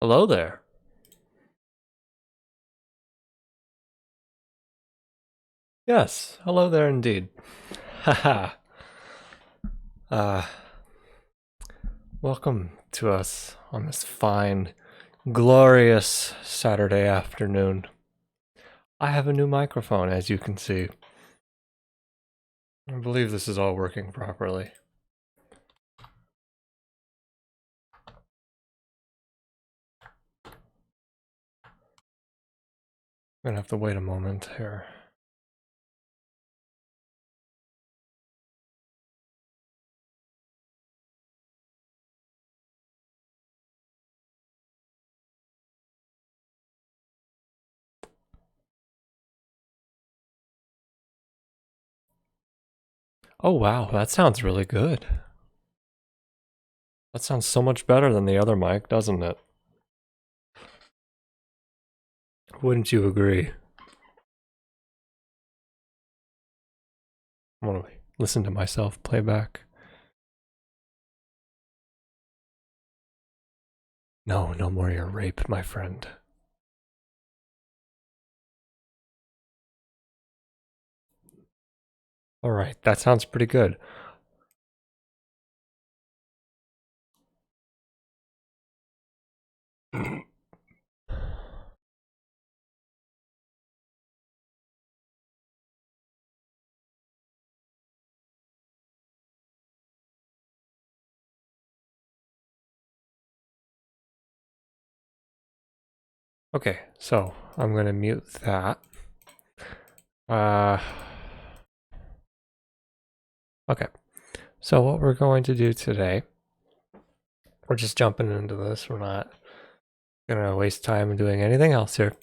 Hello there. Yes, hello there indeed. Haha. uh, Welcome to us on this fine, glorious Saturday afternoon. I have a new microphone, as you can see. I believe this is all working properly. I'm gonna have to wait a moment here. Oh wow, that sounds really good. That sounds so much better than the other mic, doesn't it? Wouldn't you agree? I want to listen to myself play back. No, no more your rape, my friend. Alright, that sounds pretty good. Okay, so I'm gonna mute that. Okay, so what we're going to do today, we're just jumping into this. We're not gonna waste time doing anything else here.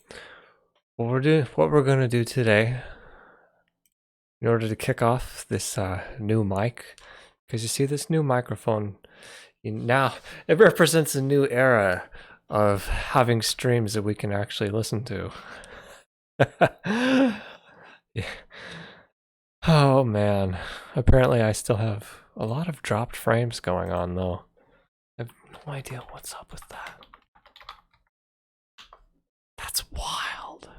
What we're gonna do today, in order to kick off this new mic, because you see this new microphone, now it represents a new era of having streams that we can actually listen to. Yeah. Oh man, apparently I still have a lot of dropped frames going on though. I have no idea what's up with that. That's wild.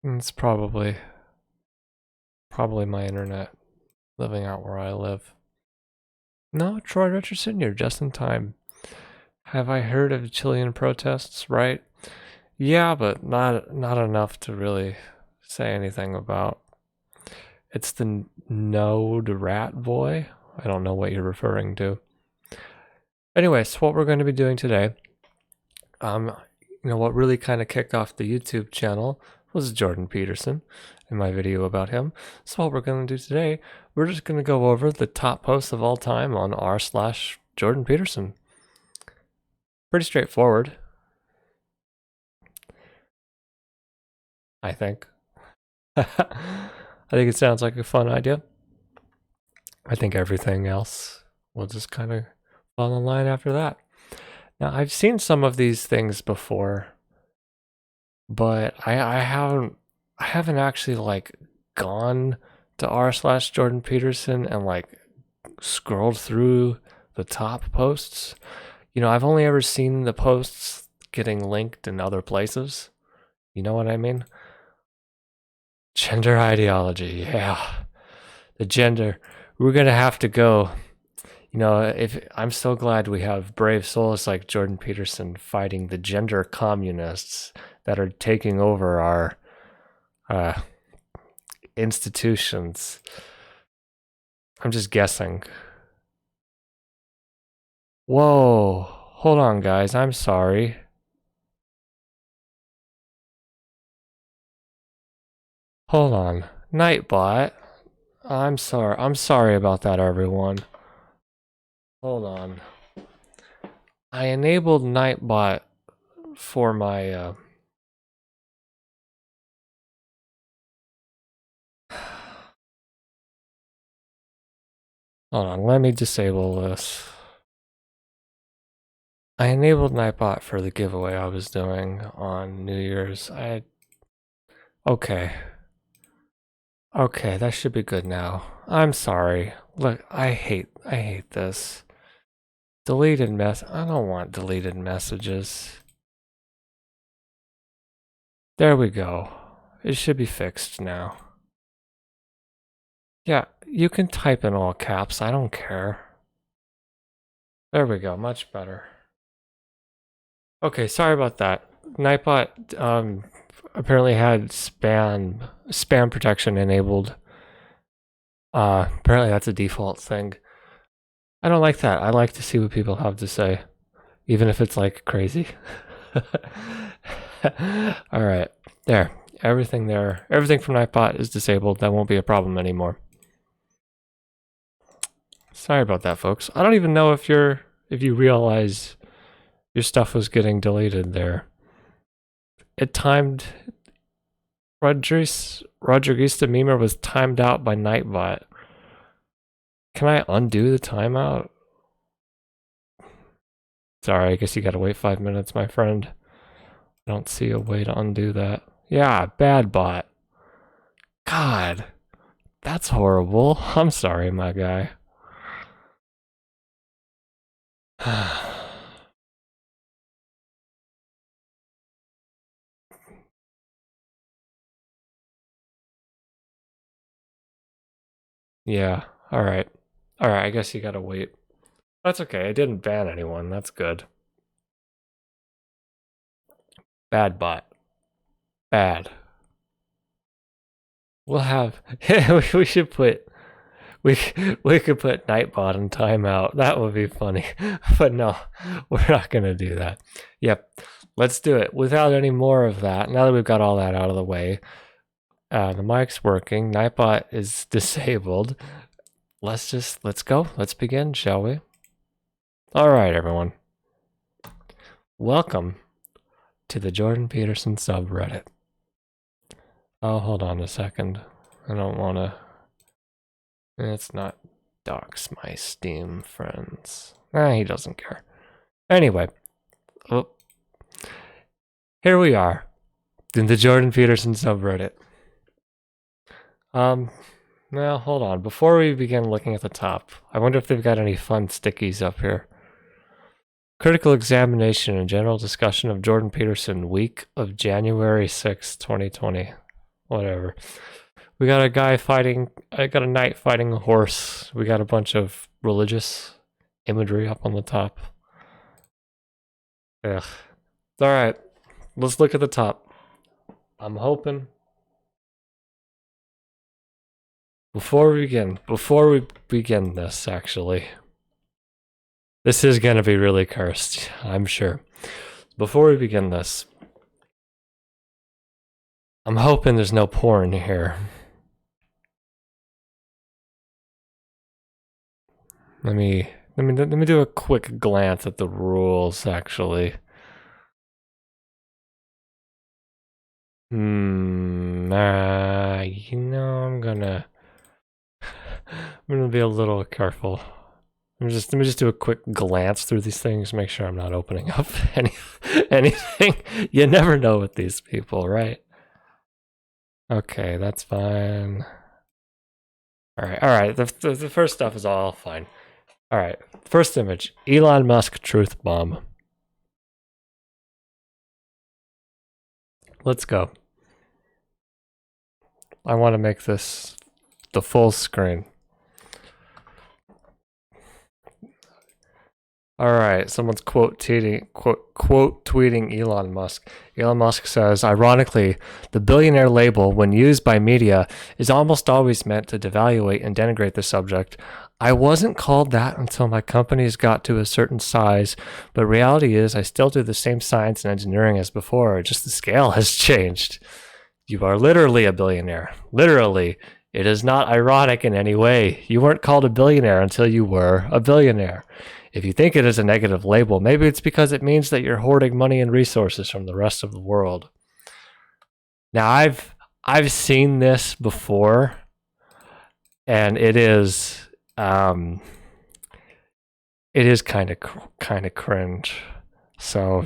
It's probably my internet living out where I live. No, Troy Richardson, you're just in time. Have I heard of Chilean protests, right? Yeah, but not enough to really say anything about. It's the Node Rat Boy. I don't know what you're referring to. Anyways, what we're going to be doing today, what really kind of kicked off the YouTube channel was Jordan Peterson and my video about him. So what we're going to do today, we're just going to go over the top posts of all time on r/Jordan Peterson. Pretty straightforward, I think. I think it sounds like a fun idea. I think everything else will just kind of fall in line after that. Now, I've seen some of these things before, but I haven't actually like gone to r/Jordan Peterson and like scrolled through the top posts. I've only ever seen the posts getting linked in other places. You know what I mean? Gender ideology, yeah. The gender. We're gonna have to go. If I'm so glad we have brave souls like Jordan Peterson fighting the gender communists that are taking over our institutions. I'm just guessing. Whoa, hold on, guys. I'm sorry. Hold on. Nightbot. I'm sorry. I'm sorry about that, everyone. Hold on. I enabled Nightbot for my hold on, let me disable this. I enabled Nightbot for the giveaway I was doing on New Year's. Okay. Okay, that should be good now. I'm sorry. Look, I hate this. Deleted mess. I don't want deleted messages. There we go. It should be fixed now. Yeah, you can type in all caps. I don't care. There we go. Much better. Okay, sorry about that. Nightbot apparently had spam protection enabled. Apparently that's a default thing. I don't like that. I like to see what people have to say, even if it's like crazy. All right, there. Everything from Nightbot is disabled. That won't be a problem anymore. Sorry about that, folks. I don't even know if you realize your stuff was getting deleted there. It timed. Rodriguez the Memer was timed out by Nightbot. Can I undo the timeout? Sorry, I guess you gotta wait 5 minutes, my friend. I don't see a way to undo that. Yeah, bad bot. God, that's horrible. I'm sorry, my guy. Yeah, alright. Alright, I guess you gotta wait. That's okay, I didn't ban anyone, that's good. Bad bot. Bad. We'll have... we should put... We could put Nightbot in timeout. That would be funny. But no, we're not going to do that. Yep, let's do it. Without any more of that, now that we've got all that out of the way, the mic's working. Nightbot is disabled. Let's go. Let's begin, shall we? All right, everyone. Welcome to the Jordan Peterson subreddit. Oh, hold on a second. I don't want to... Let's not dox my Steam friends. He doesn't care. Anyway. Oh. Here we are. In the Jordan Peterson subreddit. Now, hold on. Before we begin looking at the top, I wonder if they've got any fun stickies up here. Critical examination and general discussion of Jordan Peterson, week of January 6, 2020. Whatever. We got a guy fighting, I got a knight fighting a horse. We got a bunch of religious imagery up on the top. Ugh. Alright, let's look at the top. I'm hoping... Before we begin this, actually. This is gonna be really cursed, I'm sure. Before we begin this, I'm hoping there's no porn here. Let me do a quick glance at the rules, actually. You know, I'm gonna be a little careful. Let me just do a quick glance through these things, make sure I'm not opening up anything. You never know with these people, right? Okay, that's fine. All right. The first stuff is all fine. All right, first image, Elon Musk truth bomb. Let's go. I want to make this the full screen. All right, someone's quote tweeting Elon Musk. Elon Musk says, ironically, the billionaire label, when used by media, is almost always meant to devaluate and denigrate the subject. I wasn't called that until my companies got to a certain size, but reality is I still do the same science and engineering as before, just the scale has changed. You are literally a billionaire. Literally. It is not ironic in any way. You weren't called a billionaire until you were a billionaire. If you think it is a negative label, maybe it's because it means that you're hoarding money and resources from the rest of the world. Now, I've seen this before, and it is kind of cringe. So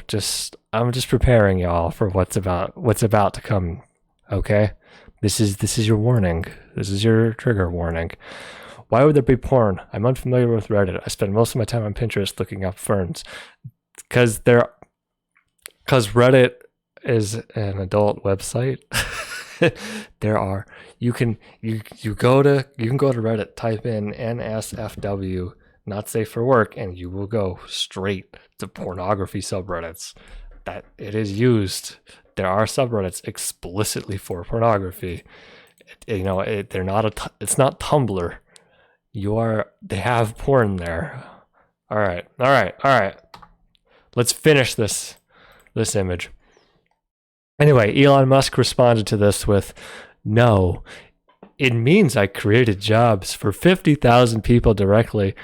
I'm just preparing y'all for what's about to come. Okay, this is your warning. This is your trigger warning. Why would there be porn? I'm unfamiliar with Reddit. I spend most of my time on Pinterest looking up ferns. Because Reddit is an adult website. You can go to Reddit, type in NSFW, not safe for work, and you will go straight to pornography subreddits. That it is used. There are subreddits explicitly for pornography. They're not it's not Tumblr. They have porn there. All right. Let's finish this image. Anyway, Elon Musk responded to this with, "No, it means I created jobs for 50,000 people directly,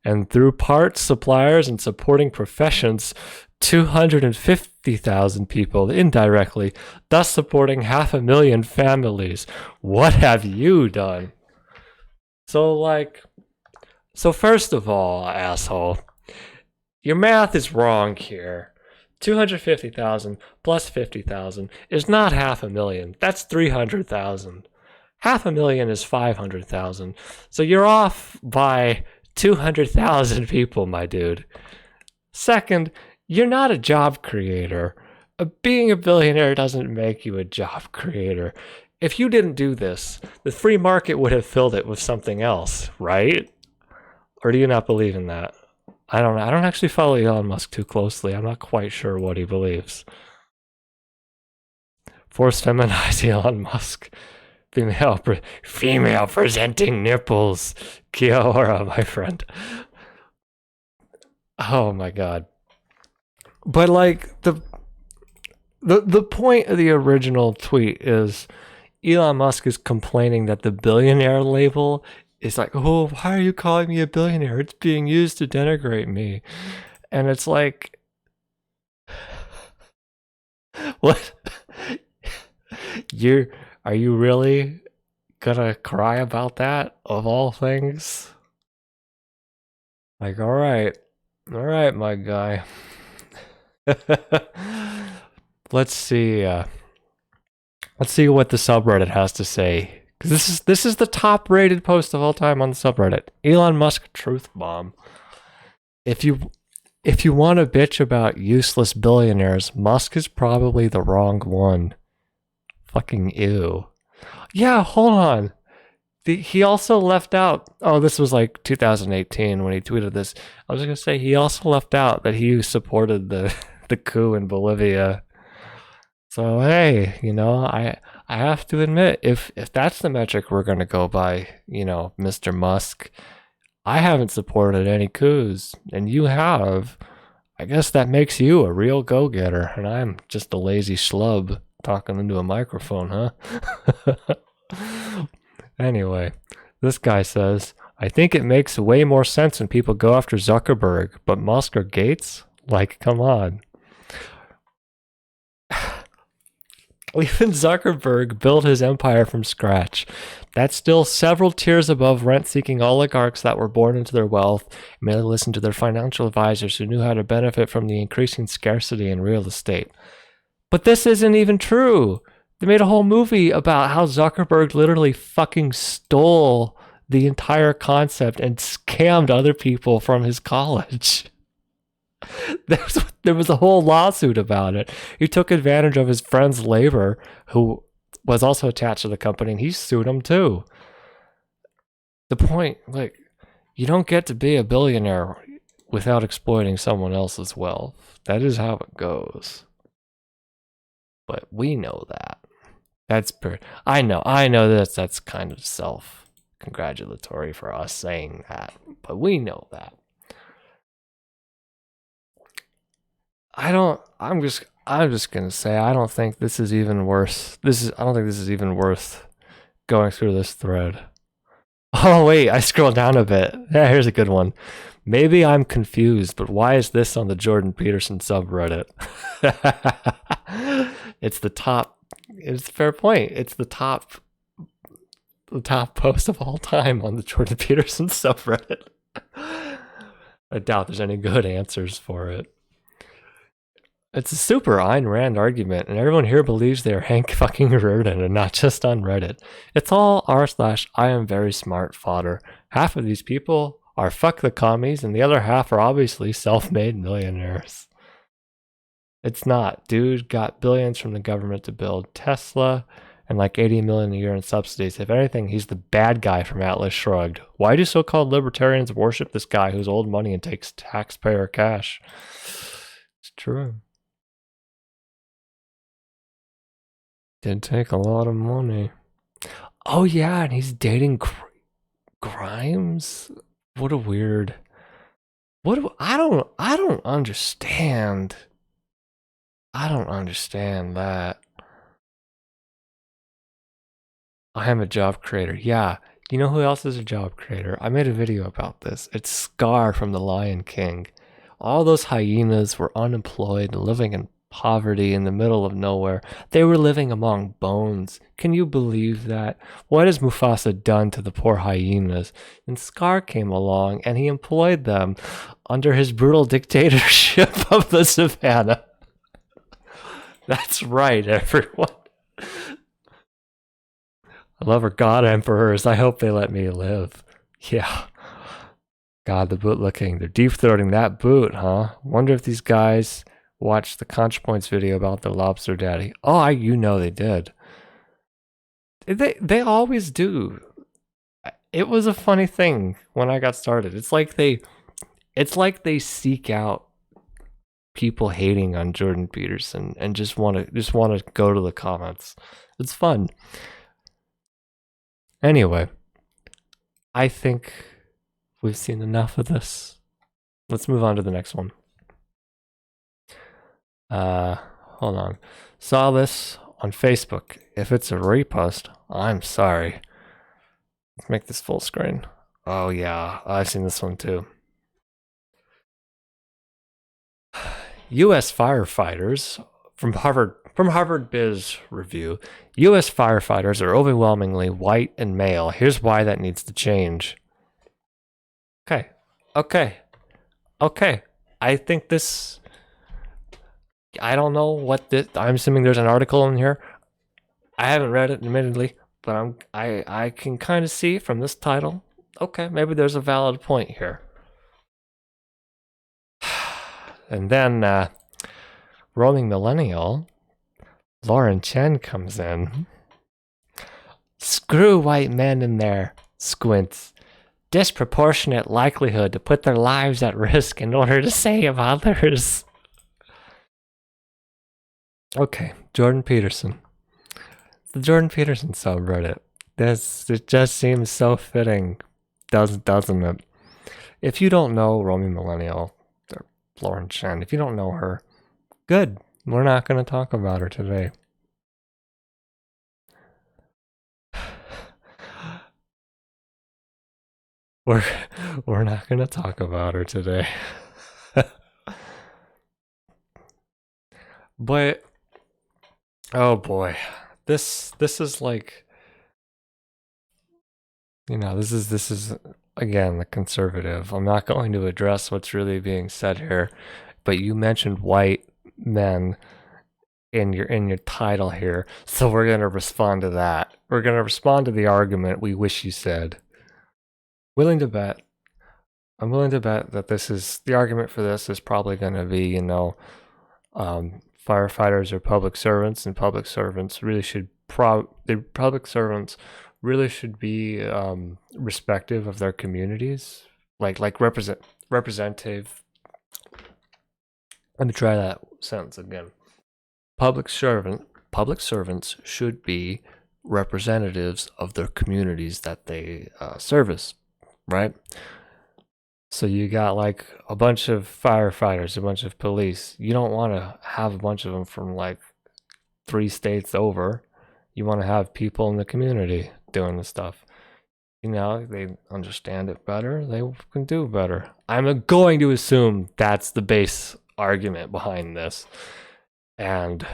and through parts, suppliers, and supporting professions, 250,000 people indirectly, thus supporting 500,000 families. What have you done?" So first of all, asshole, your math is wrong here. 250,000 plus 50,000 is not 500,000. That's 300,000. 500,000 is 500,000. So you're off by 200,000 people, my dude. Second, you're not a job creator. Being a billionaire doesn't make you a job creator. If you didn't do this, the free market would have filled it with something else, right? Or do you not believe in that? I don't know. I don't actually follow Elon Musk too closely. I'm not quite sure what he believes. Force feminize Elon Musk. Female presenting nipples. Kiora, my friend. Oh my god. But the point of the original tweet is Elon Musk is complaining that the billionaire label is like, "Oh, why are you calling me a billionaire? It's being used to denigrate me." And it's like, what? Are you really gonna cry about that, of all things? Like, all right, my guy. Let's see what the subreddit has to say. Because this is the top rated post of all time on the subreddit. Elon Musk truth bomb. If you want to bitch about useless billionaires, Musk is probably the wrong one. Fucking ew. Yeah, hold on. He also left out, this was like 2018 when he tweeted this. I was going to say he also left out that he supported the coup in Bolivia. So hey, I have to admit, if that's the metric we're going to go by, Mr. Musk, I haven't supported any coups, and you have. I guess that makes you a real go-getter, and I'm just a lazy schlub talking into a microphone, huh? Anyway, this guy says, "I think it makes way more sense when people go after Zuckerberg, but Musk or Gates? Like, come on." Even Zuckerberg built his empire from scratch. That's still several tiers above rent-seeking oligarchs that were born into their wealth and merely listened to their financial advisors who knew how to benefit from the increasing scarcity in real estate. But this isn't even true. They made a whole movie about how Zuckerberg literally fucking stole the entire concept and scammed other people from his college. There was a whole lawsuit about it. He took advantage of his friend's labor, who was also attached to the company, and he sued him too. The point, you don't get to be a billionaire without exploiting someone else's wealth. That is how it goes. But we know that. I know that's kind of self-congratulatory for us saying that, but we know that. I'm just gonna say I don't think this is even worth. I don't think this is even worth going through this thread. Oh wait, I scrolled down a bit. Yeah, here's a good one. "Maybe I'm confused, but why is this on the Jordan Peterson subreddit?" It's the top. It's a fair point. It's the top post of all time on the Jordan Peterson subreddit. I doubt there's any good answers for it. It's a super Ayn Rand argument, and everyone here believes they're Hank fucking Reardon and not just on Reddit. It's all r/I am very smart fodder. Half of these people are fuck the commies, and the other half are obviously self-made millionaires. It's not. Dude got billions from the government to build Tesla and like 80 million a year in subsidies. If anything, he's the bad guy from Atlas Shrugged. Why do so-called libertarians worship this guy who's old money and takes taxpayer cash? It's true. Did take a lot of money. Oh yeah, and he's dating Grimes. What a weird. I don't understand. I don't understand that. I am a job creator. Yeah. You know who else is a job creator? I made a video about this. It's Scar from The Lion King. All those hyenas were unemployed, living in poverty in the middle of nowhere. They were living among bones. Can you believe that? What has Mufasa done to the poor hyenas? And Scar came along and he employed them under his brutal dictatorship of the savannah. That's right, everyone. I love our god emperors. I hope they let me live. Yeah. God, the bootlicking. They're deep-throating that boot, huh? Wonder if these guys watched the ContraPoints video about their lobster daddy. Oh, you know they did. They always do. It was a funny thing when I got started. It's like they seek out people hating on Jordan Peterson and just want to go to the comments. It's fun. Anyway, I think we've seen enough of this. Let's move on to the next one. Hold on. Saw this on Facebook. If it's a repost, I'm sorry. Let's make this full screen. Oh yeah, I've seen this one too. U.S. firefighters from Harvard Biz Review. U.S. firefighters are overwhelmingly white and male. Here's why that needs to change. Okay. I think this. I don't know what this. I'm assuming there's an article in here. I haven't read it, admittedly, but I can kind of see from this title. Okay, maybe there's a valid point here. And then roaming millennial, Lauren Chen comes in. Screw white men in their squints. Disproportionate likelihood to put their lives at risk in order to save others. Okay, Jordan Peterson. The Jordan Peterson subreddit. It just seems so fitting, doesn't it? If you don't know roaming millennial, or Lauren Chen, if you don't know her, good. We're not going to talk about her today. We're not going to talk about her today. But oh boy. This is like, this is again the conservative. I'm not going to address what's really being said here, but you mentioned white men in your title here, so we're going to respond to that. We're going to respond to the argument we wish you said. I'm willing to bet that this is the argument for this is probably going to be, firefighters are public servants, and public servants really should be respective of their communities, like representative. Let me try that sentence again. Public servants should be representatives of their communities that they service, right? So you got like a bunch of firefighters, a bunch of police. You don't want to have a bunch of them from like 3 states over. You want to have people in the community doing the stuff. They understand it better. They can do better. I'm going to assume that's the base argument behind this. And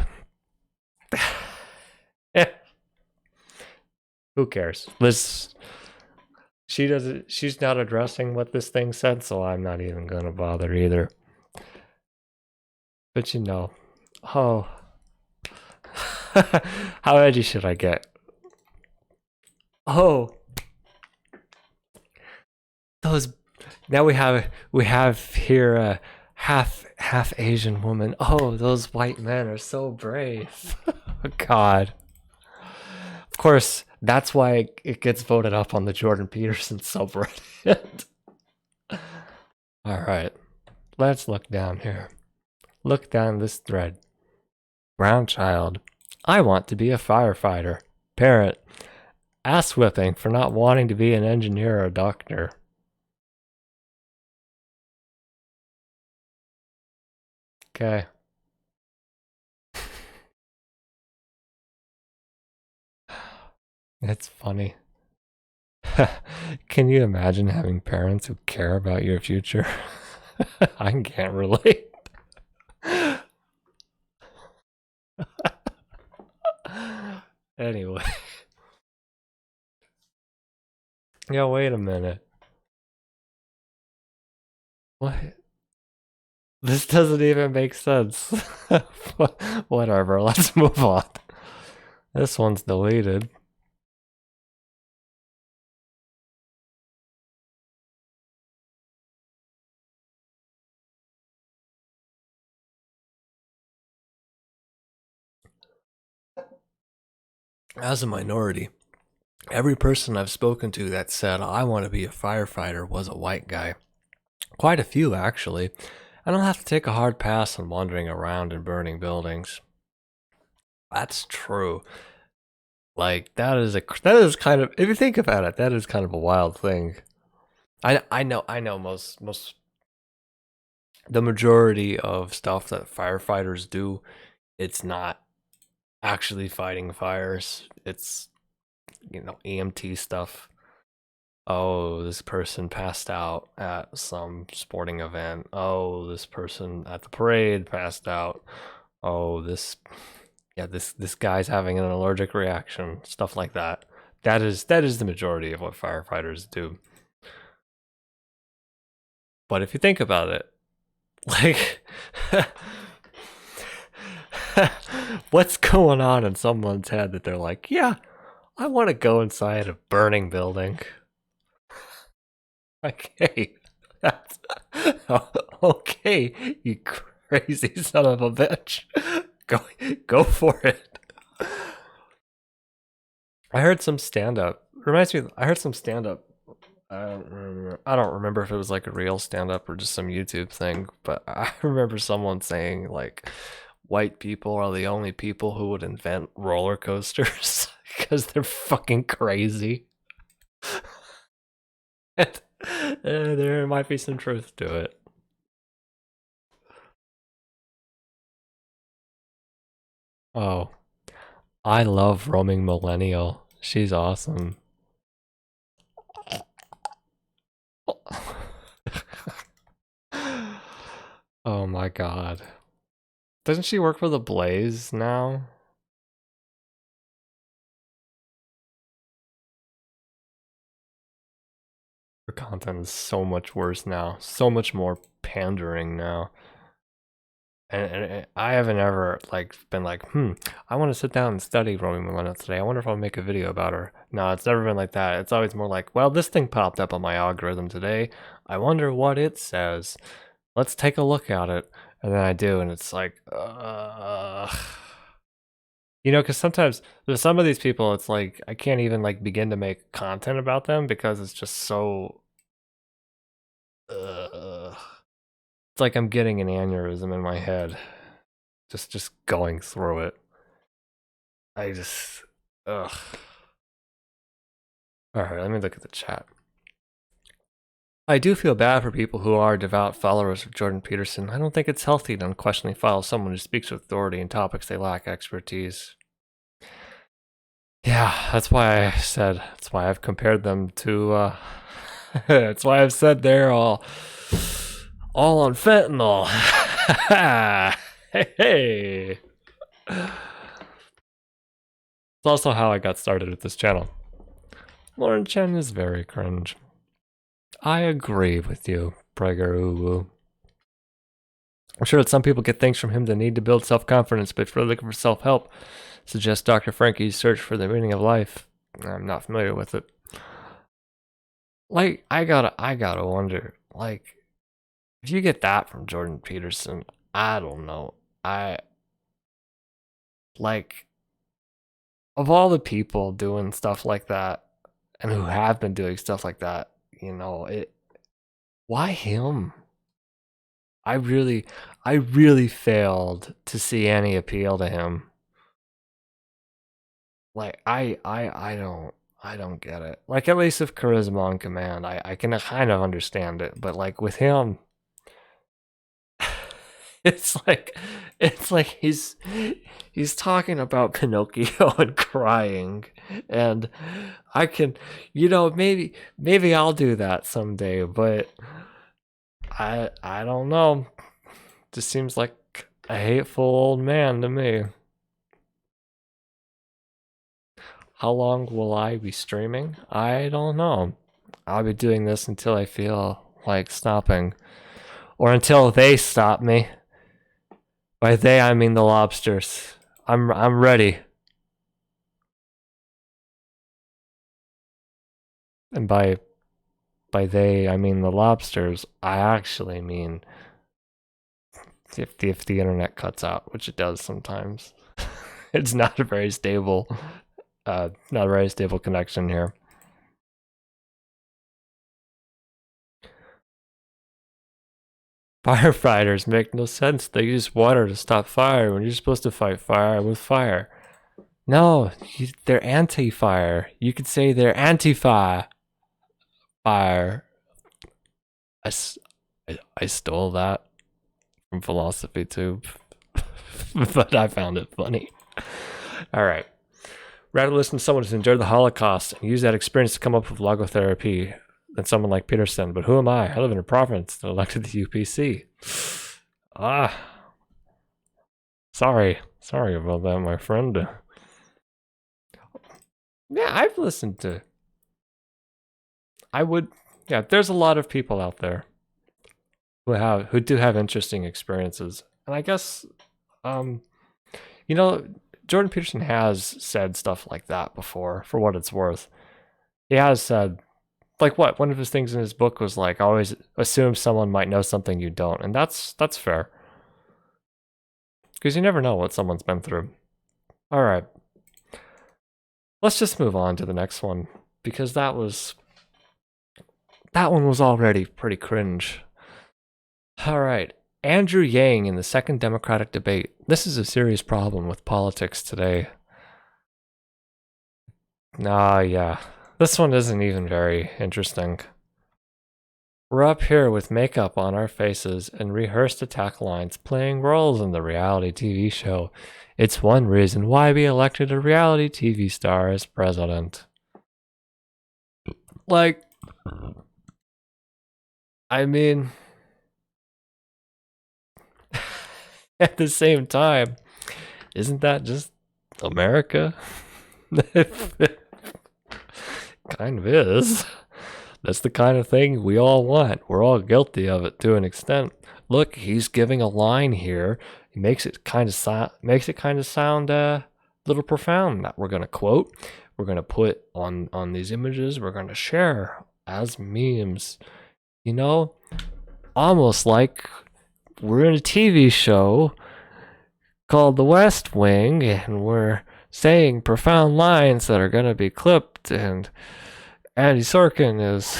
who cares? She's not addressing what this thing said, so I'm not even gonna bother either. But Oh. How edgy should I get? Oh. Those. Now we have here a half Asian woman. Oh, those white men are so brave. God. Of course, that's why it gets voted up on the Jordan Peterson subreddit. Alright, let's look down here. Look down this thread. Brown child. I want to be a firefighter. Parent. Ass whipping for not wanting to be an engineer or a doctor. Okay. It's funny. Can you imagine having parents who care about your future? I can't relate. Anyway. Yeah, wait a minute. What? This doesn't even make sense. Whatever, let's move on. This one's deleted. As a minority, every person I've spoken to that said, I want to be a firefighter, was a white guy. Quite a few, actually. I don't have to take a hard pass on wandering around and burning buildings. That's true. Like, that is kind of, if you think about it, that is kind of a wild thing. I know most the majority of stuff that firefighters do, it's not actually fighting fires. It's, EMT stuff. Oh, this person passed out at some sporting event. Oh, this person at the parade passed out. Oh, this guy's having an allergic reaction. Stuff like that. That is the majority of what firefighters do. But if you think about it, like, what's going on in someone's head that they're like, yeah, I want to go inside a burning building. Okay, that's okay, you crazy son of a bitch. Go for it. I heard some stand up. Reminds me, I heard some stand up. I don't remember if it was like a real stand up or just some YouTube thing, but I remember someone saying like white people are the only people who would invent roller coasters because they're fucking crazy. And, there might be some truth to it. Oh, I love Roaming Millennial. She's awesome. Oh my god. Doesn't she work for the Blaze now? Her content is so much worse now. So much more pandering now. And I haven't ever like been like, I want to sit down and study Roaming Millennial today. I wonder if I'll make a video about her. No, it's never been like that. It's always more like, well, this thing popped up on my algorithm today. I wonder what it says. Let's take a look at it. And then I do, and it's like, because sometimes there's some of these people, it's like I can't even like begin to make content about them because it's just so. It's like I'm getting an aneurysm in my head, just going through it. I just, ugh. All right, let me look at the chat. I do feel bad for people who are devout followers of Jordan Peterson. I don't think it's healthy to unquestionably follow someone who speaks with authority in topics they lack expertise. Yeah, that's why I've compared them to, that's why I've said they're all on fentanyl. Hey. It's also how I got started with this channel. Lauren Chen is very cringe. I agree with you, Pregaruwu. I'm sure that some people get things from him that need to build self-confidence, but if you're looking for self-help, suggest Dr. Frankie's Search for the Meaning of Life. I'm not familiar with it. Like, I gotta wonder, like, if you get that from Jordan Peterson, I don't know. Like, of all the people doing stuff like that, and who have been doing stuff like that, why him? I really failed to see any appeal to him. Like, I don't get it. Like, at least with Charisma on Command, I can kind of understand it, but like with him, it's like he's talking about Pinocchio and crying, and I can, maybe I'll do that someday, but I don't know. Just seems like a hateful old man to me. How long will I be streaming? I don't know. I'll be doing this until I feel like stopping, or until they stop me. By they, I mean the lobsters. I'm ready. And by they, I mean the lobsters. I actually mean if the internet cuts out, which it does sometimes. It's not a very stable connection here. Firefighters make no sense. They use water to stop fire when you're supposed to fight fire with fire. No, they're anti-fire. You could say they're anti-fire. Fire. I stole that from philosophy too, but I found it funny. All right. Rather listen to someone who's endured the Holocaust and use that experience to come up with logotherapy than someone like Peterson. But who am I? I live in a province that elected the UPC. Sorry about that, my friend. Yeah, I've listened to. There's a lot of people out there who do have interesting experiences, and I guess, Jordan Peterson has said stuff like that before. For what it's worth, he has said, like, what one of his things in his book was like, always assume someone might know something you don't, and that's fair, because you never know what someone's been through. All right, let's just move on to the next one, because that one was already pretty cringe. All right. Andrew Yang in the second Democratic debate. This is a serious problem with politics today. Yeah. This one isn't even very interesting. We're up here with makeup on our faces and rehearsed attack lines playing roles in the reality TV show. It's one reason why we elected a reality TV star as president. Like, I mean, at the same time, isn't that just America? Kind of is. That's the kind of thing we all want. We're all guilty of it to an extent. Look, he's giving a line here. He makes it kind of sound a little profound. That we're gonna quote. We're gonna put on these images. We're gonna share as memes. Almost like we're in a TV show called The West Wing, and we're saying profound lines that are gonna be clipped, and Andy Serkin is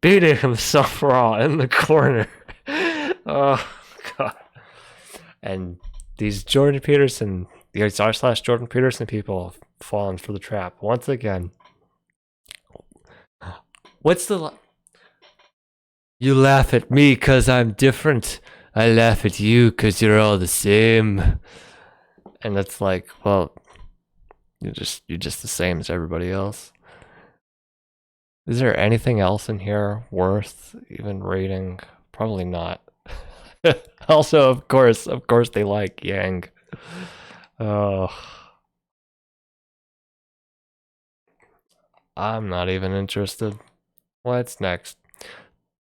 beating himself raw in the corner. Oh, God. And these Jordan Peterson, the r/Jordan Peterson people have fallen for the trap once again. You laugh at me because I'm different. I laugh at you because you're all the same. And it's like, well, you're just the same as everybody else. Is there anything else in here worth even reading? Probably not. Also, of course, they like Yang. Oh, I'm not even interested. What's next?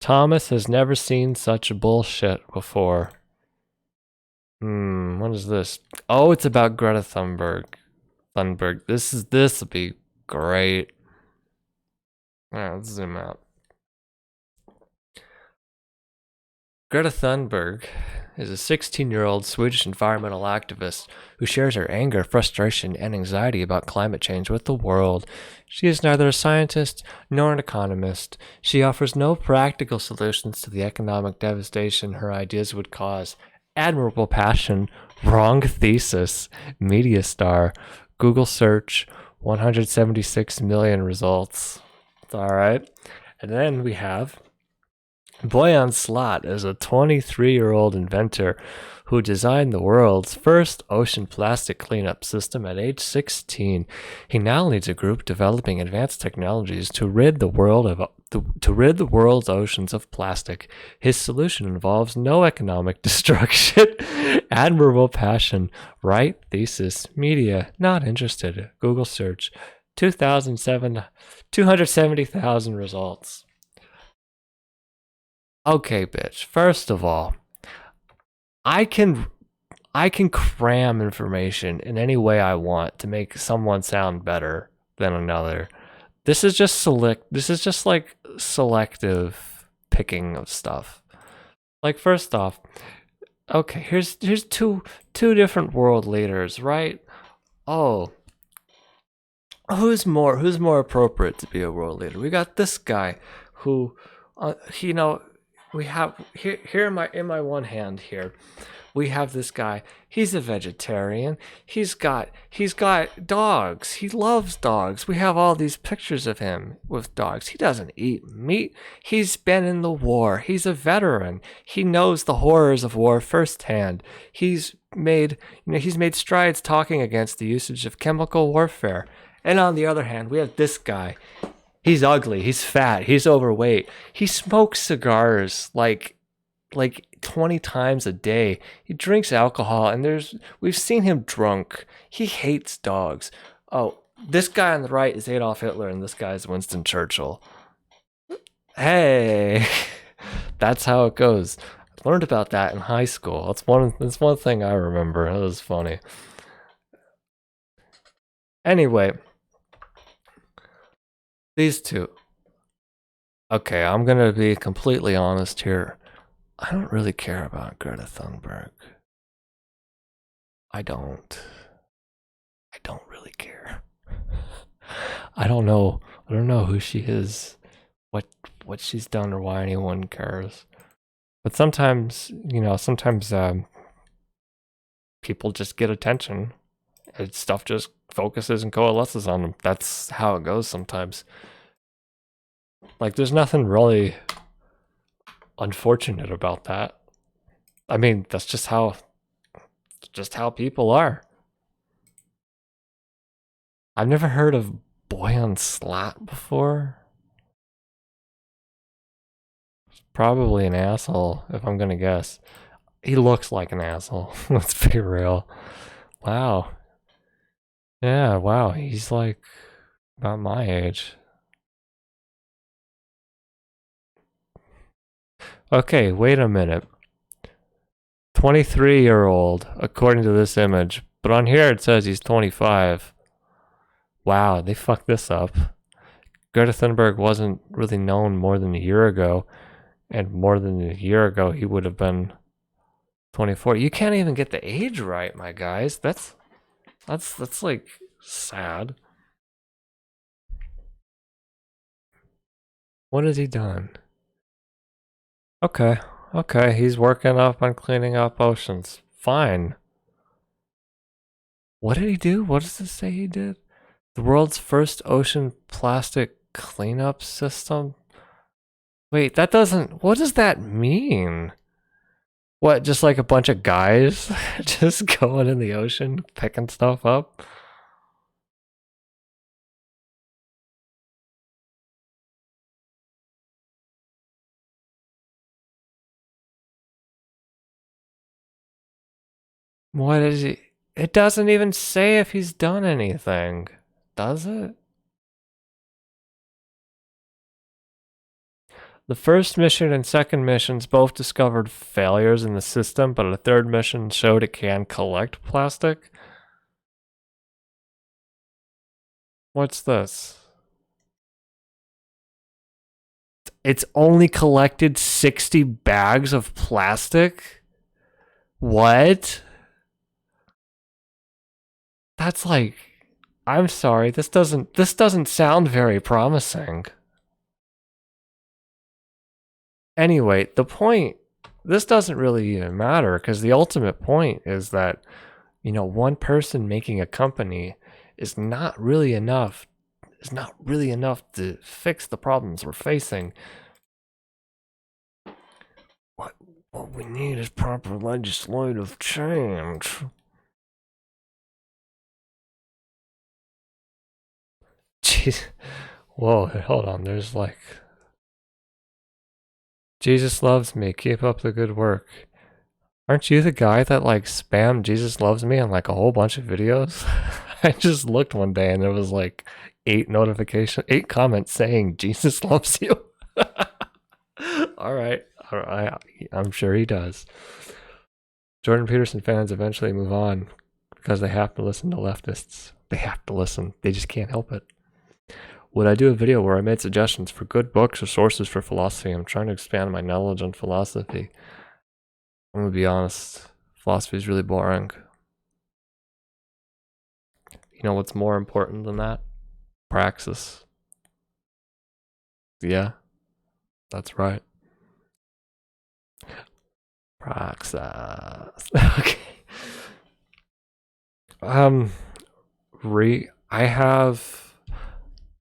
Thomas has never seen such bullshit before. What is this? Oh, it's about Greta Thunberg. This'll be great. Alright, let's zoom out. Greta Thunberg is a 16-year-old Swedish environmental activist who shares her anger, frustration, and anxiety about climate change with the world. She is neither a scientist nor an economist. She offers no practical solutions to the economic devastation her ideas would cause. Admirable passion, wrong thesis, media star, Google search, 176 million results. It's all right. And then we have Boyan Slat is a 23-year-old inventor who designed the world's first ocean plastic cleanup system at age 16. He now leads a group developing advanced technologies to rid the world's oceans of plastic. His solution involves no economic destruction. Admirable passion, right thesis, media, not interested. Google search, 270,000 results. Okay, bitch. First of all, I can cram information in any way I want to make someone sound better than another. This is just like selective picking of stuff. Like, first off, okay, here's two different world leaders, right? Oh, who's more appropriate to be a world leader? We got this guy who we have here in my one hand here, we have this guy. He's a vegetarian. He's got dogs. He loves dogs. We have all these pictures of him with dogs. He doesn't eat meat. He's been in the war. He's a veteran. He knows the horrors of war firsthand. He's made strides talking against the usage of chemical warfare. And on the other hand, we have this guy. He's ugly. He's fat. He's overweight. He smokes cigars like 20 times a day. He drinks alcohol, and we've seen him drunk. He hates dogs. Oh, this guy on the right is Adolf Hitler, and this guy is Winston Churchill. Hey, that's how it goes. I learned about that in high school. That's one thing I remember. It was funny. Anyway, these two. Okay, I'm gonna be completely honest here. I don't really care about Greta Thunberg. I don't really care. I don't know who she is, what she's done, or why anyone cares. But sometimes, people just get attention, and stuff just focuses and coalesces on them. That's how it goes sometimes. Like, there's nothing really unfortunate about that. I mean, that's just how people are. I've never heard of Boyan Slat before. Probably an asshole, if I'm gonna guess. He looks like an asshole. Let's be real. Wow. Yeah, wow. He's like about my age. Okay, wait a minute. 23-year-old, according to this image. But on here it says he's 25. Wow, they fucked this up. Greta Thunberg wasn't really known more than a year ago. And more than a year ago, he would have been 24. You can't even get the age right, my guys. That's like sad. What has he done? Okay, he's working up on cleaning up oceans. Fine. What did he do? What does this say he did? The world's first ocean plastic cleanup system? Wait, what does that mean? What, just like a bunch of guys just going in the ocean, picking stuff up? What is he? It doesn't even say if he's done anything, does it? The first mission and second missions both discovered failures in the system, but a third mission showed it can collect plastic. What's this? It's only collected 60 bags of plastic? What? That's like, I'm sorry, this doesn't sound very promising. Anyway, the point, this doesn't really even matter because the ultimate point is that, you know, one person making a company is not really enough. Is not really enough to fix the problems we're facing. What we need is proper legislative change. Jeez. Whoa, hold on. There's like... Jesus loves me. Keep up the good work. Aren't you the guy that like spammed Jesus loves me on like a whole bunch of videos? I just looked one day and there was like 8 comments saying Jesus loves you. All right. I'm sure he does. Jordan Peterson fans eventually move on because they have to listen to leftists. They have to listen. They just can't help it. Would I do a video where I made suggestions for good books or sources for philosophy? I'm trying to expand my knowledge on philosophy. I'm gonna be honest. Philosophy is really boring. You know what's more important than that? Praxis. Yeah, that's right. Praxis. Okay. I have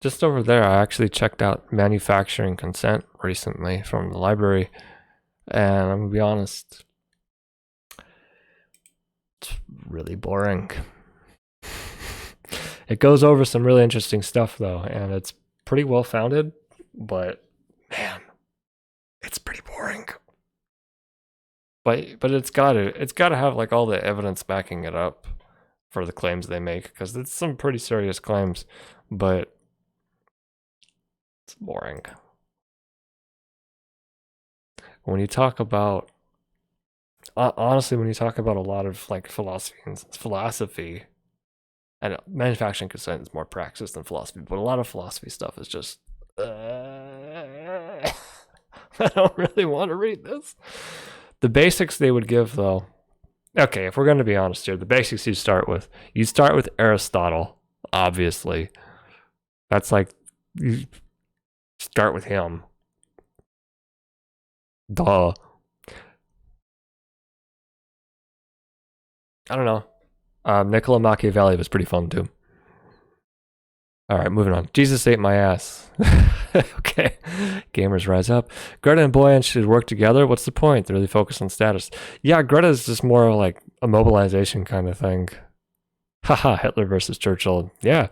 just over there. I actually checked out manufacturing consent recently from the library, and I'm gonna be honest, it's really boring. It goes over some really interesting stuff though, and it's pretty well founded, but man, it's pretty boring. But it's gotta have like all the evidence backing it up for the claims they make, because it's some pretty serious claims, but it's boring. When you talk about, honestly, when you talk about a lot of like philosophy, and manufacturing consent is more praxis than philosophy, but a lot of philosophy stuff is just, I don't really want to read this. The basics they would give though, okay, if we're going to be honest here, the basics you start with Aristotle, obviously. That's like, you start with him. Duh. I don't know. Niccolo Machiavelli was pretty fun too. All right, moving on. Jesus ate my ass. Okay. Gamers rise up. Greta and Boyan should work together. What's the point? They're really focused on status. Yeah, Greta is just more like a mobilization kind of thing. Haha, Hitler versus Churchill. Yeah.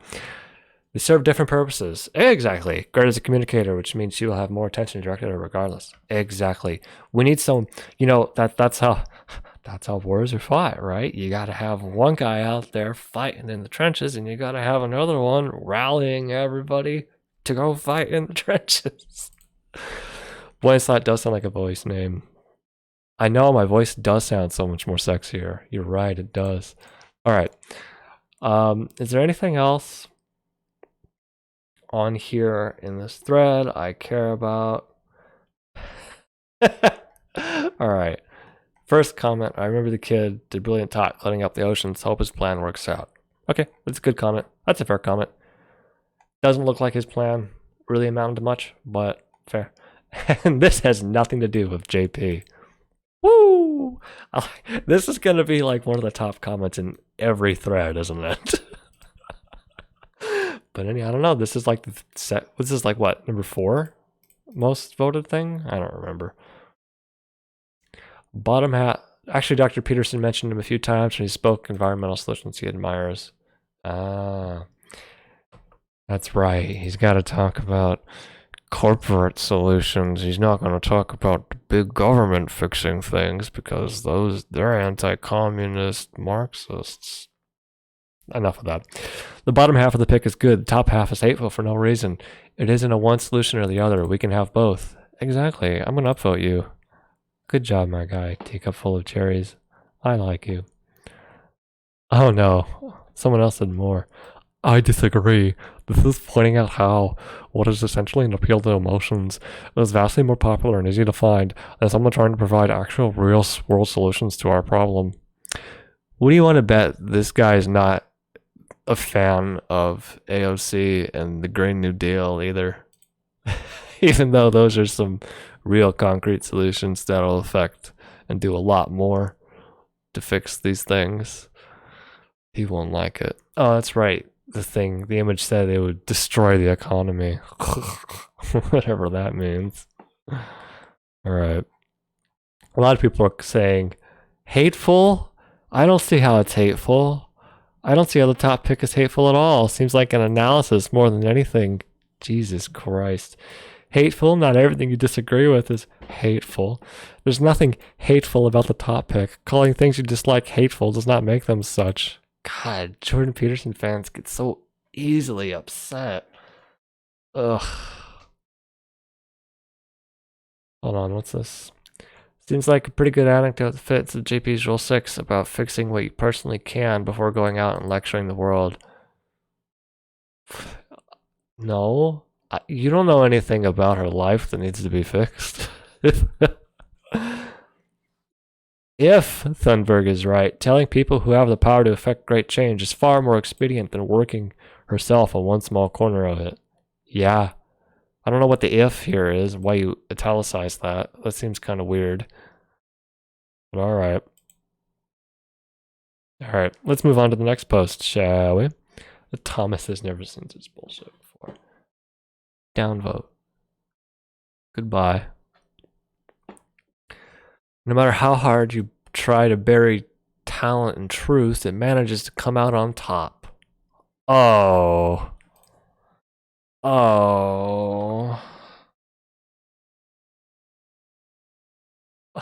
They serve different purposes. Exactly. Greta's a communicator, which means she will have more attention directed at her regardless. Exactly. We need some, you know, that's how wars are fought, right? You got to have one guy out there fighting in the trenches, and you got to have another one rallying everybody to go fight in the trenches. Blanslot does sound like a voice name. I know my voice does sound so much more sexier. You're right, it does. All right. Is there anything else on here in this thread I care about? All right. First comment, I remember the kid did brilliant talk cleaning up the oceans. Hope his plan works out. Okay, that's a good comment. That's a fair comment. Doesn't look like his plan really amounted to much, but fair. And this has nothing to do with JP. Woo! This is going to be like one of the top comments in every thread, isn't it? But anyhow, I don't know. This is like the set. This is like what, number 4 most voted thing? I don't remember. Bottom hat. Actually, Dr. Peterson mentioned him a few times when he spoke environmental solutions he admires. Ah, that's right. He's got to talk about corporate solutions. He's not going to talk about the big government fixing things because they're anti-communist Marxists. Enough of that. The bottom half of the pick is good. The top half is hateful for no reason. It isn't a one solution or the other. We can have both. Exactly. I'm gonna upvote you. Good job, my guy. Teacup full of cherries. I like you. Oh no. Someone else said more. I disagree. This is pointing out how what is essentially an appeal to emotions is vastly more popular and easy to find than someone trying to provide actual real world solutions to our problem. What do you want to bet this guy is not a fan of AOC and the Green New Deal either? Even though those are some real concrete solutions that'll affect and do a lot more to fix these things. He won't like it. Oh, that's right. The image said it would destroy the economy. Whatever that means. All right. A lot of people are saying, hateful? I don't see how it's hateful. I don't see how the top pick is hateful at all. Seems like an analysis more than anything. Jesus Christ. Hateful? Not everything you disagree with is hateful. There's nothing hateful about the top pick. Calling things you dislike hateful does not make them such. God, Jordan Peterson fans get so easily upset. Ugh. Hold on, what's this? Seems like a pretty good anecdote that fits the JP's Rule 6 about fixing what you personally can before going out and lecturing the world. No, you don't know anything about her life that needs to be fixed. If Thunberg is right, telling people who have the power to effect great change is far more expedient than working herself on one small corner of it. Yeah. I don't know what the if here is, why you italicize that. That seems kind of weird. But alright. Alright, let's move on to the next post, shall we? Thomas has never seen this bullshit before. Downvote. Goodbye. No matter how hard you try to bury talent and truth, it manages to come out on top. Oh. Oh.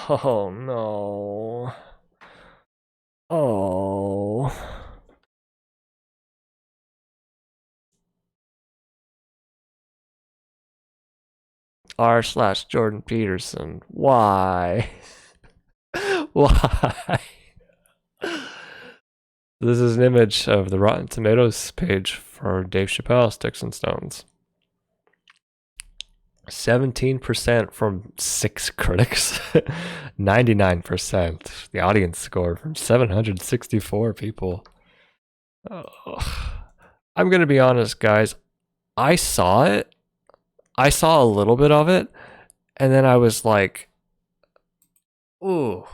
Oh no. Oh. r/Jordan Peterson. Why? Why? This is an image of the Rotten Tomatoes page for Dave Chappelle, Sticks and Stones. 17% from 6 critics, 99% the audience score from 764 people. Oh. I'm gonna be honest, guys. I saw it. I saw a little bit of it, and then I was like, ooh,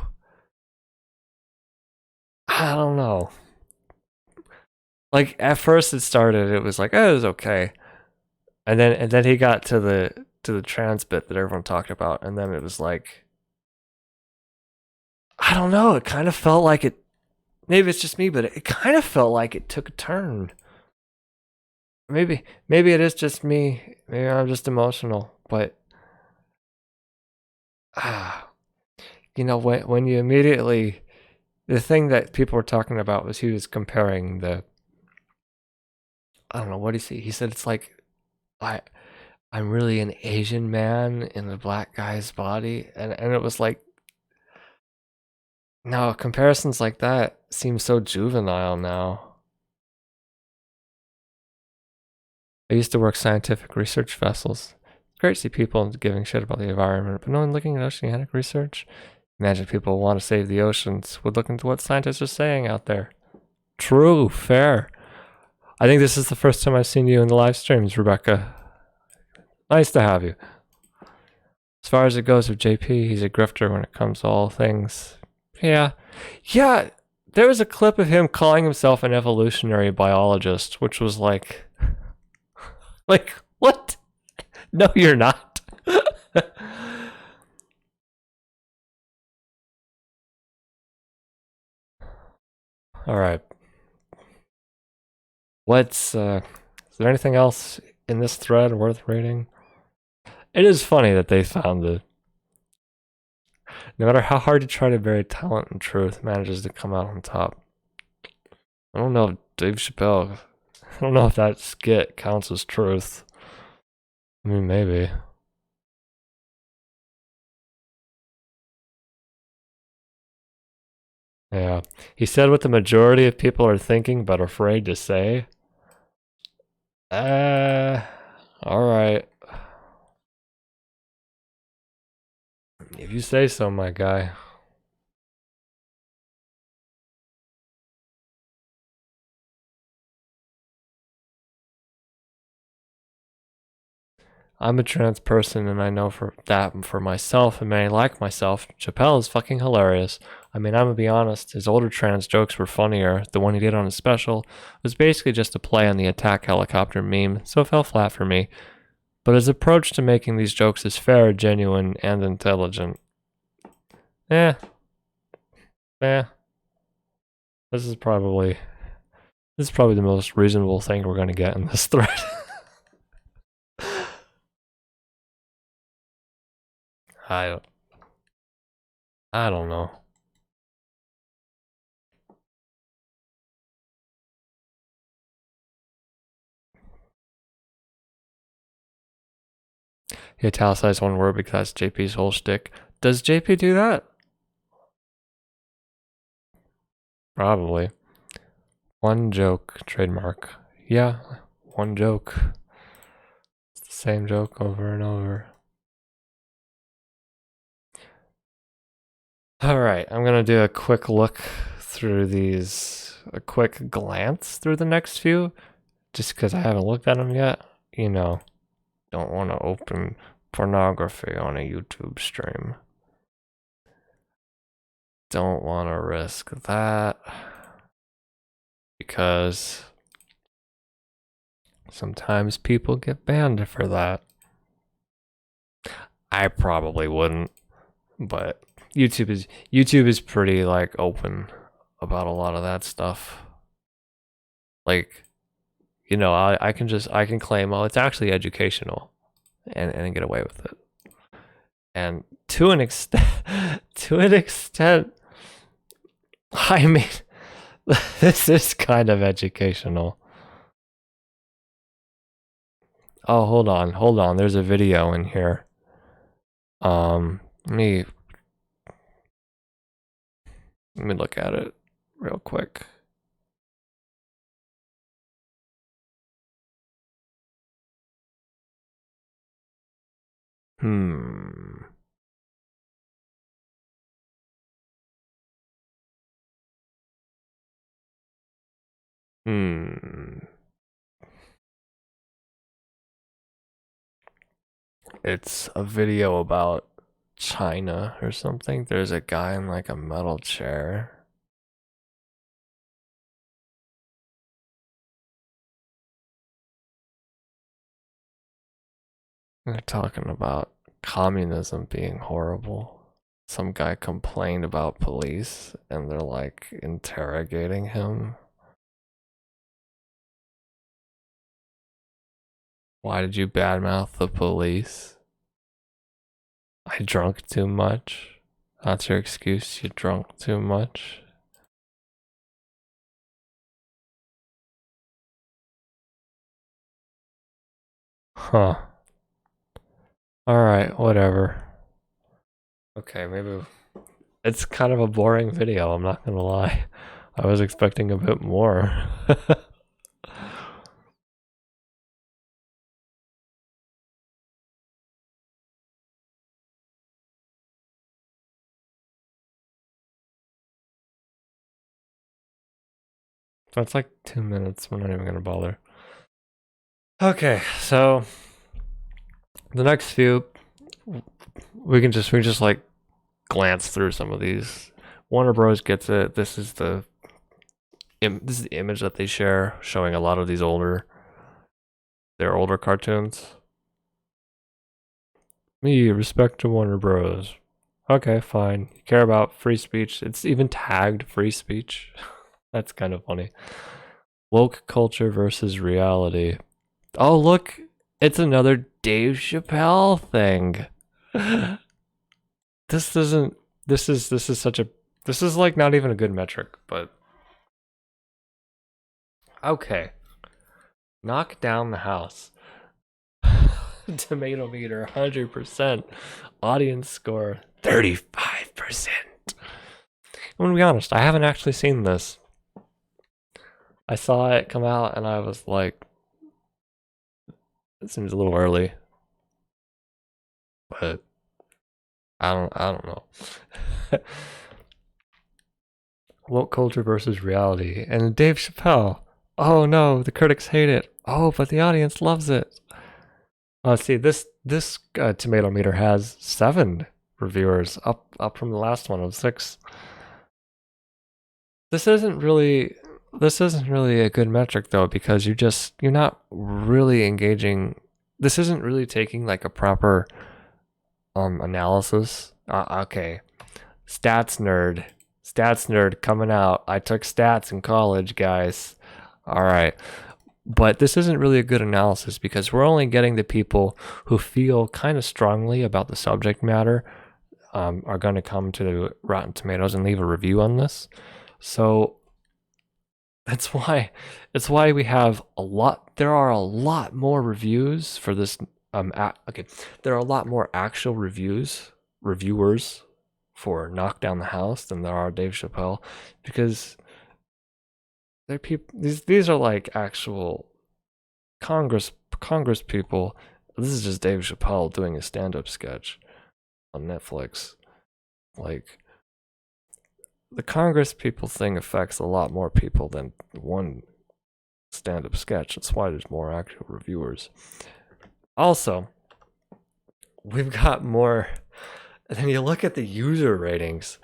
I don't know. Like at first it started, it was like, oh, it was okay. And then he got to the trans bit that everyone talked about, and then it was like, I don't know, it kind of felt like it, maybe it's just me, but it kind of felt like it took a turn. Maybe it is just me. Maybe I'm just emotional, but you know, when you immediately, the thing that people were talking about was he was comparing the, I don't know, what did he say? He said it's like I'm really an Asian man in a black guy's body, and it was like, no, comparisons like that seem so juvenile now. I used to work scientific research vessels. It's great to see people giving shit about the environment, but no one looking at oceanic research. Imagine people who want to save the oceans would look into what scientists are saying out there. True, fair. I think this is the first time I've seen you in the live streams, Rebecca. Nice to have you. As far as it goes with JP, he's a grifter when it comes to all things. Yeah. There was a clip of him calling himself an evolutionary biologist, which was like, what? No, you're not. All right. Is there anything else in this thread worth reading? It is funny that they found it. No matter how hard you try to bury talent and truth, manages to come out on top. I don't know if Dave Chappelle, I don't know if that skit counts as truth. I mean, maybe. Yeah. He said what the majority of people are thinking but afraid to say. All right. If you say so, my guy. I'm a trans person, and I know for that for myself and many like myself, Chappelle is fucking hilarious. I mean, I'm gonna be honest, his older trans jokes were funnier. The one he did on his special was basically just a play on the attack helicopter meme, so it fell flat for me. But his approach to making these jokes is fair, genuine, and intelligent. Eh, eh. This is probably the most reasonable thing we're gonna get in this thread. I I don't know. He italicized one word because that's JP's whole shtick. Does JP do that? Probably. One joke, trademark. Yeah, one joke. It's the same joke over and over. Alright, I'm gonna do a quick look through these, a quick glance through the next few, just because I haven't looked at them yet. You know, don't want to open pornography on a YouTube stream. Don't want to risk that because sometimes people get banned for that. I probably wouldn't, but YouTube is pretty like open about a lot of that stuff. Like, you know, I can claim, oh, it's actually educational, and get away with it. And to an extent, I mean, this is kind of educational. Oh, hold on. There's a video in here. Let me look at it real quick. Hmm. It's a video about China or something. There's a guy in like a metal chair. They're talking about communism being horrible. Some guy complained about police and they're like interrogating him. Why did you badmouth the police? I drunk too much. That's your excuse, you drunk too much. Huh. Alright, whatever. Okay, maybe it's kind of a boring video, I'm not gonna lie. I was expecting a bit more. That's like 2 minutes, we're not even gonna bother. Okay, so the next few we can just like glance through some of these. Warner Bros gets it. This is the image that they share, showing a lot of these older cartoons. Me, respect to Warner Bros. Okay, fine. You care about free speech. It's even tagged free speech. That's kind of funny. Woke culture versus reality. Oh, look, it's another Dave Chappelle thing. This doesn't. This is such a. This is like not even a good metric, but okay. Knock down the house. Tomato meter 100%. Audience score 35%. I'm gonna be honest, I haven't actually seen this. I saw it come out and I was like, it seems a little early, but I don't know. Woke culture versus reality, and Dave Chappelle. Oh no, the critics hate it. Oh, but the audience loves it. See, this tomato meter has 7 reviewers, up from the last one of 6. This isn't really a good metric though, because you're not really engaging. This isn't really taking like a proper analysis. Okay, stats nerd coming out. I took stats in college, guys. All right. But this isn't really a good analysis because we're only getting the people who feel kind of strongly about the subject matter are going to come to Rotten Tomatoes and leave a review on this. So that's why we have a lot. There are a lot more reviews for this. Okay, there are a lot more actual reviewers for Knock Down the House than there are Dave Chappelle, because they're people. These are like actual Congress people. This is just Dave Chappelle doing a stand-up sketch on Netflix. Like, the Congress people thing affects a lot more people than one stand-up sketch. That's why there's more actual reviewers. Also, we've got more. And then you look at the user ratings,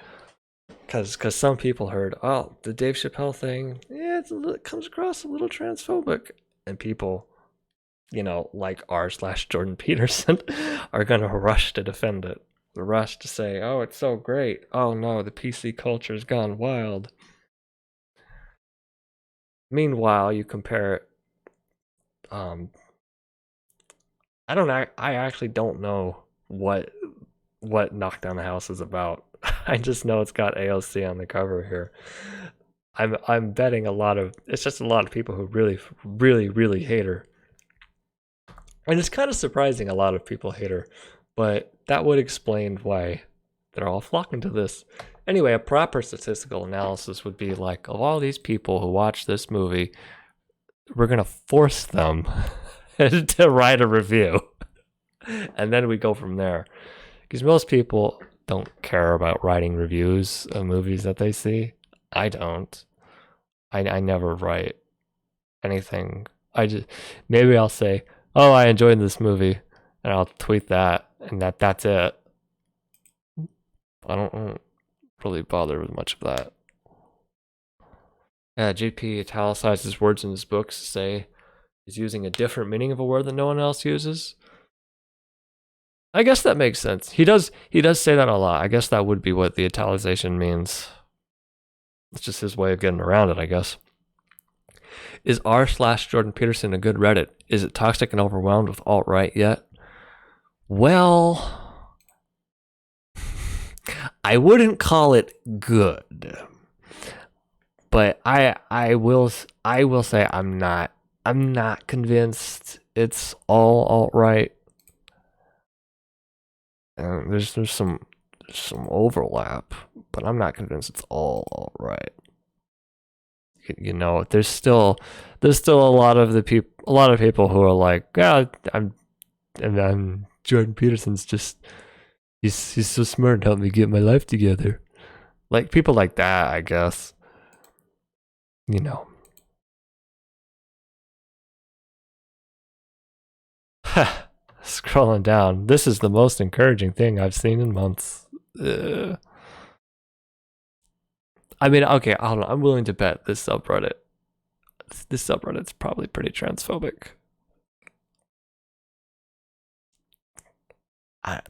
because some people heard, oh, the Dave Chappelle thing, yeah, it comes across a little transphobic, and people, like r/JordanPeterson, are gonna rush to defend it. The rush to say, oh, it's so great. Oh no, the PC culture's gone wild. Meanwhile, you compare it. I actually don't know what Knock Down the House is about. I just know it's got AOC on the cover here. I'm betting it's just a lot of people who really, really, really hate her. And it's kind of surprising a lot of people hate her, but that would explain why they're all flocking to this. Anyway, a proper statistical analysis would be like, of all these people who watch this movie, we're going to force them to write a review. And then we go from there. Because most people don't care about writing reviews of movies that they see. I don't. I never write anything. Maybe I'll say, oh, I enjoyed this movie, and I'll tweet that, and that's it. I don't really bother with much of that. JP italicizes words in his books to say he's using a different meaning of a word that no one else uses. I guess that makes sense. He does say that a lot. I guess that would be what the italicization means. It's just his way of getting around it, I guess. Is r/JordanPeterson a good Reddit? Is it toxic and overwhelmed with alt-right yet? Well, I wouldn't call it good. But I will say I'm not convinced it's all alt-right. And there's some overlap, but I'm not convinced it's all alt-right. There's still a lot of people who are like, yeah, and Jordan Peterson's just he's so smart, help me get my life together. Like people like that, I guess. Scrolling down, this is the most encouraging thing I've seen in months. I mean, okay, I don't know. I'm willing to bet this subreddit's probably pretty transphobic.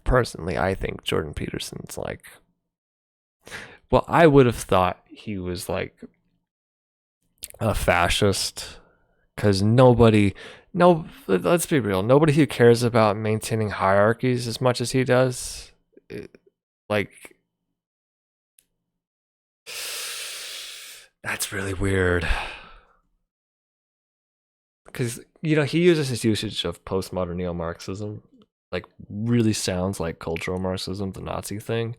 Personally, I think Jordan Peterson's like, well, I would have thought he was like a fascist, because let's be real, nobody who cares about maintaining hierarchies as much as he does, like, that's really weird. Because, he uses his usage of postmodern neo-Marxism, like, really sounds like cultural Marxism, the Nazi thing.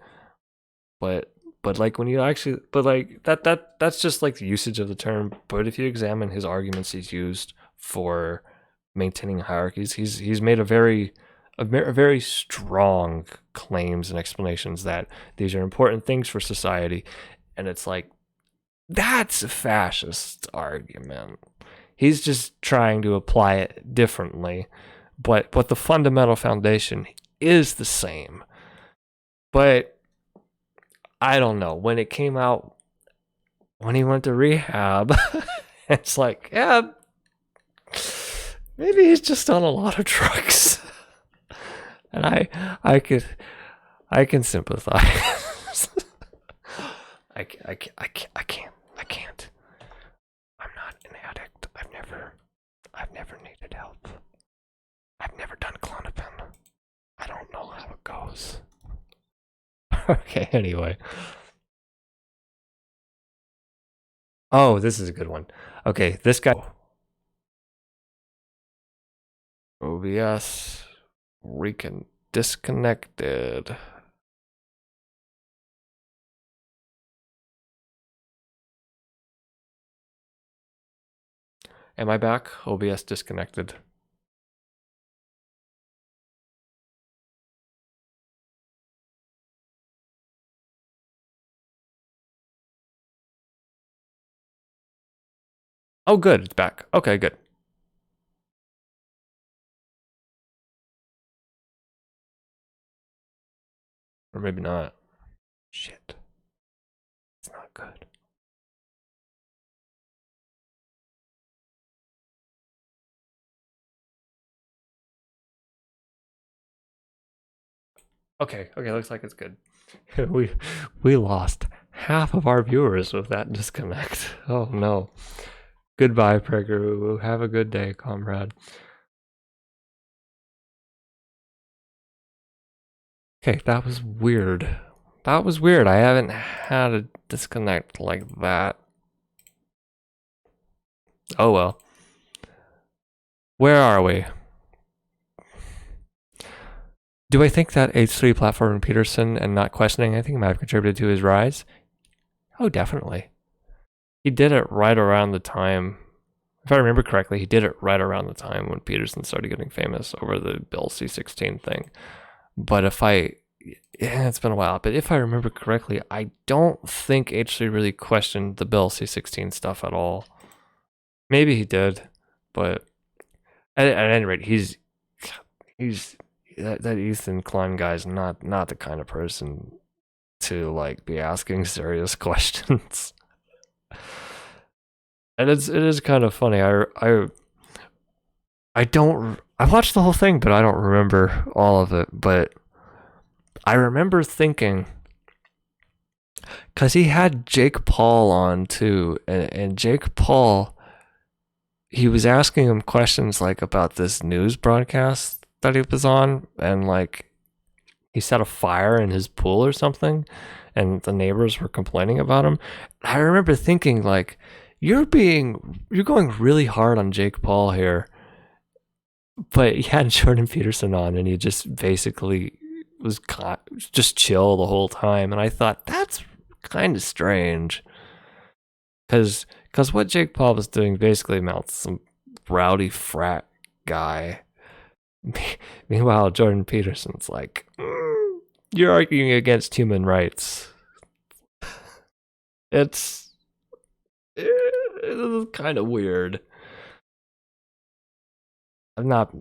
But But like when you actually, but like that's just like the usage of the term. But if you examine his arguments he's used for maintaining hierarchies, he's made a very strong claims and explanations that these are important things for society, and it's like that's a fascist argument. He's just trying to apply it differently, but the fundamental foundation is the same. But I don't know, when it came out, when he went to rehab, it's like, yeah, maybe he's just on a lot of drugs. And I can sympathize. I can't. I'm not an addict. I've never needed help. I've never done Klonopin. I don't know how it goes. Okay, anyway. Oh, this is a good one. Okay, this guy. OBS disconnected. Am I back? OBS disconnected. Oh, good. It's back. Okay, good. Or maybe not. Shit. It's not good. Okay, looks like it's good. we lost half of our viewers with that disconnect. Oh no. Goodbye, Pregaru. Have a good day, comrade. Okay, that was weird. That was weird. I haven't had a disconnect like that. Oh well. Where are we? Do I think that H3 platform Peterson and not questioning anything might have contributed to his rise? Oh, definitely. He did it right around the time, if I remember correctly, he did it right around the time when Peterson started getting famous over the Bill C-16 thing. But it's been a while, but if I remember correctly, I don't think H3 really questioned the Bill C-16 stuff at all. Maybe he did, but at any rate, he's that Ethan Klein guy's not the kind of person to like be asking serious questions. And it is kind of funny. I watched the whole thing, but I don't remember all of it. But I remember thinking, because he had Jake Paul on too, and Jake Paul, he was asking him questions like about this news broadcast that he was on, and like he set a fire in his pool or something, and the neighbors were complaining about him. I remember thinking like, you're going really hard on Jake Paul here, but he had Jordan Peterson on, and he just basically was just chill the whole time. And I thought that's kind of strange, because what Jake Paul was doing basically amounts to some rowdy frat guy. Meanwhile, Jordan Peterson's like, you're arguing against human rights. It's kind of weird. I've not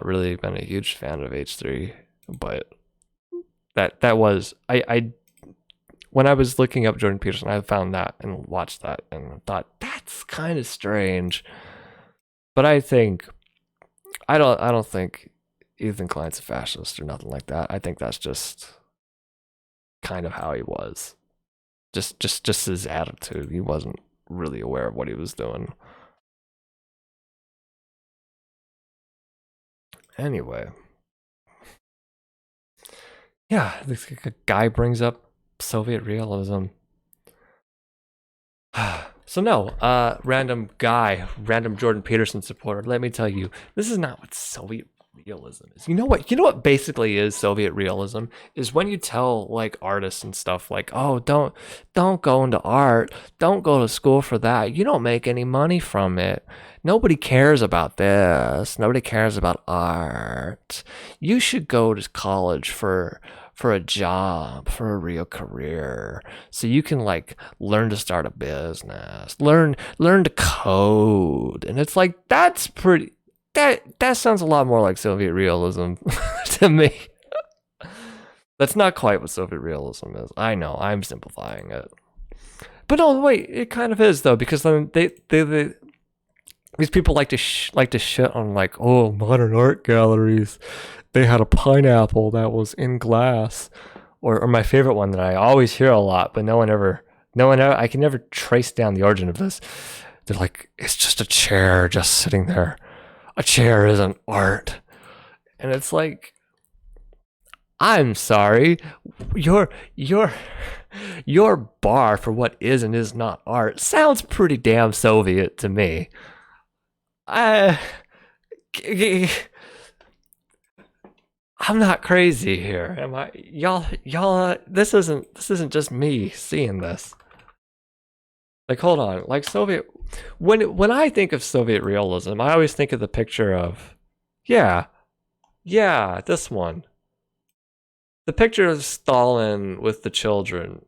really been a huge fan of H3, but that was I when I was looking up Jordan Peterson, I found that and watched that and thought that's kind of strange. But I don't think Ethan Klein's a fascist or nothing like that. I think that's just kind of how he was. Just his attitude. He wasn't really aware of what he was doing. Anyway. Yeah, this guy brings up Soviet realism. So no, random Jordan Peterson supporter, let me tell you, this is not what Soviet realism is. You know what? You know what basically is Soviet realism is when you tell like artists and stuff like, oh, don't go into art, don't go to school for that. You don't make any money from it. Nobody cares about this. Nobody cares about art. You should go to college for a job, for a real career, so you can like learn to start a business, learn to code. And it's like that's pretty that sounds a lot more like Soviet realism to me. That's not quite what Soviet realism is. I know, I'm simplifying it. But no, wait, it kind of is though, because then they these people like to shit on like, oh, modern art galleries. They had a pineapple that was in glass, or my favorite one that I always hear a lot, but no one ever, I can never trace down the origin of this. They're like, it's just a chair just sitting there. A chair isn't art. And it's like, I'm sorry, your bar for what is and is not art sounds pretty damn Soviet to me. I'm not crazy here, am I? Y'all. This isn't just me seeing this. Like, hold on. Like Soviet. When I think of Soviet realism, I always think of the picture of, yeah, this one. The picture of Stalin with the children.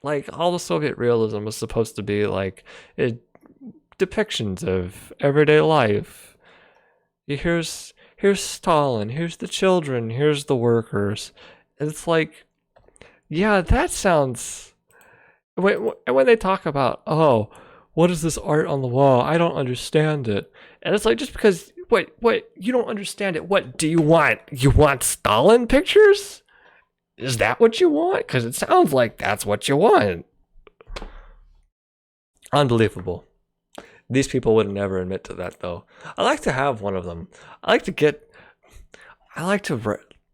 Like, all the Soviet realism was supposed to be like depictions of everyday life. Here's Stalin, here's the children, here's the workers. And it's like, yeah, that sounds. When they talk about, oh, what is this art on the wall? I don't understand it. And it's like, just because, wait, you don't understand it. What do you want? You want Stalin pictures? Is that what you want? Because it sounds like that's what you want. Unbelievable. These people would never admit to that, though. I like to have one of them. I like to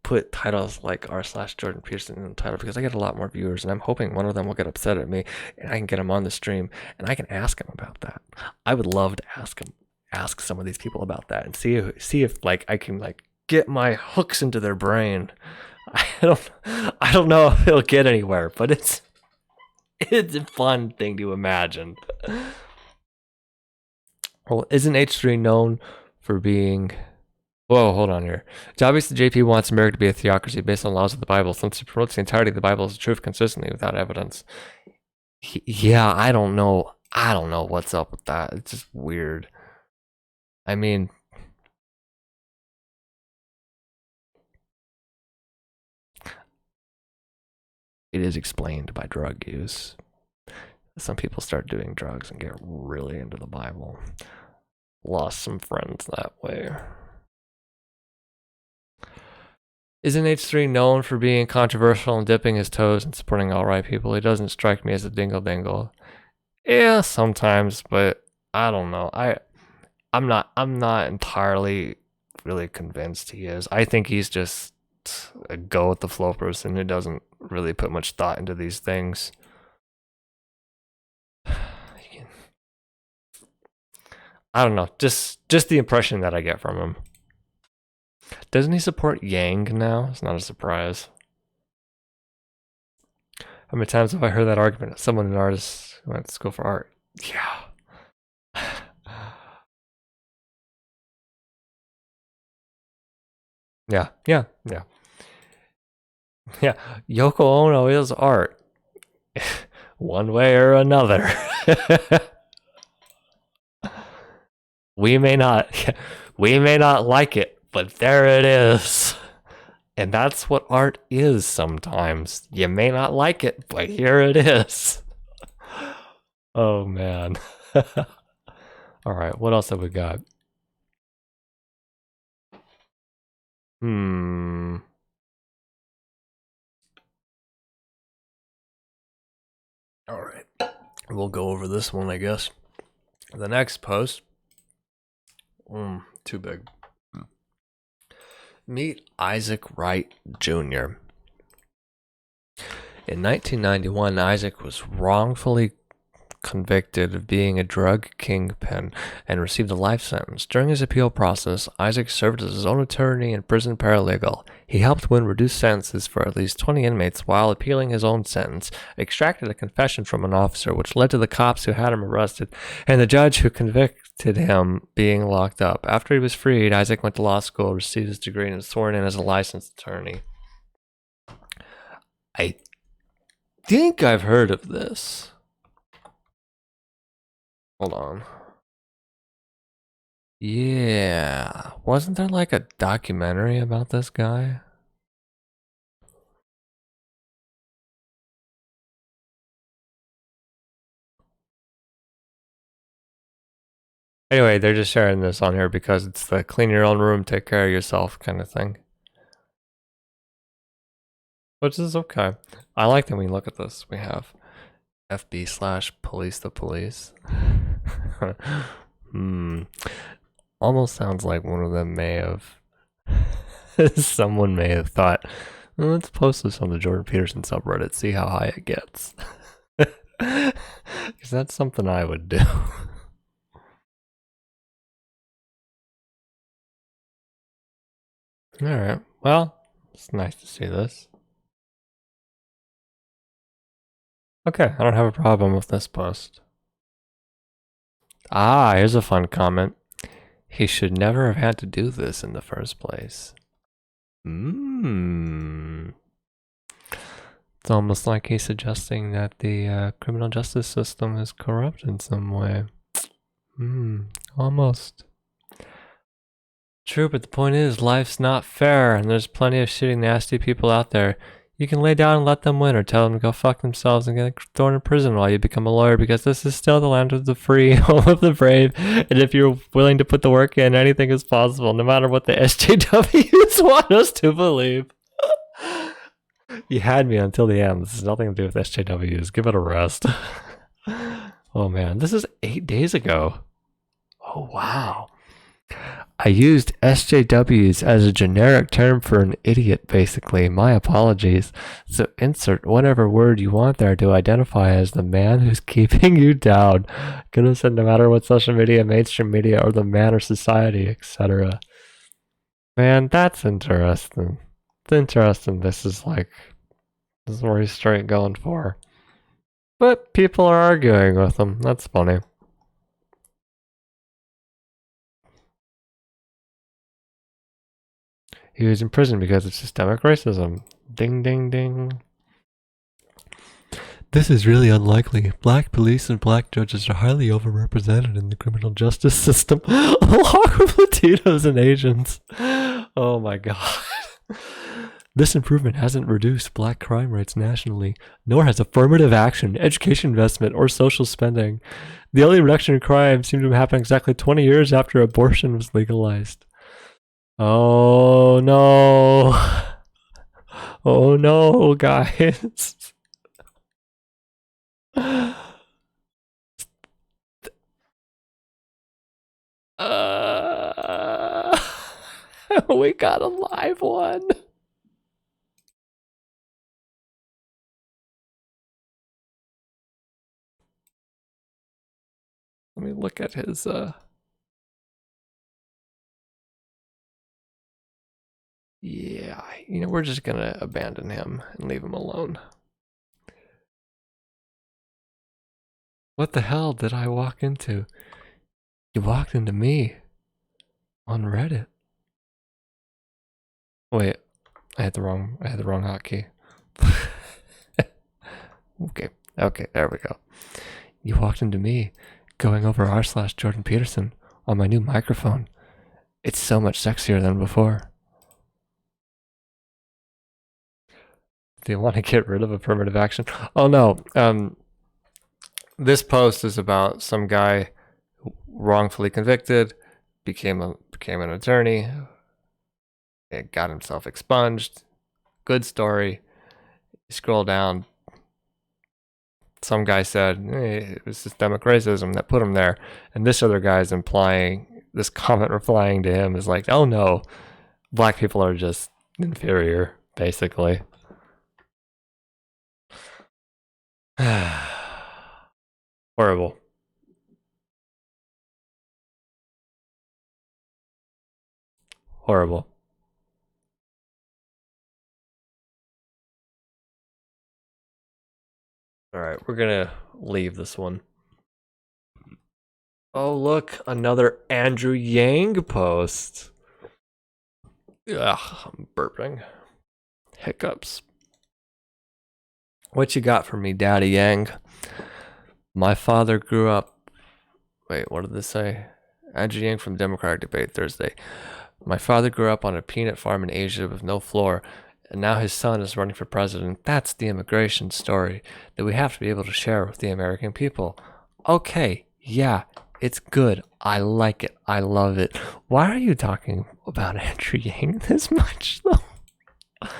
put titles like r/JordanPeterson in the title because I get a lot more viewers, and I'm hoping one of them will get upset at me and I can get him on the stream and I can ask him about that. I would love to ask some of these people about that and see if like I can like get my hooks into their brain. I don't know if it'll get anywhere, but it's a fun thing to imagine. Well, isn't H3 known for being... Whoa, hold on here. It's obvious that JP wants America to be a theocracy based on laws of the Bible, since he promotes the entirety of the Bible as the truth consistently without evidence. Yeah, I don't know what's up with that. It's just weird. I mean... It is explained by drug use. Some people start doing drugs and get really into the Bible. Lost some friends that way. Isn't H3 known for being controversial and dipping his toes and supporting alt-right people? He doesn't strike me as a dingle-dingle. Yeah, sometimes, but I don't know. I'm not entirely really convinced he is. I think he's just a go with the flow person who doesn't really put much thought into these things. I don't know, just the impression that I get from him. Doesn't he support Yang now? It's not a surprise. How many times have I heard that argument? Someone, an artist who went to school for art. Yeah. Yeah. Yoko Ono is art. One way or another. We may not like it, but there it is. And that's what art is sometimes. You may not like it, but here it is. Oh, man. All right, what else have we got? All right. We'll go over this one, I guess. The next post. Too big. Meet Isaac Wright Jr. In 1991, Isaac was wrongfully convicted of being a drug kingpin and received a life sentence. During his appeal process, Isaac served as his own attorney and prison paralegal. He helped win reduced sentences for at least 20 inmates while appealing his own sentence, extracted a confession from an officer, which led to the cops who had him arrested, and the judge who convicted him being locked up. After he was freed, Isaac went to law school, received his degree, and was sworn in as a licensed attorney. I think I've heard of this. Hold on. Yeah. Wasn't there like a documentary about this guy? Anyway, they're just sharing this on here because it's the clean your own room, take care of yourself kind of thing. Which is okay. I like that we look at this. We have FB/police the police. Almost sounds like one of them may have someone may have thought, well, let's post this on the Jordan Peterson subreddit, see how high it gets. Because that's something I would do. Alright, well, it's nice to see this. Okay, I don't have a problem with this post. Ah, here's a fun comment. He should never have had to do this in the first place. It's almost like he's suggesting that the criminal justice system is corrupt in some way. Almost. True, but the point is, life's not fair, and there's plenty of shitty, nasty people out there. You can lay down and let them win, or tell them to go fuck themselves and get thrown in prison while you become a lawyer, because this is still the land of the free, home of the brave, and if you're willing to put the work in, anything is possible, no matter what the SJWs want us to believe. You had me until the end. This has nothing to do with SJWs. Give it a rest. Oh man, this is 8 days ago. Oh wow. I used SJWs as a generic term for an idiot, basically. My apologies. So insert whatever word you want there to identify as the man who's keeping you down. Could have said no matter what social media, mainstream media, or the man or society, etc. Man, that's interesting. It's interesting. This is where he's straight going for. But people are arguing with him. That's funny. He was in prison because of systemic racism. Ding, ding, ding. This is really unlikely. Black police and black judges are highly overrepresented in the criminal justice system, along with Latinos and Asians. Oh my god. This improvement hasn't reduced black crime rates nationally, nor has affirmative action, education investment, or social spending. The only reduction in crime seemed to happen exactly 20 years after abortion was legalized. Oh no. Oh no, guys. We got a live one. Let me look at his yeah, we're just gonna abandon him and leave him alone. What the hell did I walk into? You walked into me on Reddit. Wait, I had the wrong hotkey. Okay, there we go. You walked into me going over r/JordanPeterson on my new microphone. It's so much sexier than before. Do you want to get rid of affirmative action? Oh no. This post is about some guy wrongfully convicted, became an attorney, and got himself expunged. Good story. You scroll down. Some guy said, hey, it was systemic racism that put him there. And this other guy's this comment replying to him is like, oh no, black people are just inferior, basically. Horrible. Horrible. All right, we're gonna leave this one. Oh, look, another Andrew Yang post. Ugh, I'm burping. Hiccups. What you got for me, Daddy Yang? My father grew up. Wait, what did this say? Andrew Yang from Democratic Debate Thursday. My father grew up on a peanut farm in Asia with no floor, and now his son is running for president. That's the immigration story that we have to be able to share with the American people. Okay, yeah, it's good. I like it. I love it. Why are you talking about Andrew Yang this much, though?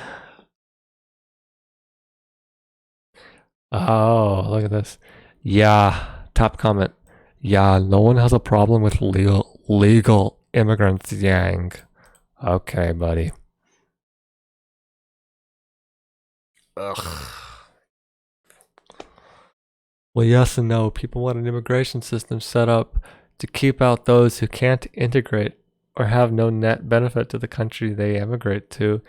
Oh, look at this. Yeah, top comment. Yeah, no one has a problem with legal immigrants, Yang. Okay, buddy. Ugh. Well, yes and no. People want an immigration system set up to keep out those who can't integrate or have no net benefit to the country they emigrate to.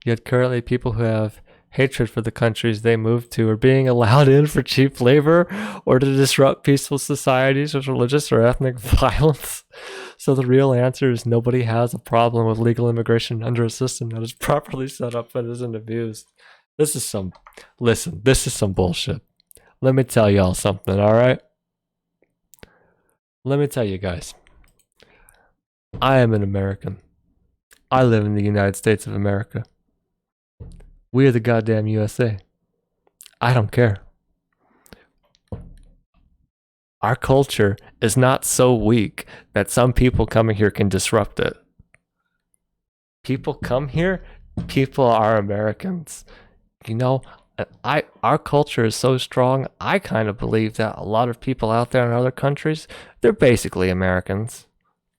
Yet currently, people who have hatred for the countries they move to are being allowed in for cheap labor or to disrupt peaceful societies with religious or ethnic violence. So the real answer is nobody has a problem with legal immigration under a system that is properly set up and isn't abused. This is some bullshit. Let me tell y'all something, all right? Let me tell you guys. I am an American. I live in the United States of America. We are the goddamn USA. I don't care. Our culture is not so weak that some people coming here can disrupt it. People come here, people are Americans. You know, our culture is so strong, I kind of believe that a lot of people out there in other countries, they're basically Americans.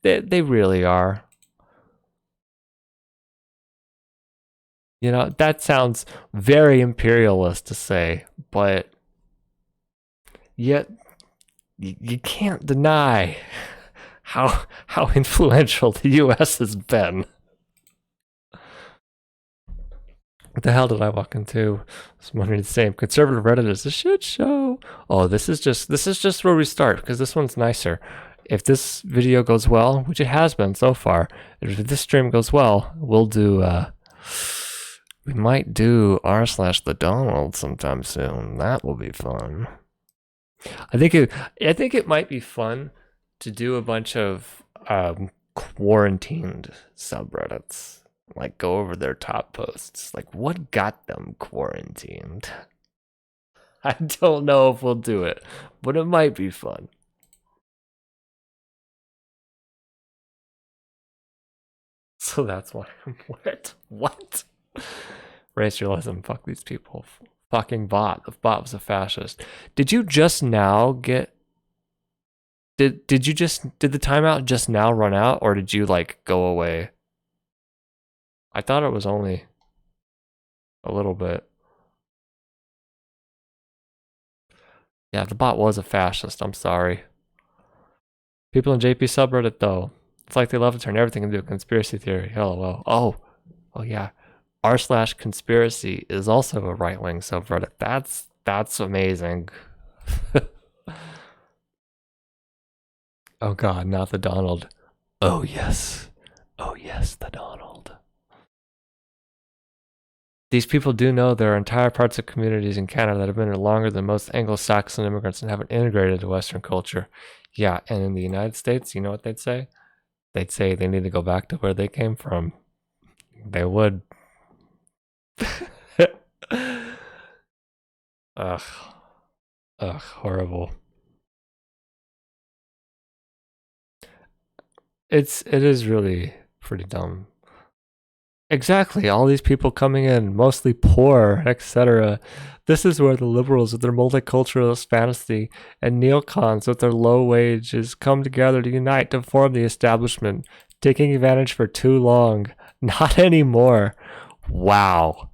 They really are. You know, that sounds very imperialist to say, but yet you can't deny how influential the US has been. What the hell did I walk into? I was wondering the same. Conservative Reddit is a shit show. Oh, this is just where we start because this one's nicer. If this video goes well, which it has been so far, if this stream goes well, we'll do we might do r/the Donald sometime soon. That will be fun. I think it might be fun to do a bunch of quarantined subreddits. Like go over their top posts. Like what got them quarantined? I don't know if we'll do it, but it might be fun. So that's why I'm what? Race realism, fuck these people. Fucking bot. The bot was a fascist. Did you just now get did the timeout just now run out or did you like go away? I thought it was only a little bit. Yeah, the bot was a fascist. I'm sorry. People in JP subreddit, though, it's like they love to turn everything into a conspiracy theory. LOL. Oh yeah. r/conspiracy is also a right-wing subreddit. That's amazing. Oh God, not the Donald. Oh yes, the Donald. These people do know there are entire parts of communities in Canada that have been here longer than most Anglo-Saxon immigrants and haven't integrated into Western culture. Yeah, and in the United States, you know what they'd say? They'd say they need to go back to where they came from. They would. Ugh, horrible. It is really pretty dumb. Exactly, all these people coming in, mostly poor, etc. This is where the liberals with their multiculturalist fantasy and neocons with their low wages come together to unite to form the establishment, taking advantage for too long. Not anymore. Wow.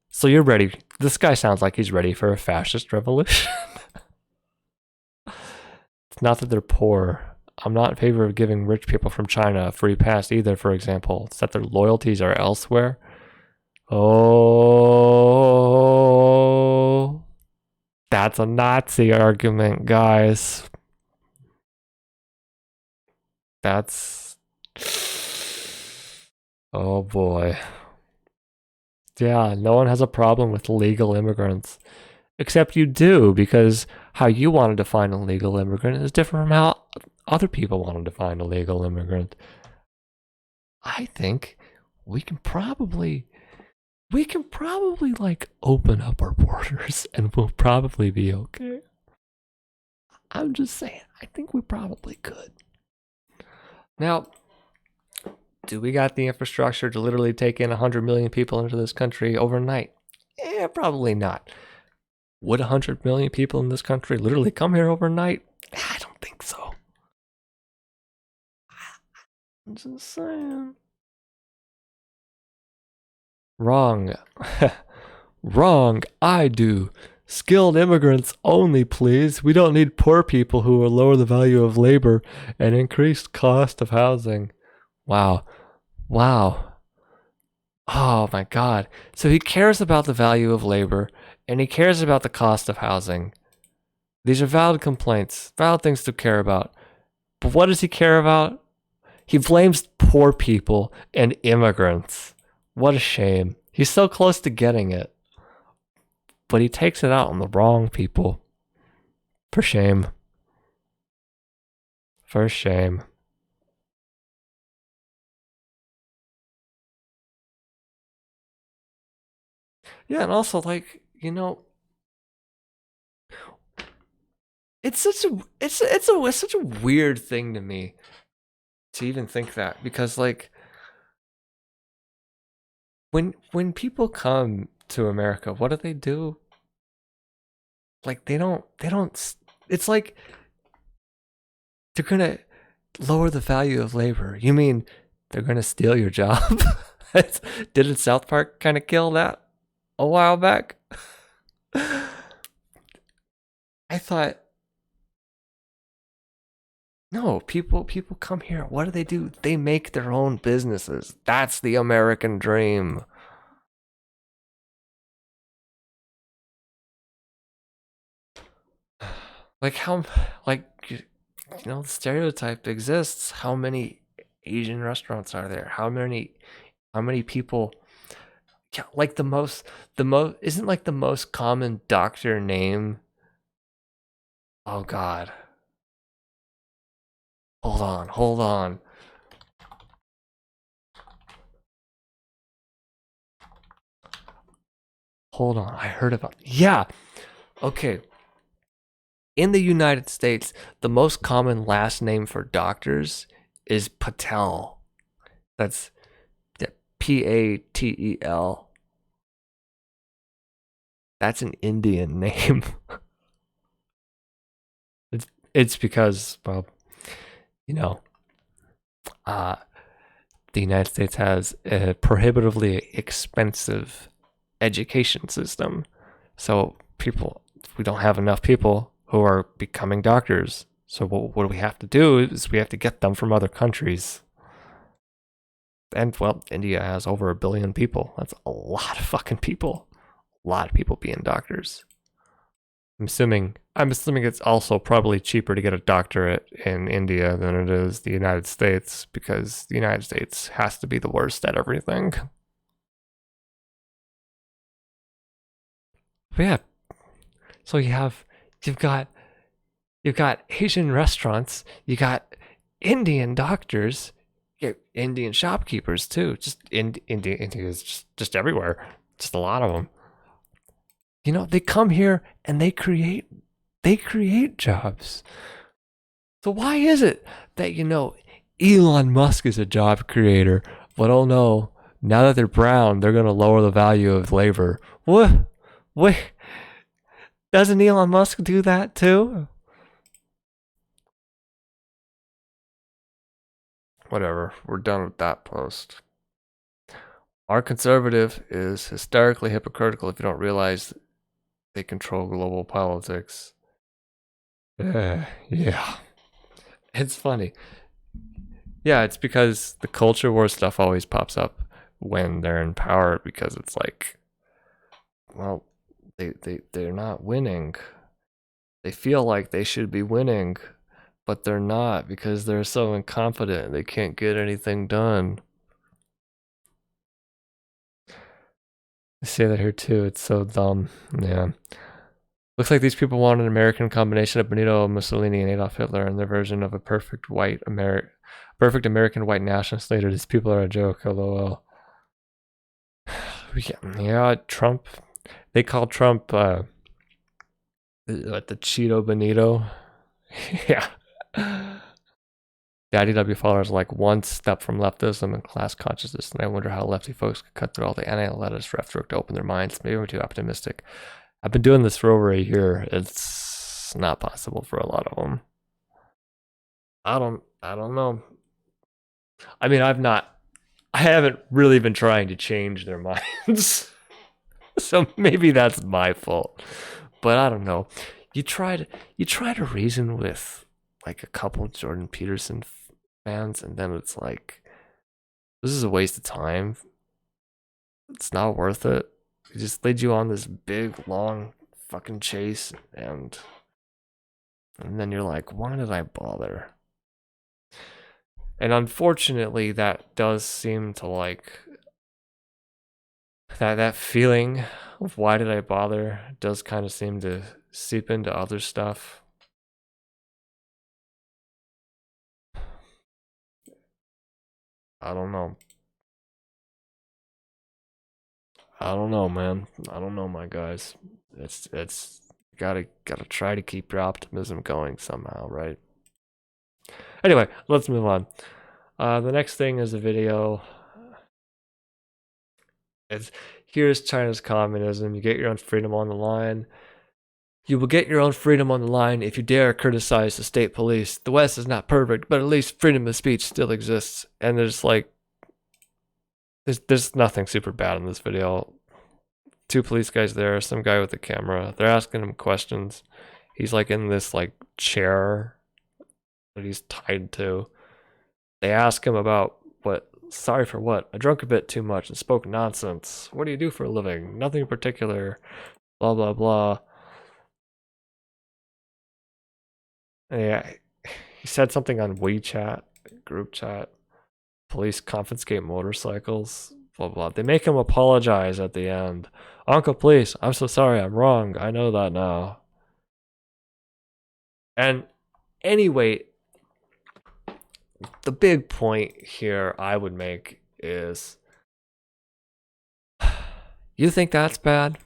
So you're ready. This guy sounds like he's ready for a fascist revolution. It's not that they're poor. I'm not in favor of giving rich people from China a free pass either, for example. It's that their loyalties are elsewhere. Oh, that's a Nazi argument, guys. That's... Oh boy. Yeah, no one has a problem with legal immigrants. Except you do, because how you want to define a legal immigrant is different from how other people want to define a legal immigrant. I think we can probably like open up our borders and we'll probably be okay. I'm just saying, I think we probably could. Now, do we got the infrastructure to literally take in 100 million people into this country overnight? Probably not. Would 100 million people in this country literally come here overnight? I don't think so. I'm just saying. Wrong. Wrong. I do. Skilled immigrants only, please. We don't need poor people who will lower the value of labor and increase cost of housing. Wow. Wow. Oh my God. So he cares about the value of labor and he cares about the cost of housing. These are valid complaints, valid things to care about. But what does he care about? He blames poor people and immigrants. What a shame. He's so close to getting it. But he takes it out on the wrong people. For shame. For shame. Yeah, and also, like, you know, it's such a weird thing to me to even think that, because like when people come to America, what do? Like they don't it's like they're gonna lower the value of labor. You mean they're gonna steal your job? Didn't South Park kind of kill that a while back? I thought, no, people come here. What do? They make their own businesses. That's the American dream. Like how, like, you know, the stereotype exists. How many Asian restaurants are there? How many people? Yeah, like the most isn't like the most common doctor name. Oh God. Hold on. Hold on. I heard about. Yeah. Okay. In the United States, the most common last name for doctors is Patel. That's Patel. That's an Indian name. It's because, well, you know, the United States has a prohibitively expensive education system. So we don't have enough people who are becoming doctors. So what do we have to do is we have to get them from other countries. And well, India has over 1 billion people. That's a lot of fucking people. A lot of people being doctors. I'm assuming it's also probably cheaper to get a doctorate in India than it is the United States, because the United States has to be the worst at everything. But yeah. So you've got Asian restaurants, you got Indian doctors, you got Indian shopkeepers too. Just India is just everywhere. Just a lot of them. You know, they come here and they create jobs. So why is it that, you know, Elon Musk is a job creator, but oh no, now that they're brown, they're gonna lower the value of labor? What? Wait, doesn't Elon Musk do that too? Whatever, we're done with that post. Our conservative is hysterically hypocritical if you don't realize they control global politics. Yeah. It's funny. Yeah, it's because the culture war stuff always pops up when they're in power because it's like, well, they're not winning. They feel like they should be winning, but they're not because they're so incompetent. They can't get anything done. I say that here too. It's so dumb. Yeah. Looks like these people want an American combination of Benito Mussolini and Adolf Hitler and their version of a perfect American white nationalist leader. These people are a joke. LOL. Yeah, Trump. They call Trump the Cheeto Benito. Yeah. The IDW followers are like one step from leftism and class consciousness, and I wonder how lefty folks could cut through all the anti-leftist rhetoric to open their minds. Maybe we're too optimistic. I've been doing this for over a year. It's not possible for a lot of them. I don't know. I mean, I haven't really been trying to change their minds. So maybe that's my fault. But I don't know. You try to reason with like a couple Jordan Peterson fans, and then it's like, this is a waste of time. It's not worth it. It just lead you on this big, long fucking chase, and then you're like, why did I bother? And unfortunately, that does seem to like that feeling of why did I bother does kind of seem to seep into other stuff. I don't know. I don't know, man. I don't know, my guys. It's gotta try to keep your optimism going somehow, right? Anyway, let's move on. The next thing is a video. It's here's China's communism. You get your own freedom on the line. You will get your own freedom on the line if you dare criticize the state police. The West is not perfect, but at least freedom of speech still exists. And there's like, there's nothing super bad in this video. Two police guys there, some guy with a camera. They're asking him questions. He's like in this like chair that he's tied to. They ask him about what. Sorry for what? I drank a bit too much and spoke nonsense. What do you do for a living? Nothing in particular. Blah blah blah. Yeah, he said something on WeChat, group chat. Police confiscate motorcycles. Blah blah. They make him apologize at the end. Uncle Police, I'm so sorry. I'm wrong. I know that now. And anyway, the big point here I would make is, you think that's bad?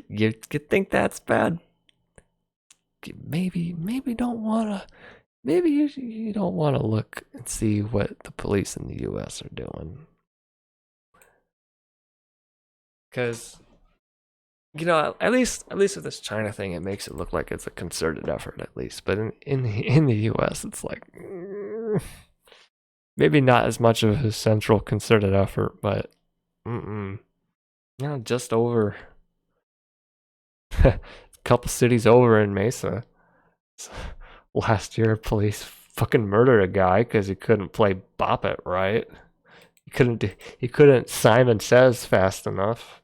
You think that's bad? Maybe don't wanna. Maybe you don't want to look and see what the police in the U.S. are doing, because at least with this China thing, it makes it look like it's a concerted effort at least. But in the U.S., it's like maybe not as much of a central concerted effort, but just over a couple cities over in Mesa. Last year, police fucking murdered a guy because he couldn't play Bop It right. He couldn't Simon Says fast enough.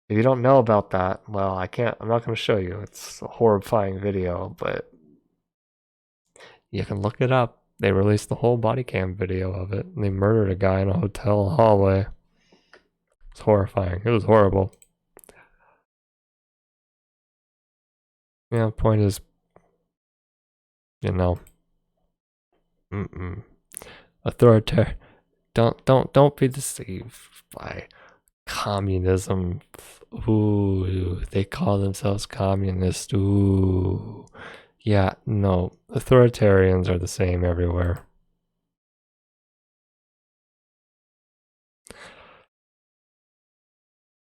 If you don't know about that, well, I'm not going to show you. It's a horrifying video, but you can look it up. They released the whole body cam video of it, and they murdered a guy in a hotel hallway. It's horrifying. It was horrible. Yeah, the point is, authoritarian. Don't be deceived by communism. Ooh, they call themselves communist. Ooh. Yeah, no. Authoritarians are the same everywhere.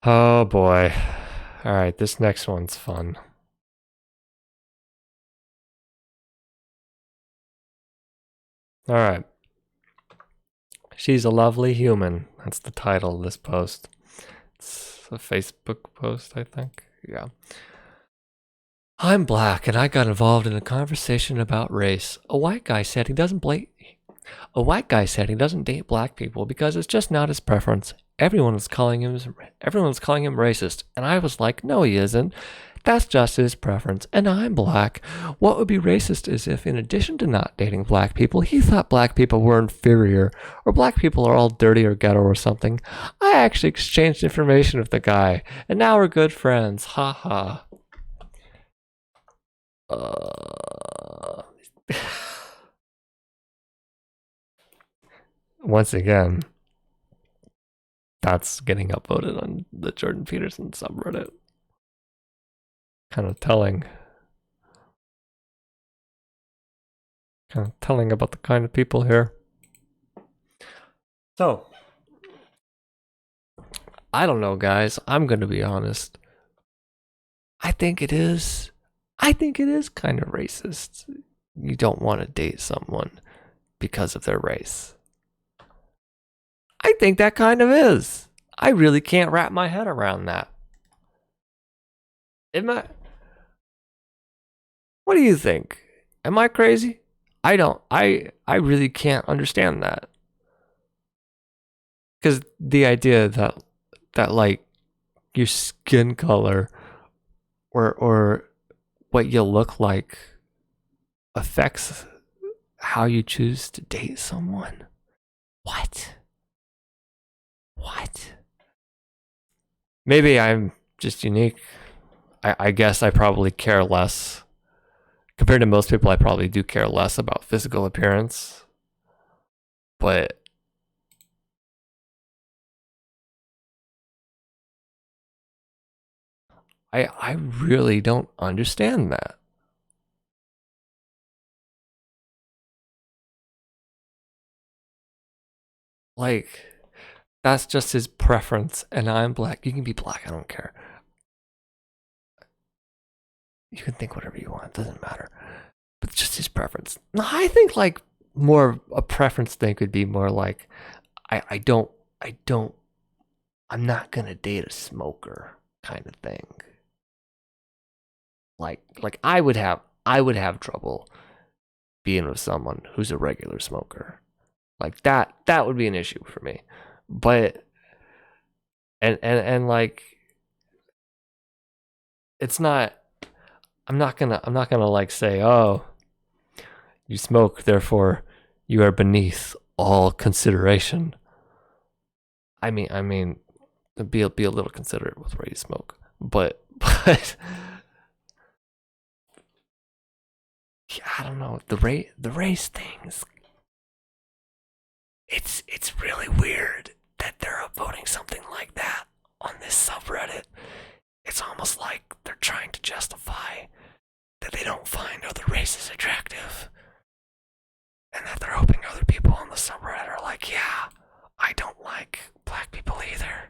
Oh boy. Alright, this next one's fun. Alright. She's a lovely human. That's the title of this post. It's a Facebook post, I think. Yeah. I'm black and I got involved in a conversation about race. A white guy said he doesn't date black people because it's just not his preference. Everyone was calling him racist, and I was like, no, he isn't. That's just his preference, and I'm black. What would be racist is if, in addition to not dating black people, he thought black people were inferior, or black people are all dirty or ghetto or something. I actually exchanged information with the guy, and now we're good friends. Ha ha. Once again, that's getting upvoted on the Jordan Peterson subreddit. Kind of telling about the kind of people here. So, I don't know, guys. I'm going to be honest. I think it is kind of racist. You don't want to date someone because of their race. I think that kind of is. I really can't wrap my head around that. What do you think? Am I crazy? I really can't understand that. Because the idea that like your skin color or what you look like affects how you choose to date someone. What? Maybe I'm just unique. I guess I probably care less. Compared to most people, I probably do care less about physical appearance. But I really don't understand that. Like, that's just his preference, and I'm black. You can be black, I don't care. You can think whatever you want, it doesn't matter. But it's just his preference. No, I think like more a preference thing could be more like I don't I'm not gonna date a smoker kind of thing. Like I would have trouble being with someone who's a regular smoker. Like that would be an issue for me. But and like it's not I'm not gonna like say, oh, you smoke, therefore you are beneath all consideration. I mean, be a little considerate with where you smoke, but I don't know the race things. It's really weird that they're upvoting something like that on this subreddit. It's almost like they're trying to justify that they don't find other races attractive, and that they're hoping other people on the subreddit are like, yeah, I don't like black people either.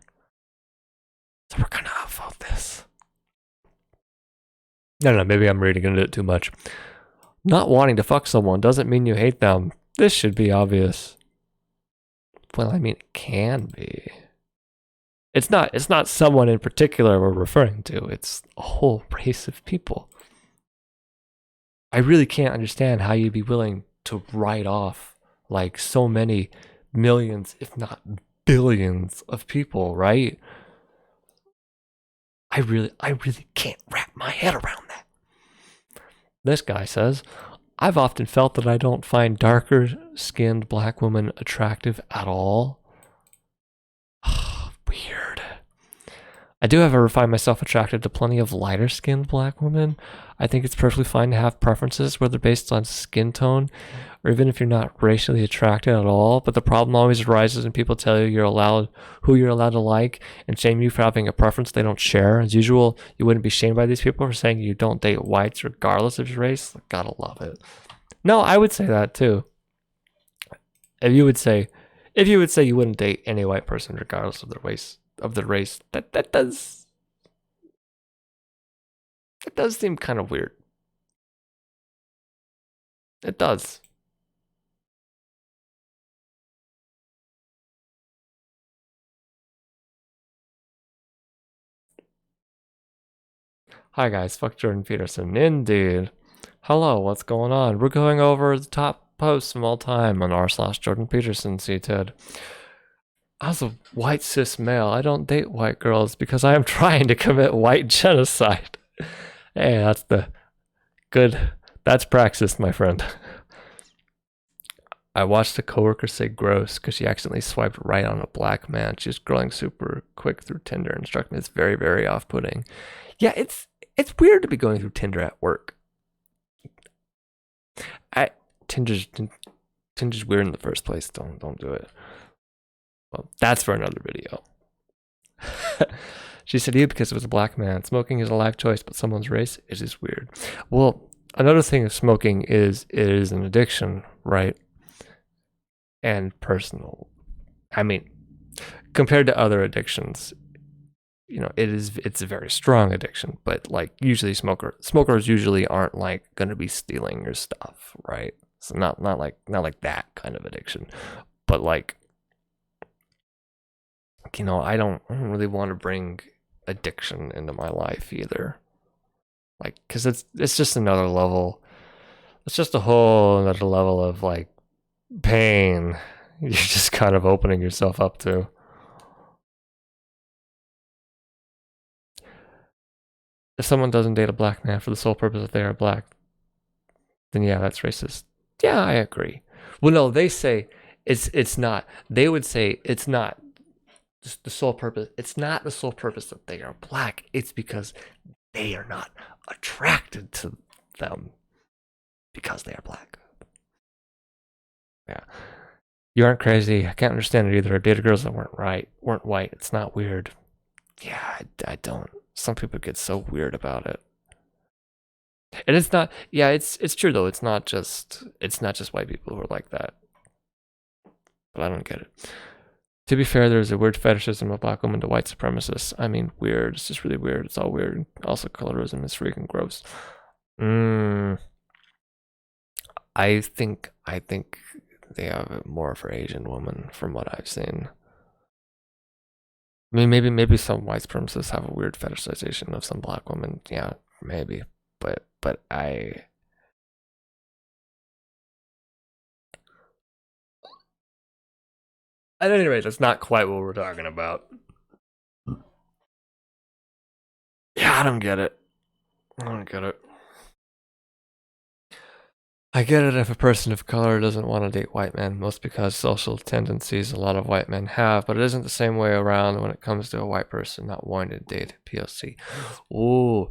So we're gonna upvote this. No, maybe I'm reading into it too much. Not wanting to fuck someone doesn't mean you hate them. This should be obvious. Well, I mean, it can be. It's not someone in particular we're referring to. It's a whole race of people. I really can't understand how you'd be willing to write off like so many millions, if not billions of people, right? I really can't wrap my head around that. This guy says, I've often felt that I don't find darker skinned black women attractive at all. Weird. I do, however, find myself attracted to plenty of lighter skinned black women. I think it's perfectly fine to have preferences, whether based on skin tone or even if you're not racially attracted at all. But the problem always arises when people tell you who you're allowed to like and shame you for having a preference they don't share. As usual, you wouldn't be shamed by these people for saying you don't date whites regardless of your race. Gotta love it. No, I would say that too. If you would say you wouldn't date any white person regardless of their race, that does seem kind of weird. It does. Hi guys, fuck Jordan Peterson. Indeed. Hello, what's going on? We're going over the top posts from all time on r/Jordan Peterson. See Ted. As a white cis male, I don't date white girls because I am trying to commit white genocide. Hey, that's the good. That's praxis, my friend. I watched a coworker say gross because she accidentally swiped right on a black man. She was scrolling super quick through Tinder and struck me as very, very off-putting. Yeah, it's weird to be going through Tinder at work. Tinder's weird in the first place. Don't do it. Well, that's for another video. She said you because it was a black man. Smoking is a life choice, but someone's race is just weird. Well, another thing of smoking is it is an addiction, right? And personal. I mean, compared to other addictions, you know, it's a very strong addiction, but like usually smokers usually aren't like going to be stealing your stuff, right? So not like that kind of addiction, but like, you know, I don't really want to bring addiction into my life either, like because it's just another level. It's just a whole another level of like pain. You're just kind of opening yourself up to. If someone doesn't date a black man for the sole purpose that they are black, then yeah, that's racist. Yeah, I agree. Well, no, they say it's not. They would say it's not just the sole purpose. It's not the sole purpose that they are black. It's because they are not attracted to them because they are black. Yeah. You aren't crazy. I can't understand it either. I dated girls that weren't white. It's not weird. Yeah, I don't. Some people get so weird about it. And it's not, yeah, it's true though. It's not just white people who are like that. But I don't get it. To be fair, there's a weird fetishism of black women to white supremacists. I mean, weird. It's just really weird. It's all weird. Also, colorism is freaking gross. I think they have it more for Asian women from what I've seen. I mean, maybe some white supremacists have a weird fetishization of some black women. Yeah, maybe. But at any rate, that's not quite what we're talking about. Yeah, I don't get it. I don't get it. I get it if a person of color doesn't want to date white men, most because social tendencies a lot of white men have, but it isn't the same way around when it comes to a white person not wanting to date POC. Ooh,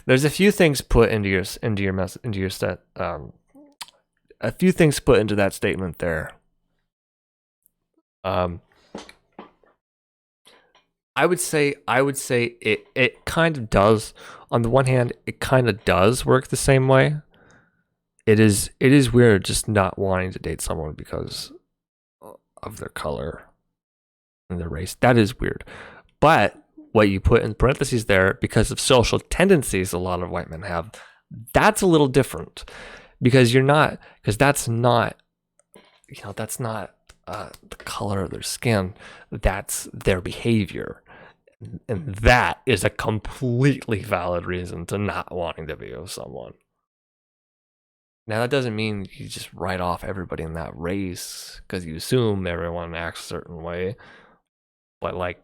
There's a few things put into your set. A few things put into that statement there. I would say it kind of does. On the one hand, it kind of does work the same way. It is weird just not wanting to date someone because of their color and their race. That is weird. But what you put in parentheses there, because of social tendencies a lot of white men have, that's a little different. Because that's not the color of their skin. That's their behavior. And that is a completely valid reason to not wanting to be with someone. Now, that doesn't mean you just write off everybody in that race because you assume everyone acts a certain way. But, like,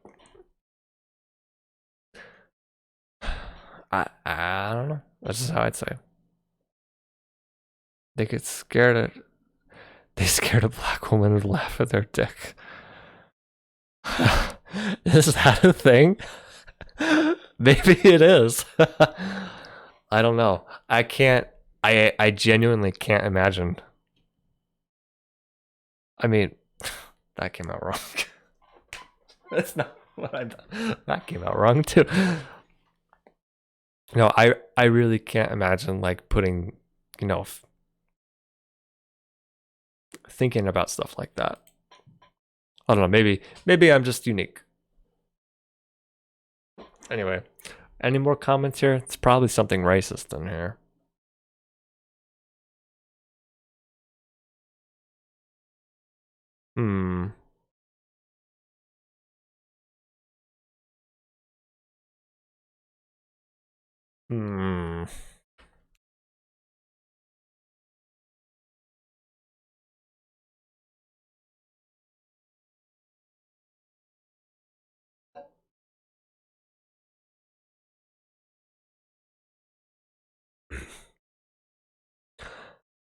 I don't know. That's just how I'd say. They get scared they scared a black woman would laugh at their dick. Is that a thing? Maybe it is. I don't know. I genuinely can't imagine. I mean, that came out wrong. That's not what I thought. That came out wrong too. No, I really can't imagine like putting, you know, thinking about stuff like that. I don't know, maybe I'm just unique. Anyway, any more comments here? It's probably something racist in here. Hmm.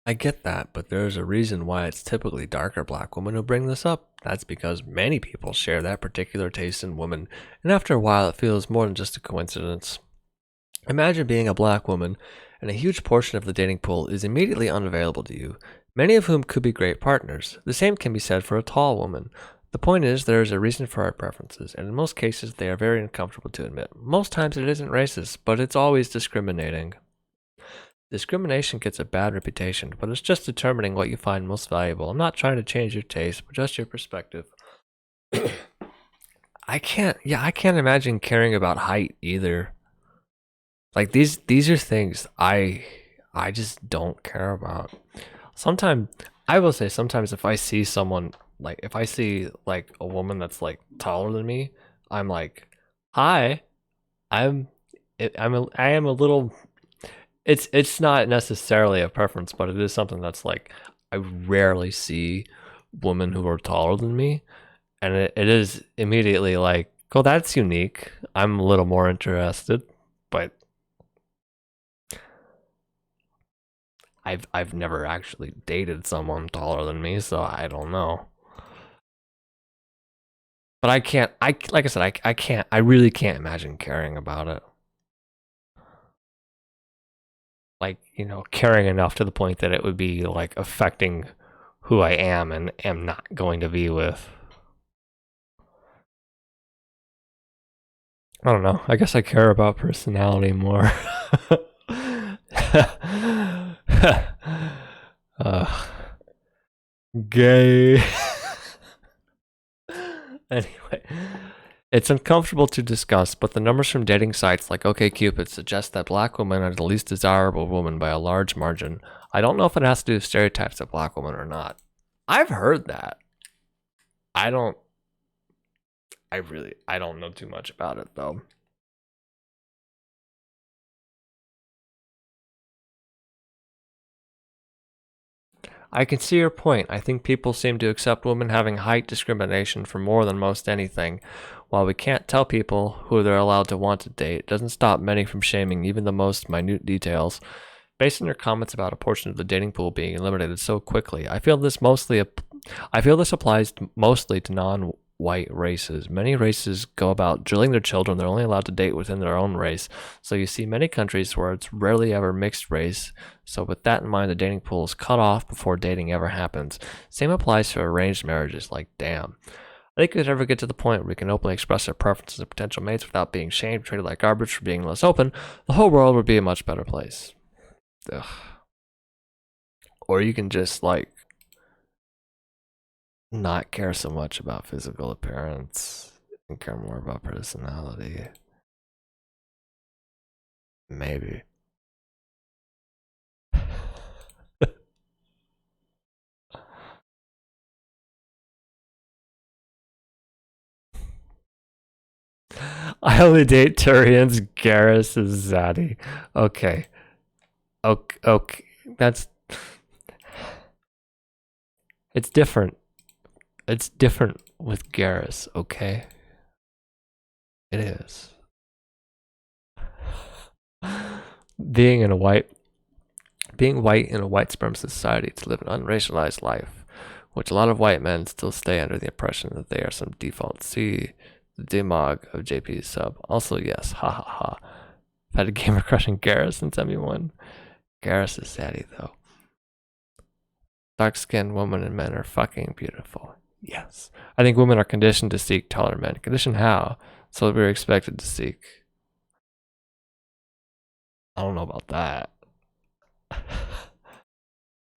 I get that, but there's a reason why it's typically darker black women who bring this up. That's because many people share that particular taste in women, and after a while it feels more than just a coincidence. Imagine being a black woman, and a huge portion of the dating pool is immediately unavailable to you, many of whom could be great partners. The same can be said for a tall woman. The point is, there is a reason for our preferences, and in most cases they are very uncomfortable to admit. Most times it isn't racist, but it's always discriminating. Discrimination gets a bad reputation, but it's just determining what you find most valuable. I'm not trying to change your taste, but just your perspective. I can't imagine caring about height either. Like these are things I just don't care about. Sometimes I will say sometimes if I see someone like if I see like a woman that's like taller than me, I'm like, "Hi, I am a little." It's not necessarily a preference, but it is something that's like I rarely see women who are taller than me, and it is immediately like, "Oh, that's unique. I'm a little more interested." But I've never actually dated someone taller than me, so I don't know. But I can't. I like I said. I can't. I really can't imagine caring about it. Like caring enough to the point that it would be like affecting who I am and am not going to be with. I don't know. I guess I care about personality more. uh, Gay. Anyway, it's uncomfortable to discuss, but the numbers from dating sites like OkCupid suggest that black women are the least desirable woman by a large margin. I don't know if it has to do with stereotypes of black women or not. I've heard that. I don't I don't know too much about it though. I can see your point. I think people seem to accept women having height discrimination for more than most anything. While we can't tell people who they're allowed to want to date, it doesn't stop many from shaming even the most minute details. Based on your comments about a portion of the dating pool being eliminated so quickly, I feel this applies mostly to non-white races. Many races go about drilling their children they're only allowed to date within their own race. So you see many countries where it's rarely ever mixed race. So with that in mind, the dating pool is cut off before dating ever happens. Same applies to arranged marriages. Like, damn. I think we'd ever get to the point where we can openly express our preferences of potential mates without being shamed, treated like garbage for being less open, the whole world would be a much better place. Ugh. Or you can just like not care so much about physical appearance and care more about personality. Maybe. I only date Turians, Garrus, and Zaddy. Okay. Okay. Okay. That's. It's different. It's different with Garrus, okay? It is. Being in a white being white in a white supremacist society to live an unracialized life, which a lot of white men still stay under the impression that they are some default. See the demog of JP's sub. Also, yes, ha ha ha. I've had a gamer crush on Garrus since ME1. Garrus is zaddy though. Dark skinned women and men are fucking beautiful. Yes. I think women are conditioned to seek taller men. Conditioned how? So we're expected to seek. I don't know about that.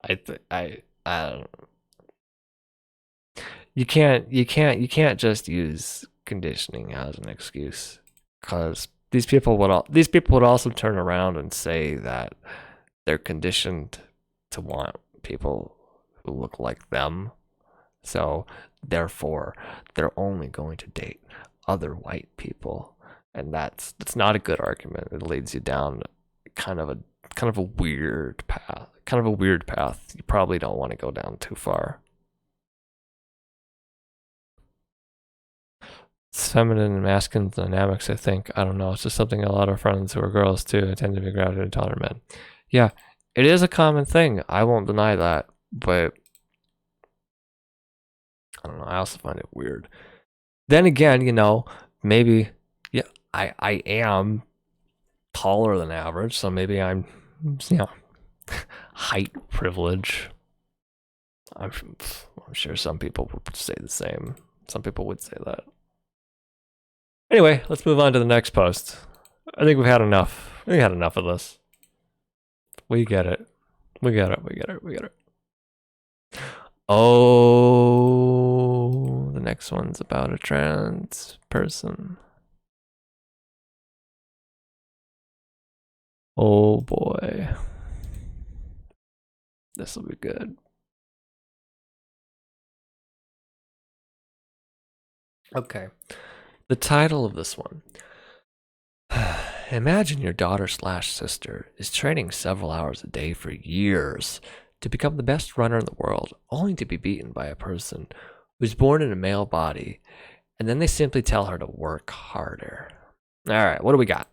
I don't. You can't just use conditioning as an excuse, because these people would also turn around and say that they're conditioned to want people who look like them, so therefore they're only going to date other white people, and that's not a good argument. It leads you down kind of a weird path, you probably don't want to go down too far. It's feminine and masculine dynamics, I think. I don't know. It's just something a lot of friends who are girls too tend to be gravitated to taller men. Yeah, It is a common thing. I won't deny that, but I don't know. I also find it weird. Then again, maybe yeah, I am taller than average, so maybe I'm height privilege. I'm sure some people would say the same. Some people would say that. Anyway, let's move on to the next post. I think we've had enough. We had enough of this. We get it. We get it. We get it. We get it. Oh, the next one's about a trans person. Oh boy. This will be good. Okay. The title of this one. Imagine your daughter/sister is training several hours a day for years to become the best runner in the world, only to be beaten by a person who's born in a male body, and then they simply tell her to work harder. All right, what do we got?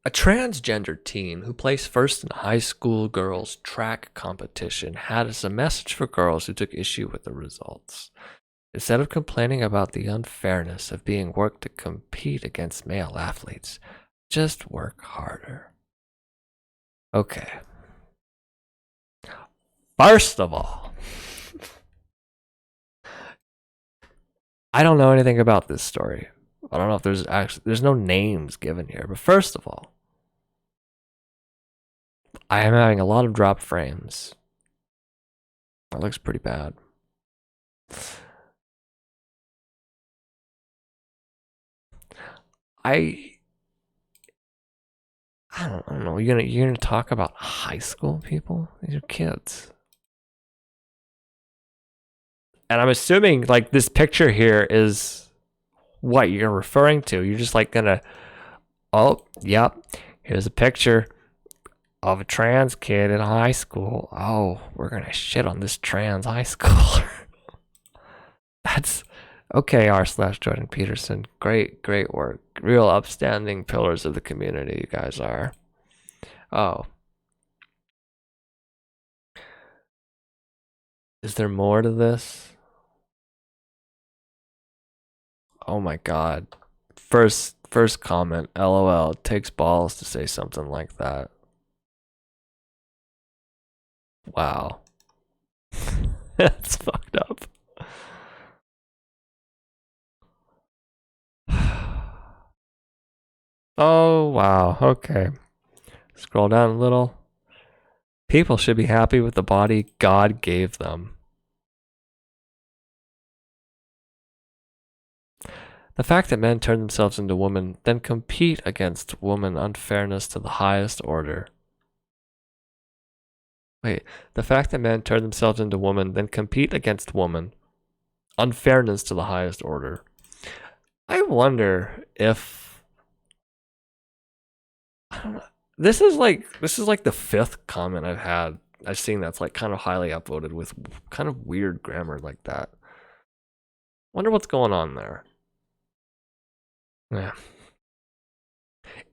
A transgender teen who placed first in a high school girls' track competition had as a message for girls who took issue with the results. Instead of complaining about the unfairness of being worked to compete against male athletes, just work harder. Okay. First of all, I don't know anything about this story. I don't know if there's no names given here, but first of all, I am having a lot of drop frames. That looks pretty bad. I don't know. You're gonna talk about high school people? These are kids. And I'm assuming like this picture here is what you're referring to. You're just like gonna, oh, yep, here's a picture of a trans kid in high school. Oh, we're gonna shit on this trans high schooler. That's okay, r/JordanPeterson. Great work. Real upstanding pillars of the community, you guys are. Oh. Is there more to this? Oh my god. First comment, LOL. It takes balls to say something like that. Wow. That's fucked up. Oh wow. Okay. Scroll down a little. People should be happy with the body God gave them. The fact that men turn themselves into women, then compete against woman unfairness to the highest order. Wait, the fact that men turn themselves into women, then compete against woman, unfairness to the highest order. I wonder if I don't know. This is like the fifth comment I've seen that's like kind of highly upvoted with kind of weird grammar like that. Wonder what's going on there. Yeah.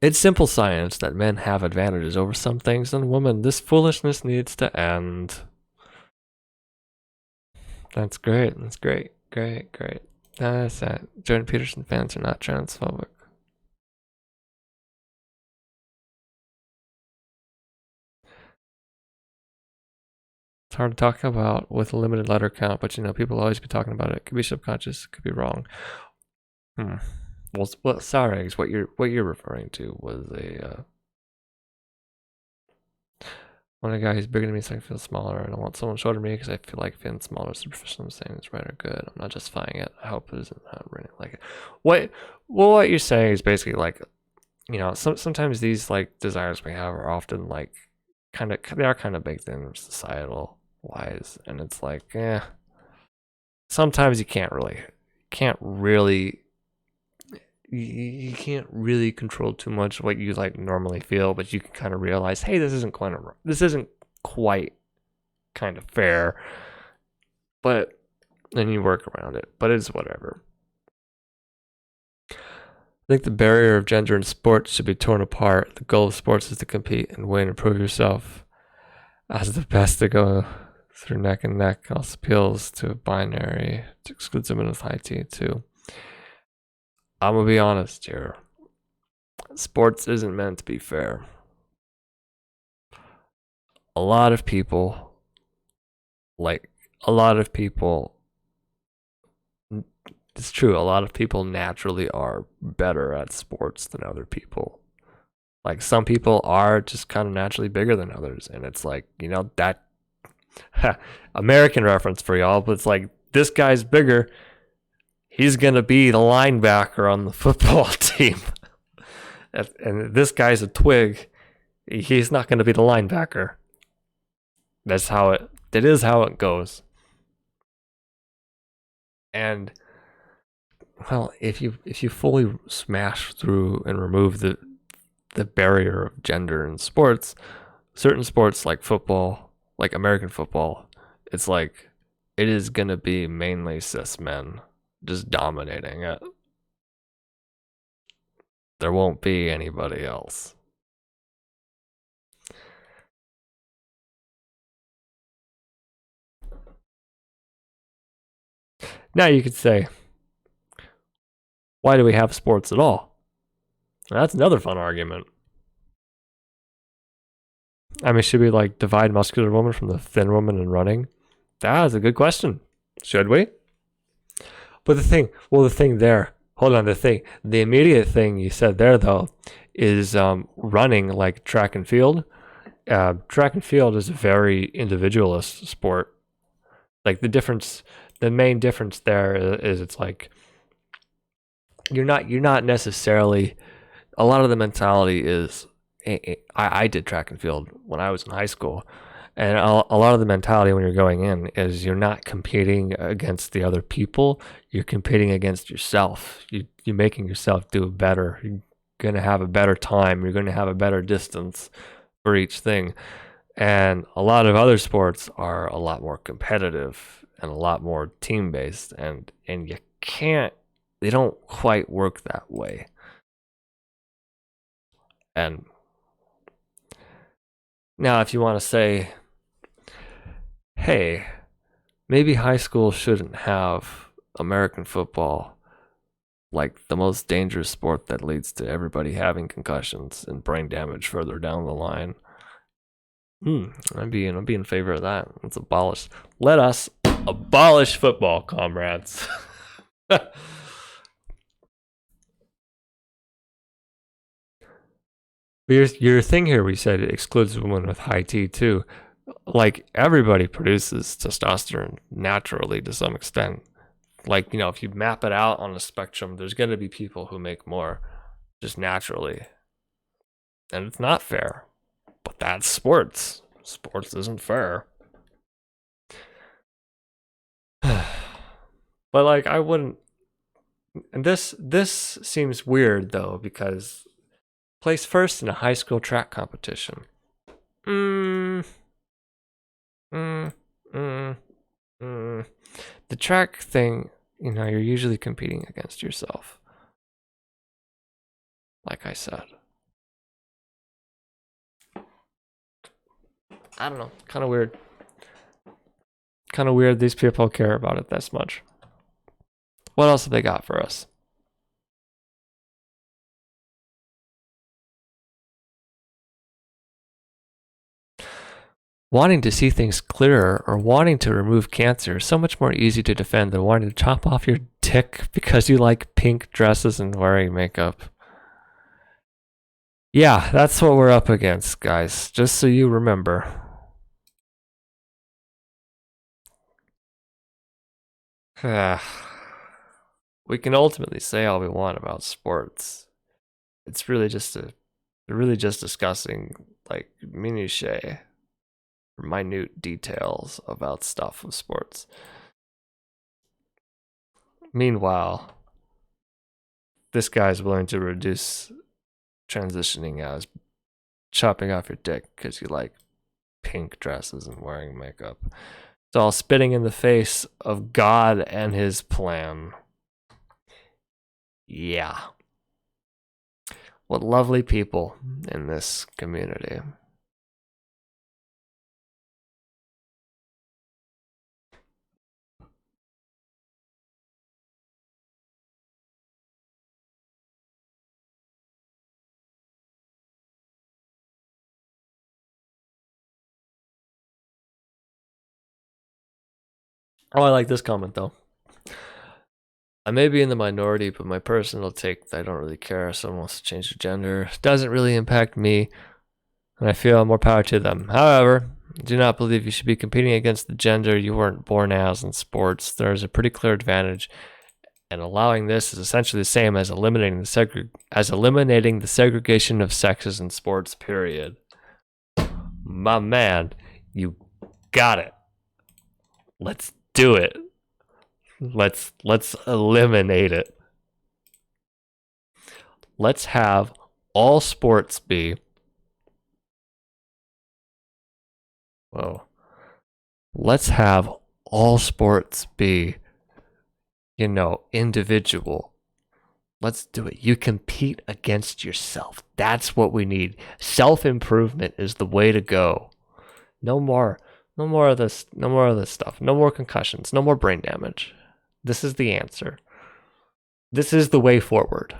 It's simple science that men have advantages over some things than women. This foolishness needs to end. That's great. That's great. Great. That's that. Jordan Peterson fans are not transphobic. It's hard to talk about with a limited letter count, but people always be talking about it. It could be subconscious, it could be wrong. Well, sour eggs. What you're referring to was a when a guy who's bigger than me so I feel smaller, and I want someone shorter than me because I feel like feeling smaller is superficial. I'm saying it's right or good. I'm not justifying it. I hope it isn't really like it. What you're saying is basically like, sometimes these like desires we have are often like they are kind of baked in societal wise, and it's like, sometimes you can't really you can't really control too much what you like normally feel, but you can kind of realize, hey, this isn't quite kind of fair, but then you work around it. But it's whatever. I think the barrier of gender in sports should be torn apart. The goal of sports is to compete and win and prove yourself as the best to go through neck and neck. Also appeals to binary, to exclude someone with high T too. I'm gonna be honest here. Sports isn't meant to be fair. A lot of people, it's true, a lot of people naturally are better at sports than other people. Like some people are just kind of naturally bigger than others. And it's like, that American reference for y'all, but it's like this guy's bigger. He's going to be the linebacker on the football team. And this guy's a twig. He's not going to be the linebacker. That is how it goes. And well, if you fully smash through and remove the barrier of gender in sports, certain sports like football, like American football, it's like it is going to be mainly cis men just dominating it. There won't be anybody else. Now you could say, why do we have sports at all? That's another fun argument. I mean, should we like divide muscular woman from the thin woman in running? That is a good question. Should we? But the immediate thing you said there though is running like track and field. Track and field is a very individualist sport. Like the main difference there is it's like you're not necessarily. A lot of the mentality is I did track and field when I was in high school, and a lot of the mentality when you're going in is you're not competing against the other people, you're competing against yourself. You're making yourself do better. You're going to have a better time. You're going to have a better distance for each thing. And a lot of other sports are a lot more competitive and a lot more team-based, and they don't quite work that way. And now if you want to say, hey, maybe high school shouldn't have American football like the most dangerous sport that leads to everybody having concussions and brain damage further down the line. I'd be in favor of that. Let's abolish. Let us abolish football, comrades. Your thing here, we said it excludes women with high T too. Like everybody produces testosterone naturally to some extent. Like, if you map it out on a spectrum, there's going to be people who make more just naturally. And it's not fair. But that's sports. Sports isn't fair. But like I wouldn't. And this seems weird though, because place first in a high school track competition. The track thing, you're usually competing against yourself. Like I said. I don't know. Kind of weird. Kind of weird these people care about it this much. What else have they got for us? Wanting to see things clearer or wanting to remove cancer is so much more easy to defend than wanting to chop off your dick because you like pink dresses and wearing makeup. Yeah, that's what we're up against, guys. Just so you remember. We can ultimately say all we want about sports. It's really just discussing like minutiae, minute details about stuff of sports. Meanwhile, this guy's willing to reduce transitioning as chopping off your dick because you like pink dresses and wearing makeup. It's all spitting in the face of God and his plan. Yeah. What lovely people in this community. Oh, I like this comment though. I may be in the minority, but my personal take, I don't really care if someone wants to change their gender. It doesn't really impact me, and I feel more power to them. However, I do not believe you should be competing against the gender you weren't born as in sports. There is a pretty clear advantage, and allowing this is essentially the same as eliminating the segregation of sexes in sports, period. My man, you got it. Let's do it. Let's eliminate it. Let's have all sports be. Whoa. Let's have all sports be, individual. Let's do it. You compete against yourself. That's what we need. Self-improvement is the way to go. No more of this stuff. No more concussions. No more brain damage. This is the answer. This is the way forward.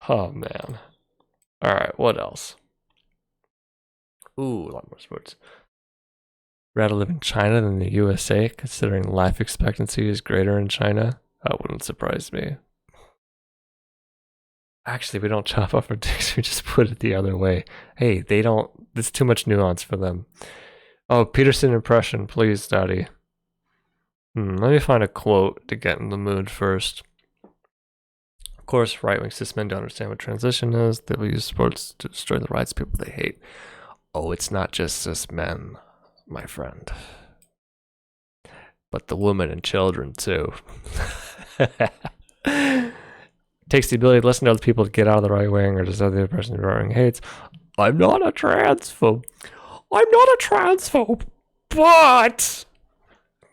Oh, man. All right, what else? Ooh, a lot more sports. Rather live in China than the USA, considering life expectancy is greater in China. That wouldn't surprise me. Actually, we don't chop off our dicks, we just put it the other way. Hey, there's too much nuance for them. Oh, Peterson impression, please, Daddy. Let me find a quote to get in the mood first. Of course, right-wing cis men don't understand what transition is. They will use sports to destroy the rights of people they hate. Oh, it's not just cis men, my friend. But the women and children, too. Takes the ability to listen to other people to get out of the right wing or just the other person who right wing hates. I'm not a transphobe. But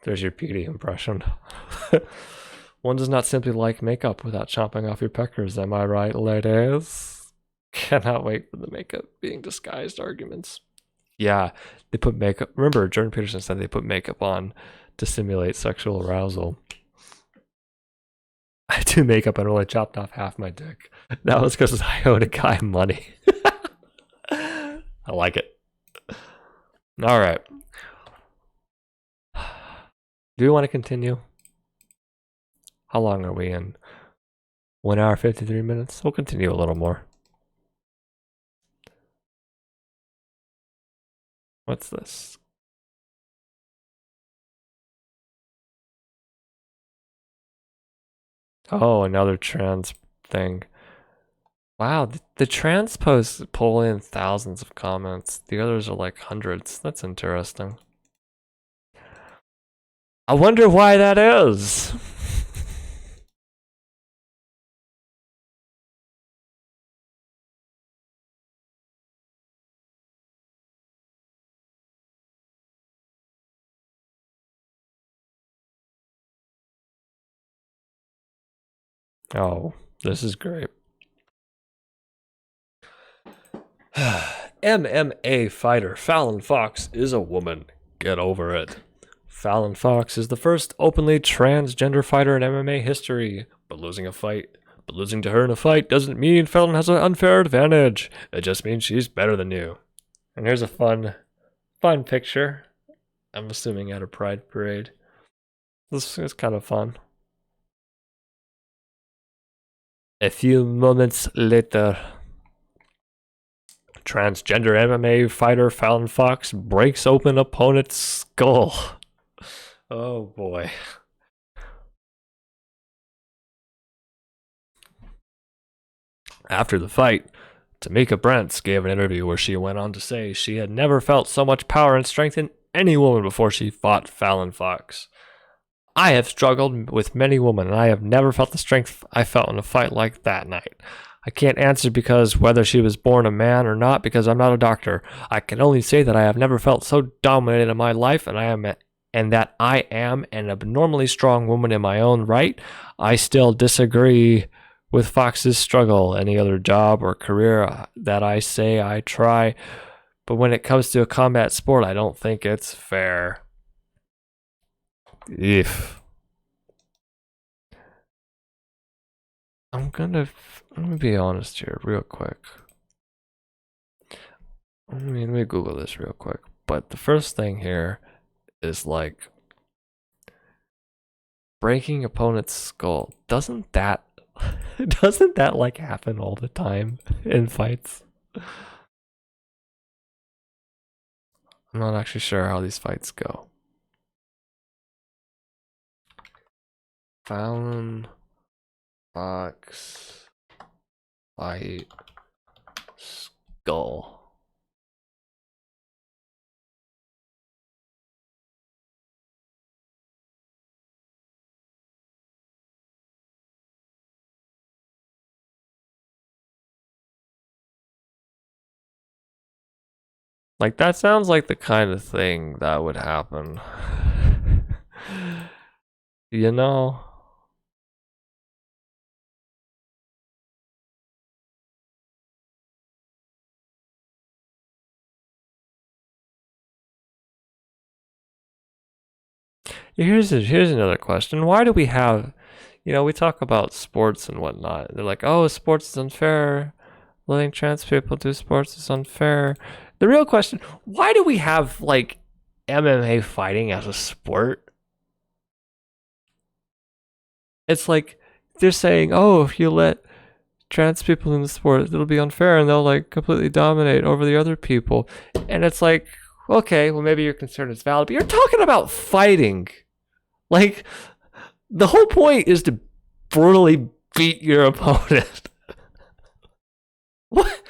there's your PD impression. One does not simply like makeup without chopping off your peckers, am I right, ladies? Cannot wait for the makeup being disguised arguments. Yeah, they put makeup. Remember, JordanPeterson said they put makeup on to simulate sexual arousal. I do makeup and only chopped off half my dick. That was because I owed a guy money. I like it. All right. Do we want to continue? How long are we in? 1 hour, 53 minutes? We'll continue a little more. What's this? Oh, another trans thing. Wow, the trans posts pull in thousands of comments. The others are like hundreds. That's interesting. I wonder why that is. Oh, this is great. MMA fighter Fallon Fox is a woman. Get over it. Fallon Fox is the first openly transgender fighter in MMA history, but losing to her in a fight doesn't mean Fallon has an unfair advantage. It just means she's better than you. And here's a fun picture. I'm assuming at a pride parade. This is kind of fun. A few moments later, transgender MMA fighter Fallon Fox breaks open opponent's skull. Oh boy. After the fight, Tamika Brents gave an interview where she went on to say she had never felt so much power and strength in any woman before she fought Fallon Fox. I have struggled with many women, and I have never felt the strength I felt in a fight like that night. I can't answer because whether she was born a man or not, because I'm not a doctor. I can only say that I have never felt so dominated in my life, and I am and that I am an abnormally strong woman in my own right, I still disagree with Fox's struggle. Any other job or career that I say I try, but when it comes to a combat sport, I don't think it's fair. If I'm gonna be honest here real quick. Let me Google this real quick. But the first thing here is like breaking opponent's skull. Doesn't that like happen all the time in fights? I'm not actually sure how these fights go. Fallon Fox fight skull. Like, that sounds like the kind of thing that would happen. You know? Here's another question. Why do we have, we talk about sports and whatnot. They're like, oh, sports is unfair. Letting trans people do sports is unfair. The real question, why do we have like MMA fighting as a sport? It's like they're saying, oh, if you let trans people in the sport, it'll be unfair and they'll like completely dominate over the other people. And it's like, okay, well, maybe your concern is valid, but you're talking about fighting. Like, the whole point is to brutally beat your opponent. What?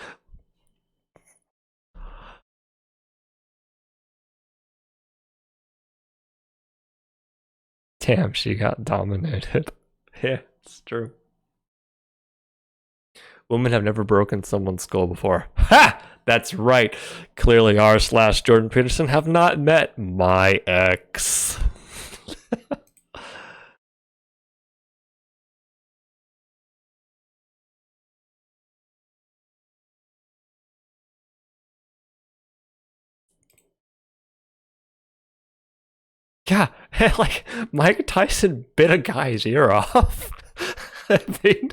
Damn, she got dominated. Yeah, it's true. Women have never broken someone's skull before. Ha! That's right. Clearly, r/JordanPeterson have not met my ex. Yeah, like Mike Tyson bit a guy's ear off. I mean,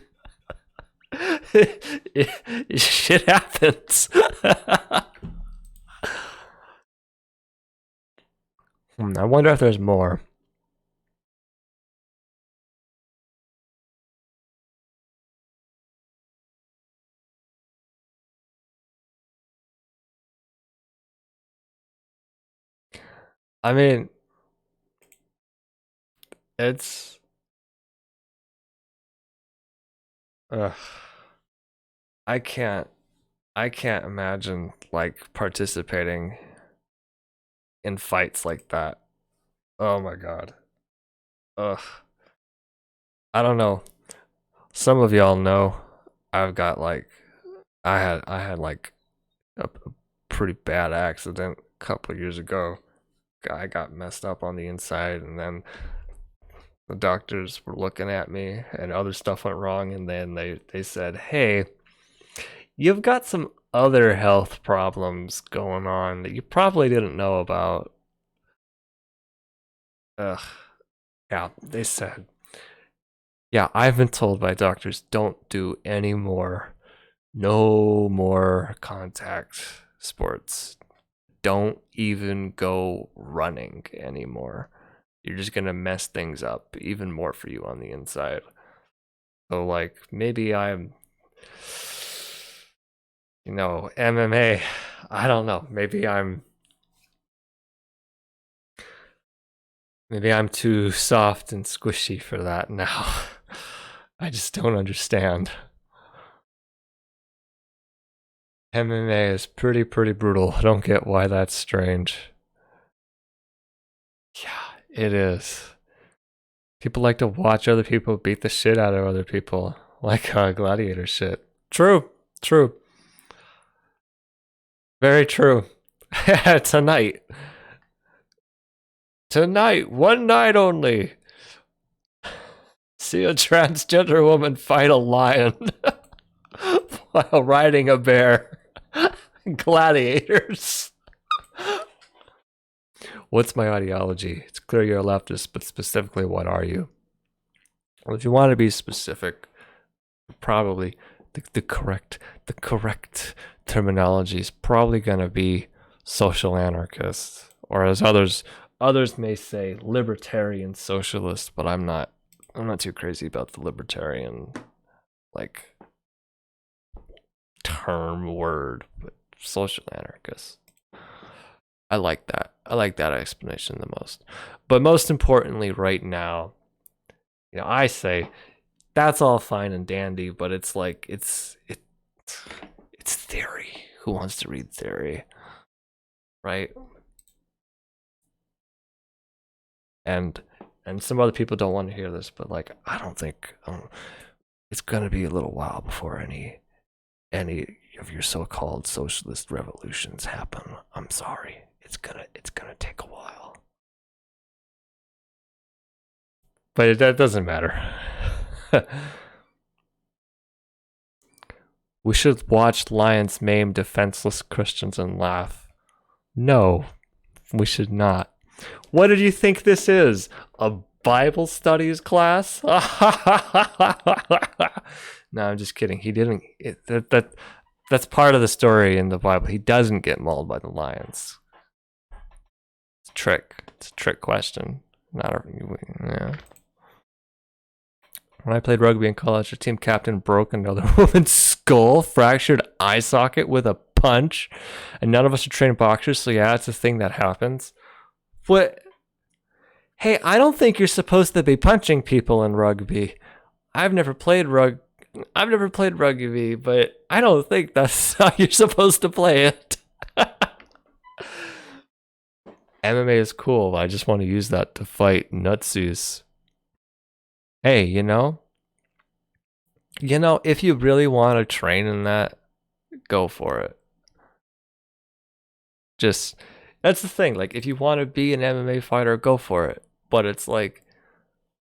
shit happens. I wonder if there's more. I mean, it's. Ugh. I can't. I can't imagine like participating in fights like that. Oh my god. Ugh. I don't know. Some of y'all know I've got like I had like a pretty bad accident a couple of years ago. I got messed up on the inside, and then the doctors were looking at me and other stuff went wrong, and then they said, "Hey, you've got some other health problems going on that you probably didn't know about." Ugh. Yeah, they said, yeah, I've been told by doctors, don't do any more, no more contact sports. Don't even go running anymore. You're just gonna mess things up even more for you on the inside. So like maybe I'm, MMA. I don't know. Maybe I'm too soft and squishy for that now. I just don't understand. MMA is pretty brutal. I don't get why that's strange. Yeah, it is. People like to watch other people beat the shit out of other people, like gladiator shit. True, true, very true. Tonight, Tonight, one night only. See a transgender woman fight a lion while riding a bear. Gladiators. What's my ideology? It's clear you're a leftist, but specifically, what are you? Well, if you want to be specific, probably the correct terminology is probably going to be social anarchist, or as others may say, libertarian socialist. But I'm not too crazy about the libertarian like term word, but social anarchist. I like that. I like that explanation the most. But most importantly, right now, I say that's all fine and dandy, but it's like it's theory. Who wants to read theory, right? And some other people don't want to hear this, but like I don't think it's gonna be a little while before any of your so-called socialist revolutions happen. I'm sorry. It's gonna take a while. But that doesn't matter. We should watch lions maim defenseless Christians and laugh. No, we should not. What did you think this is? A Bible studies class? No, I'm just kidding. He didn't. That's part of the story in the Bible. He doesn't get mauled by the lions. It's a trick. It's a trick question. Yeah. When I played rugby in college, our team captain broke another woman's skull, fractured eye socket with a punch, and none of us are trained boxers, so yeah, it's a thing that happens. What? Hey, I don't think you're supposed to be punching people in rugby. I've never played rugby, but I don't think that's how you're supposed to play it. MMA is cool, but I just want to use that to fight nutsies. Hey, if you really want to train in that, go for it. That's the thing. Like, if you want to be an MMA fighter, go for it. But it's like,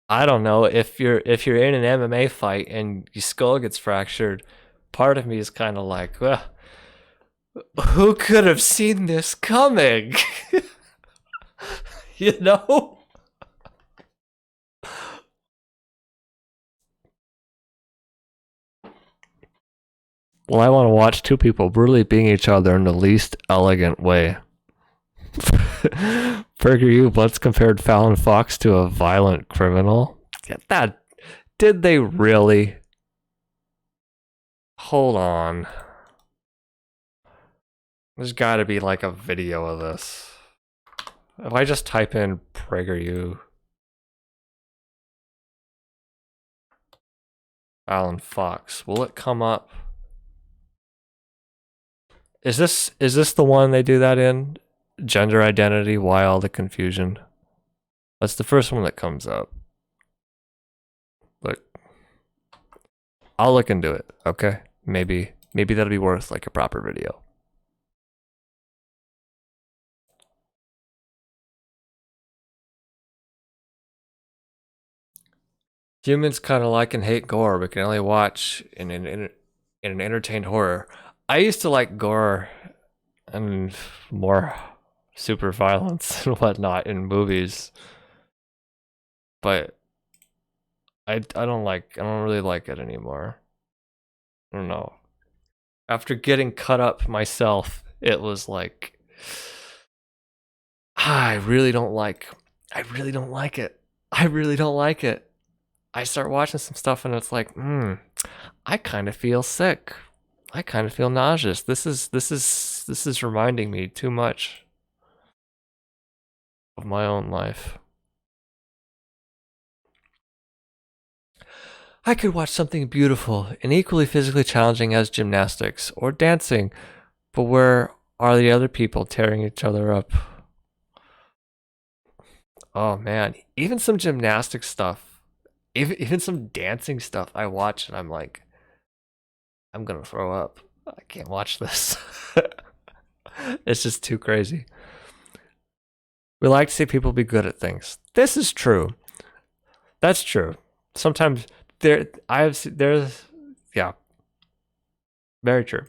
I don't know, if you're in an MMA fight and your skull gets fractured, part of me is kind of like, well, who could have seen this coming? Well, I want to watch two people brutally beating each other in the least elegant way. PragerU once compared Fallon Fox to a violent criminal. Did they really? Hold on. There's got to be like a video of this. If I just type in PragerU, Fallon Fox, will it come up? Is this the one they do that in? Gender identity, why all the confusion? That's the first one that comes up. Look, I'll look into it, okay? Maybe that'll be worth like a proper video. Humans kind of like and hate gore, but can only watch in an entertained horror. I used to like gore and more super violence and whatnot in movies, but I don't really like it anymore. I don't know. After getting cut up myself, it was like I really don't like it. I start watching some stuff and it's like, I kind of feel sick. I kind of feel nauseous. This is reminding me too much of my own life. I could watch something beautiful and equally physically challenging as gymnastics or dancing, but where are the other people tearing each other up? Oh man, even some gymnastic stuff, even some dancing stuff I watch and I'm like, I'm gonna throw up. I can't watch this. It's just too crazy. We like to see people be good at things. This is true. That's true. Sometimes there's yeah, very true.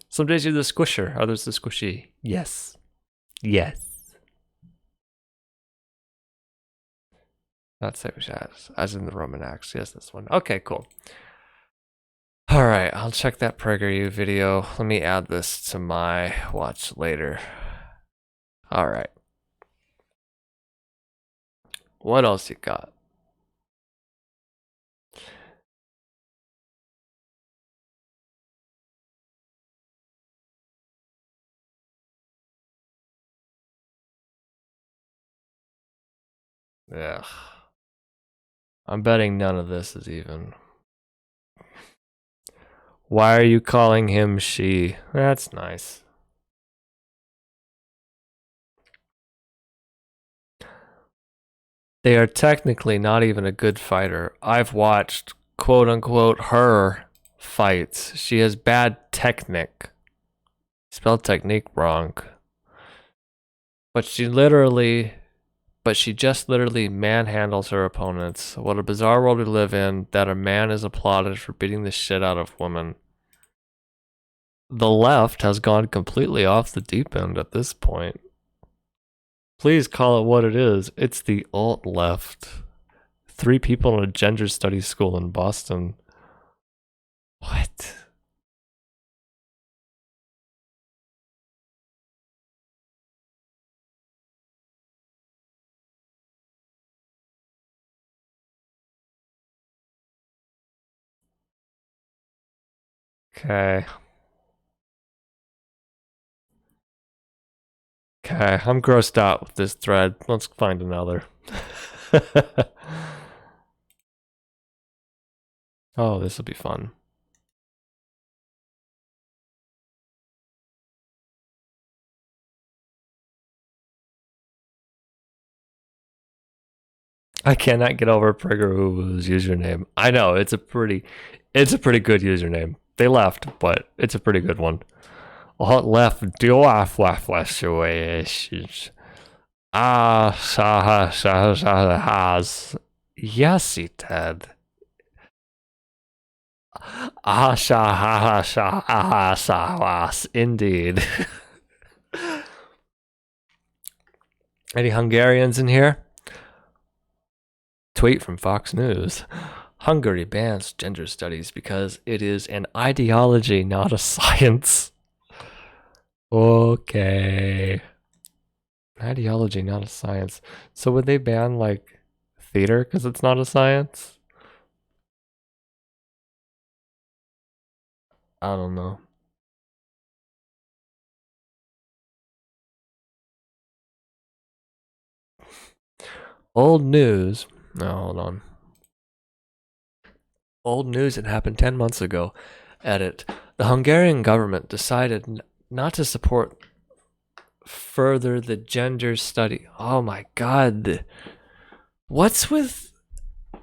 Some days you're the squisher, others the squishy. Yes. Yes. Not same as in the Roman Acts. Yes, this one. Okay, cool. All right, I'll check that PragerU video. Let me add this to my watch later. All right. What else you got? Ugh. I'm betting none of this is even. Why are you calling him she? That's nice. They are technically not even a good fighter. I've watched quote unquote her fights. She has bad technique. Spelled technique wrong. But she just literally manhandles her opponents. What a bizarre world we live in that a man is applauded for beating the shit out of women. The left has gone completely off the deep end at this point. Please call it what it is. It's the alt left. 3 people in a gender studies school in Boston. What? Okay. Okay, I'm grossed out with this thread. Let's find another. Oh, this will be fun. I cannot get over Priggeru's username. I know it's a pretty good username. They left, but it's a pretty good one. Alt left do off situations. Has. Yes, he did. Indeed. Any Hungarians in here? Tweet from Fox News. Hungary bans gender studies because it is an ideology, not a science. Okay. Ideology, not a science. So would they ban, like, theater because it's not a science? I don't know. Old news. No, hold on. Old news that happened 10 months ago. Edit. The Hungarian government decided not to support further the gender study. Oh my god. What's with...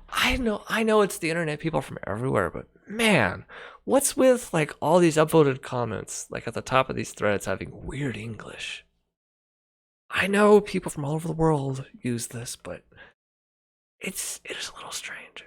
I know it's the internet, people from everywhere, but man, what's with like all these upvoted comments, like at the top of these threads having weird English? I know people from all over the world use this, but it is a little strange.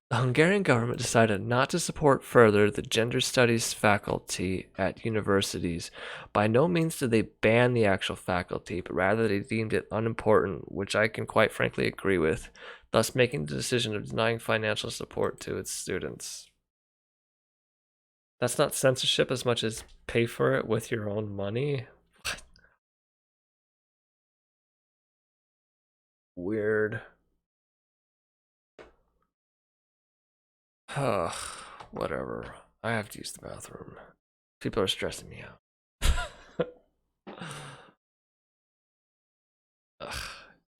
The Hungarian government decided not to support further the gender studies faculty at universities. By no means did they ban the actual faculty, but rather they deemed it unimportant, which I can quite frankly agree with, thus making the decision of denying financial support to its students. That's not censorship as much as pay for it with your own money? What? Weird. Whatever. I have to use the bathroom. People are stressing me out.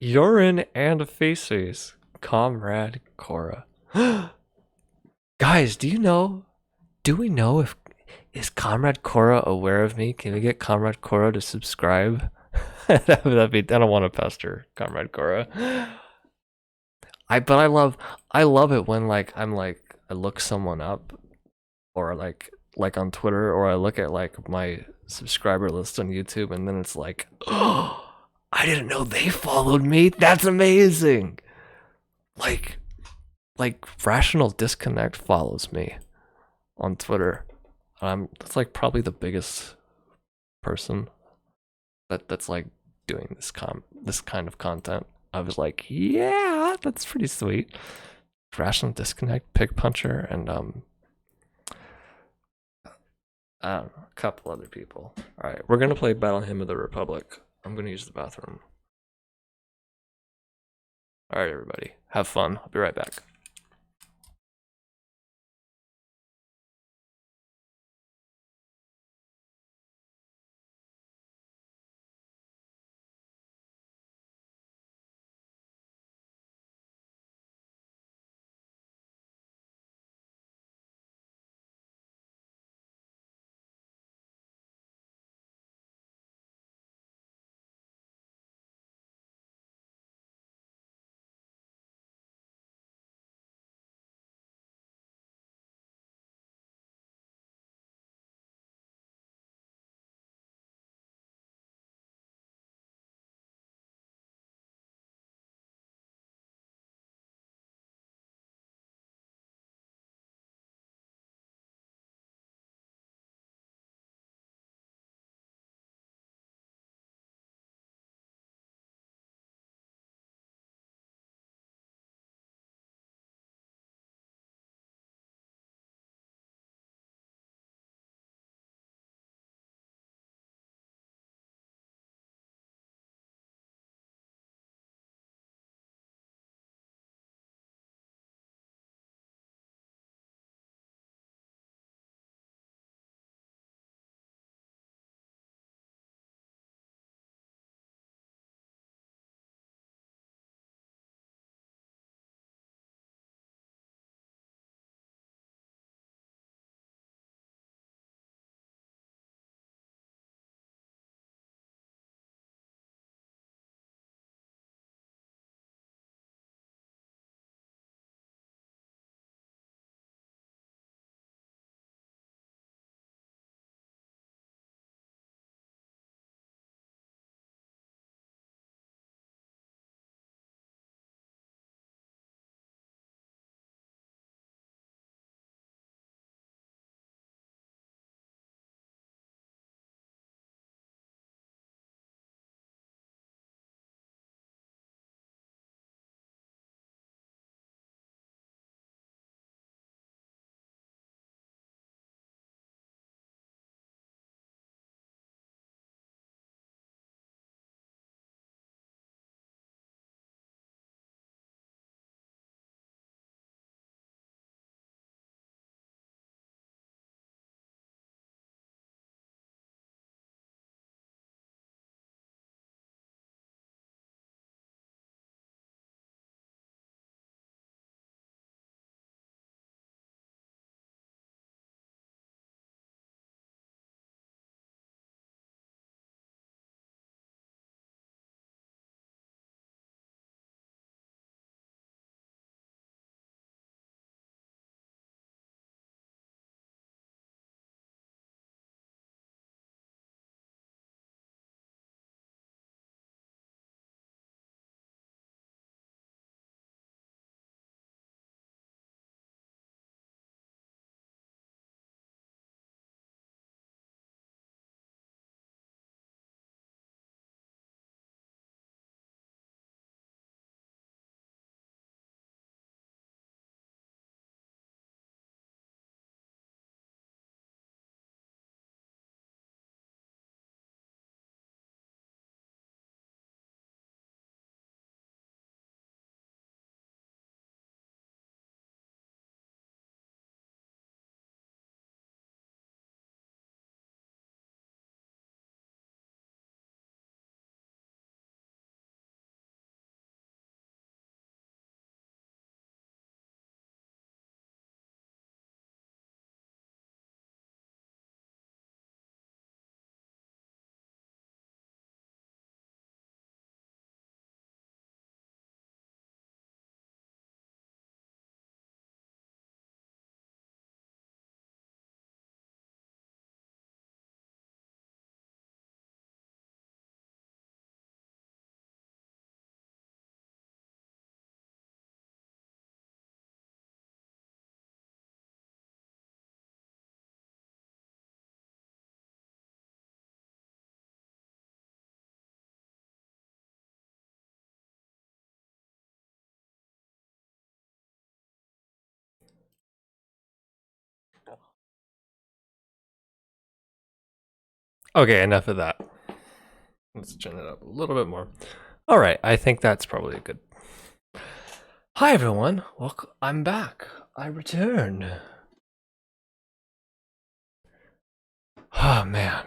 Urine and feces. Comrade Cora. Guys, do we know if is Comrade Cora aware of me? Can we get Comrade Cora to subscribe? That'd be, I don't want to pester Comrade Cora. I love it when like I look someone up or like like on Twitter, or I look at like my subscriber list on YouTube, and then it's like, oh, I didn't know they followed me. That's amazing. Like Rational Disconnect follows me on Twitter. That's like probably the biggest person that's like doing this kind of content. I was like, yeah, that's pretty sweet. Rational Disconnect, Pig Puncher, and I don't know, a couple other people. All right, we're gonna play Battle Hymn of the Republic. I'm gonna use the bathroom. All right, everybody, have fun. I'll be right back. Okay, enough of that. Let's turn it up a little bit more. All right, I think that's probably a good. Hi everyone, welcome. I'm back. I returned. Oh man,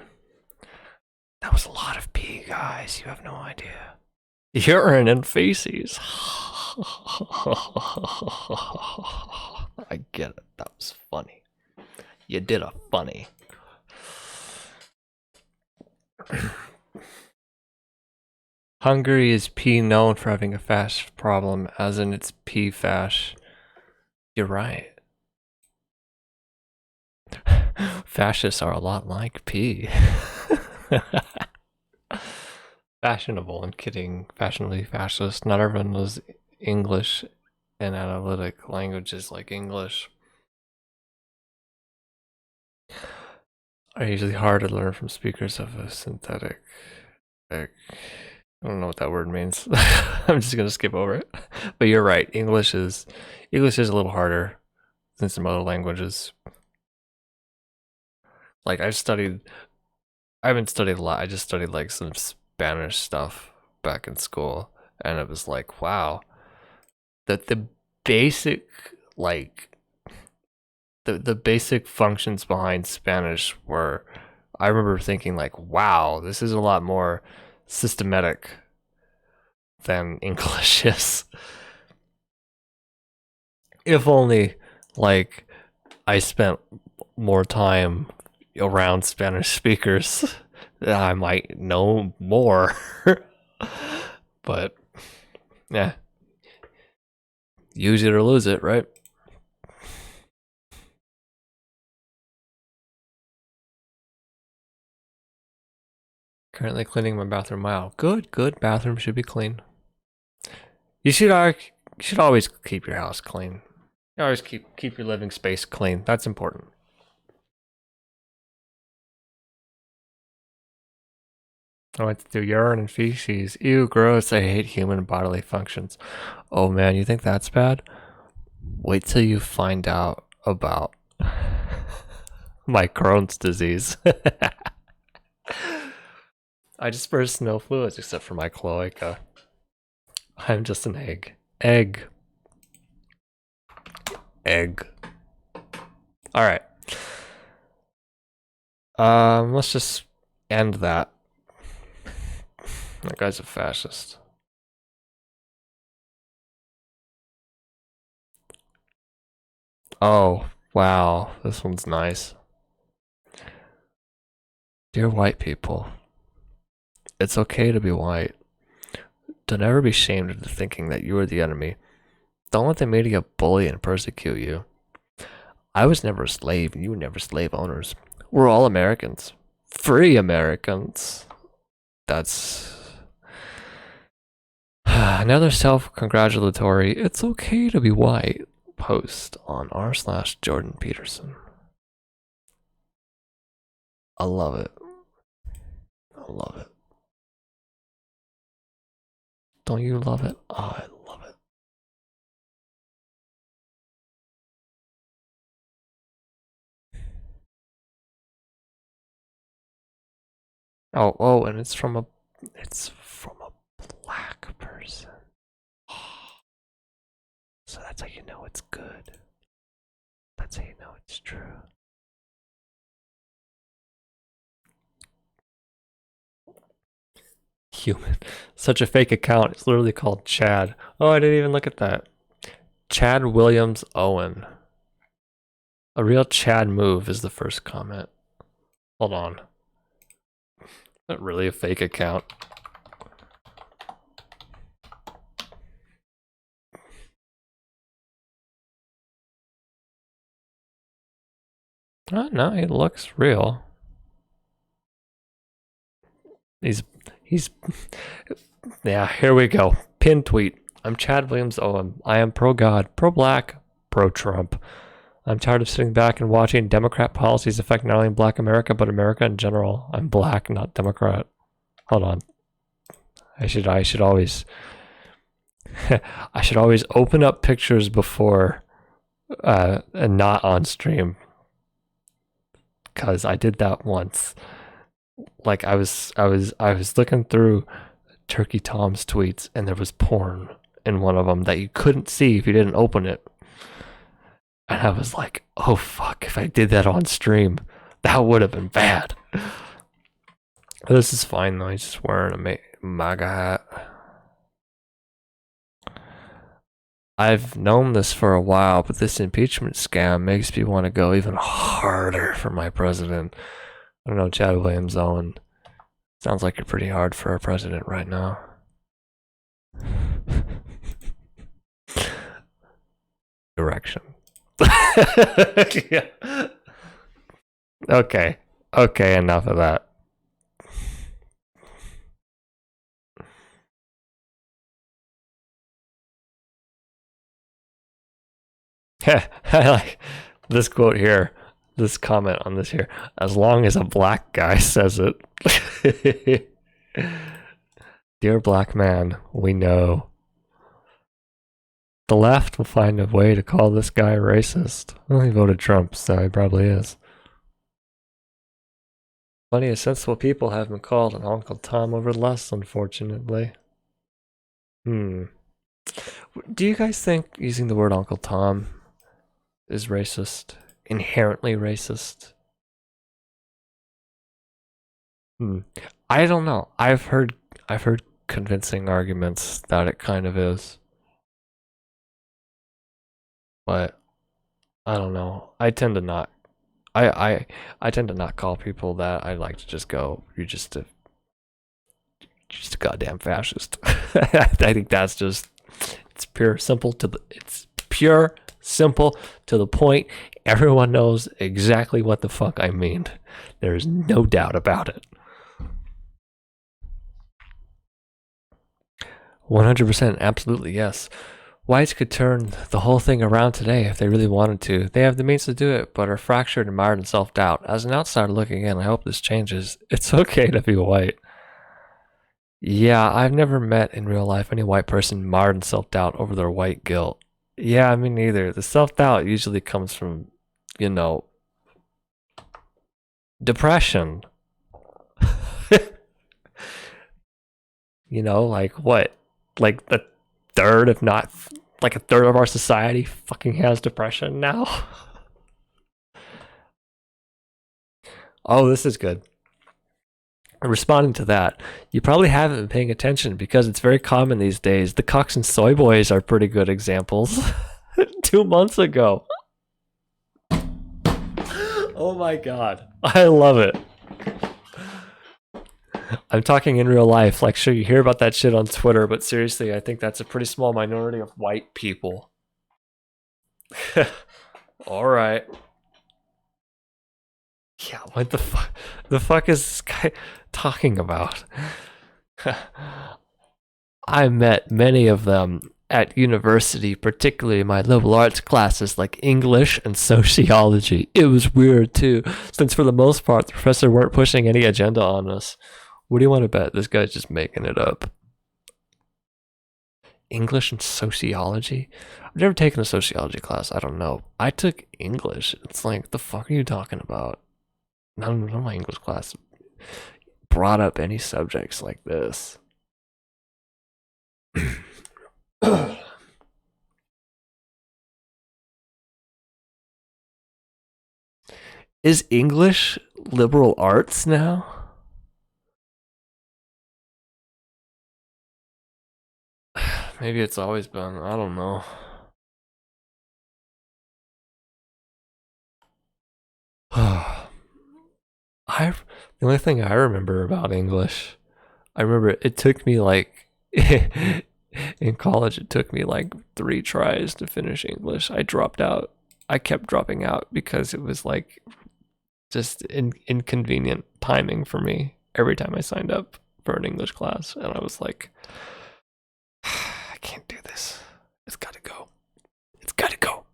that was a lot of pee, guys. You have no idea. Urine and feces. I get it. That was funny. You did a funny. Hungary is P known for having a fasc problem, as in it's P fasc. You're right. Fascists are a lot like P. Fashionable, I'm kidding. Fashionably fascist. Not everyone knows English and analytic languages like English are usually hard to learn from speakers of a synthetic. I don't know what that word means. I'm just gonna skip over it. But you're right. English is a little harder than some other languages. Like I haven't studied a lot. I just studied like some Spanish stuff back in school, and it was like, wow, that the basic like the basic functions behind Spanish were. I remember thinking like, wow, this is a lot more systematic than English is. If only like I spent more time around Spanish speakers, I might know more. But yeah, use it or lose it, right? Currently cleaning my bathroom. Wow, good. Bathroom should be clean. You should always keep your house clean. You always keep your living space clean. That's important. I went to do urine and feces. Ew, gross. I hate human bodily functions. Oh man, you think that's bad? Wait till you find out about my Crohn's disease. I disperse no fluids except for my cloaca. I'm just an egg. Egg. Alright. Let's just end that. That guy's a fascist. Oh, wow. This one's nice. Dear white people, it's okay to be white. Don't ever be shamed into thinking that you are the enemy. Don't let the media bully and persecute you. I was never a slave, and you were never slave owners. We're all Americans. Free Americans. That's another self-congratulatory, it's okay to be white post on r/JordanPeterson. I love it. I love it. Don't you love it? Oh, I love it. Oh, and it's from a black person. So that's how you know it's good. That's how you know it's true. Human. Such a fake account. It's literally called Chad. Oh, I didn't even look at that. Chad Williams Owen. A real Chad move is the first comment. Hold on. Not really a fake account. Oh, no, he looks real. He's yeah, here we go. Pin tweet. I'm Chad Williams Owen. I am pro-God, pro-black, pro-Trump. I'm tired of sitting back and watching Democrat policies affect not only Black America, but America in general. I'm black, not Democrat. Hold on. I should always I should always open up pictures before and not on stream. Cause I did that once Like I was looking through Turkey Tom's tweets, and there was porn in one of them that you couldn't see if you didn't open it. And I was like, oh fuck, if I did that on stream, that would have been bad. This is fine though, he's just wearing a MAGA hat. I've known this for a while, but this impeachment scam makes me want to go even harder for my president. I don't know, Chad Williams Owen. Sounds like you're pretty hard for our president right now. Direction. Yeah. Okay. Okay, enough of that. I like this quote here, this comment on this here. As long as a black guy says it. Dear black man, we know. The left will find a way to call this guy racist. Well, he voted Trump, so he probably is. Plenty of sensible people have been called an Uncle Tom over less, unfortunately. Do you guys think using the word Uncle Tom is racist? Inherently racist? I don't know. I've heard convincing arguments that it kind of is. But I don't know. I tend to not I tend to not call people that. I like to just go, you're just a goddamn fascist. I think that's just it's pure simple to the point. Everyone knows exactly what the fuck I mean. There's no doubt about it. 100%, absolutely, yes. Whites could turn the whole thing around today if they really wanted to. They have the means to do it, but are fractured and mired in self-doubt. As an outsider looking in, I hope this changes. It's okay to be white. Yeah, I've never met in real life any white person mired in self-doubt over their white guilt. Yeah, me neither. The self-doubt usually comes from, depression. Like what? Like the third, if not like a third of our society fucking has depression now. Oh, this is good. Responding to that, you probably haven't been paying attention because it's very common these days. The cucks and soy boys are pretty good examples. 2 months ago. Oh my god. I love it. I'm talking in real life. Like, sure, you hear about that shit on Twitter, but seriously, I think that's a pretty small minority of white people. All right. Yeah, what the fuck? The fuck is this guy talking about? I met many of them at university, particularly my liberal arts classes like English and sociology. It was weird too, since for the most part, the professor weren't pushing any agenda on us. What do you want to bet? This guy's just making it up. English and sociology? I've never taken a sociology class. I don't know. I took English. It's like, the fuck are you talking about? None of my English class brought up any subjects like this. Is English liberal arts now? Maybe it's always been. I don't know. The only thing I remember about English, I remember it took me like in college. It took me like 3 tries to finish English. I dropped out. I kept dropping out because it was like just inconvenient timing for me every time I signed up for an English class, and I was like, I can't do this. It's got to go. It's got to go.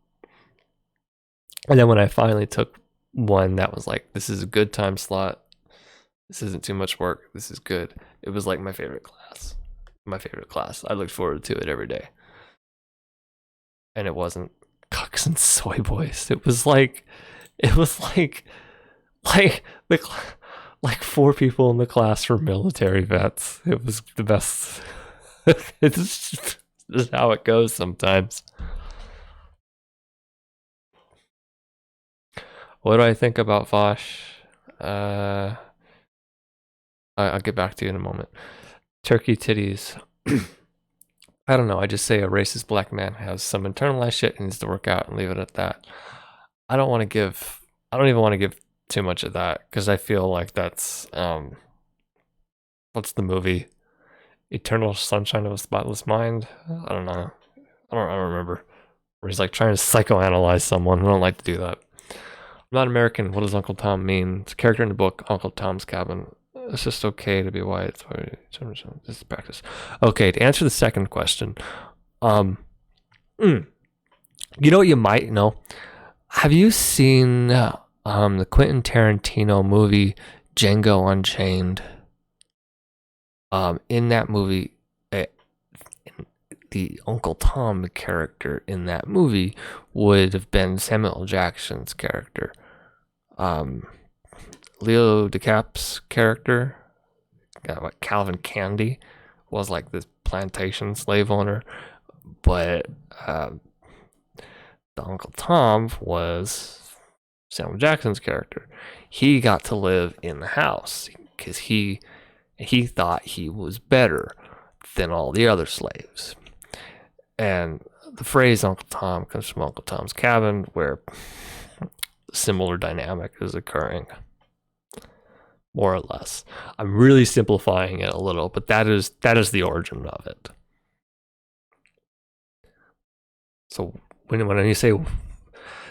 And then when I finally took one that was like, this is a good time slot. This isn't too much work. This is good. It was like my favorite class. My favorite class. I looked forward to it every day. And it wasn't cucks and soy boys. It was like the Like 4 people in the class were military vets. It was the best. It's just how it goes sometimes. What do I think about Vosh? I'll get back to you in a moment. Turkey titties. I don't know. I just say a racist black man has some internalized shit and needs to work out and leave it at that. I don't even want to give too much of that because I feel like that's what's the movie? Eternal Sunshine of a Spotless Mind? I don't know. I don't remember. Where he's like trying to psychoanalyze someone. I don't like to do that. I'm not American. What does Uncle Tom mean? It's a character in the book Uncle Tom's Cabin. It's just okay to be white. This is practice. Okay, to answer the second question, you know what you might know? Have you seen the Quentin Tarantino movie Django Unchained? In that movie, the Uncle Tom character in that movie would have been Samuel Jackson's character. Leo DeCap's character, Calvin Candy, was like this plantation slave owner, but the Uncle Tom was Samuel Jackson's character. He got to live in the house because he thought he was better than all the other slaves. And the phrase Uncle Tom comes from Uncle Tom's Cabin, where similar dynamic is occurring, more or less. I'm really simplifying it a little, but that is the origin of it. So when you say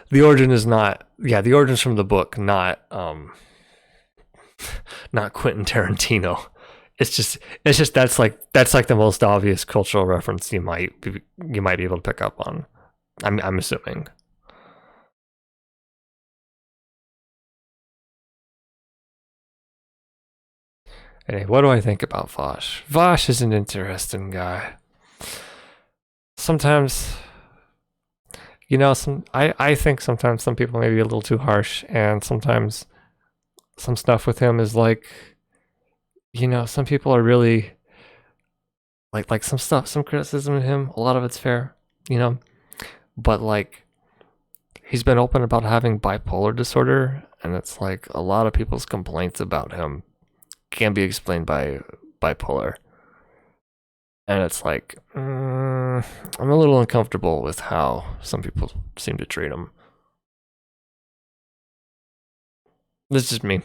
the origin is not, the origin's from the book, not Quentin Tarantino. It's just that's like the most obvious cultural reference you might be able to pick up on. I'm assuming. Anyway, what do I think about Vosh? Vosh is an interesting guy. Sometimes, I think sometimes some people may be a little too harsh, and sometimes some stuff with him is like, some people are really like some criticism of him, a lot of it's fair, but like he's been open about having bipolar disorder, and it's like a lot of people's complaints about him can be explained by bipolar. And it's like, I'm a little uncomfortable with how some people seem to treat him. This is just me.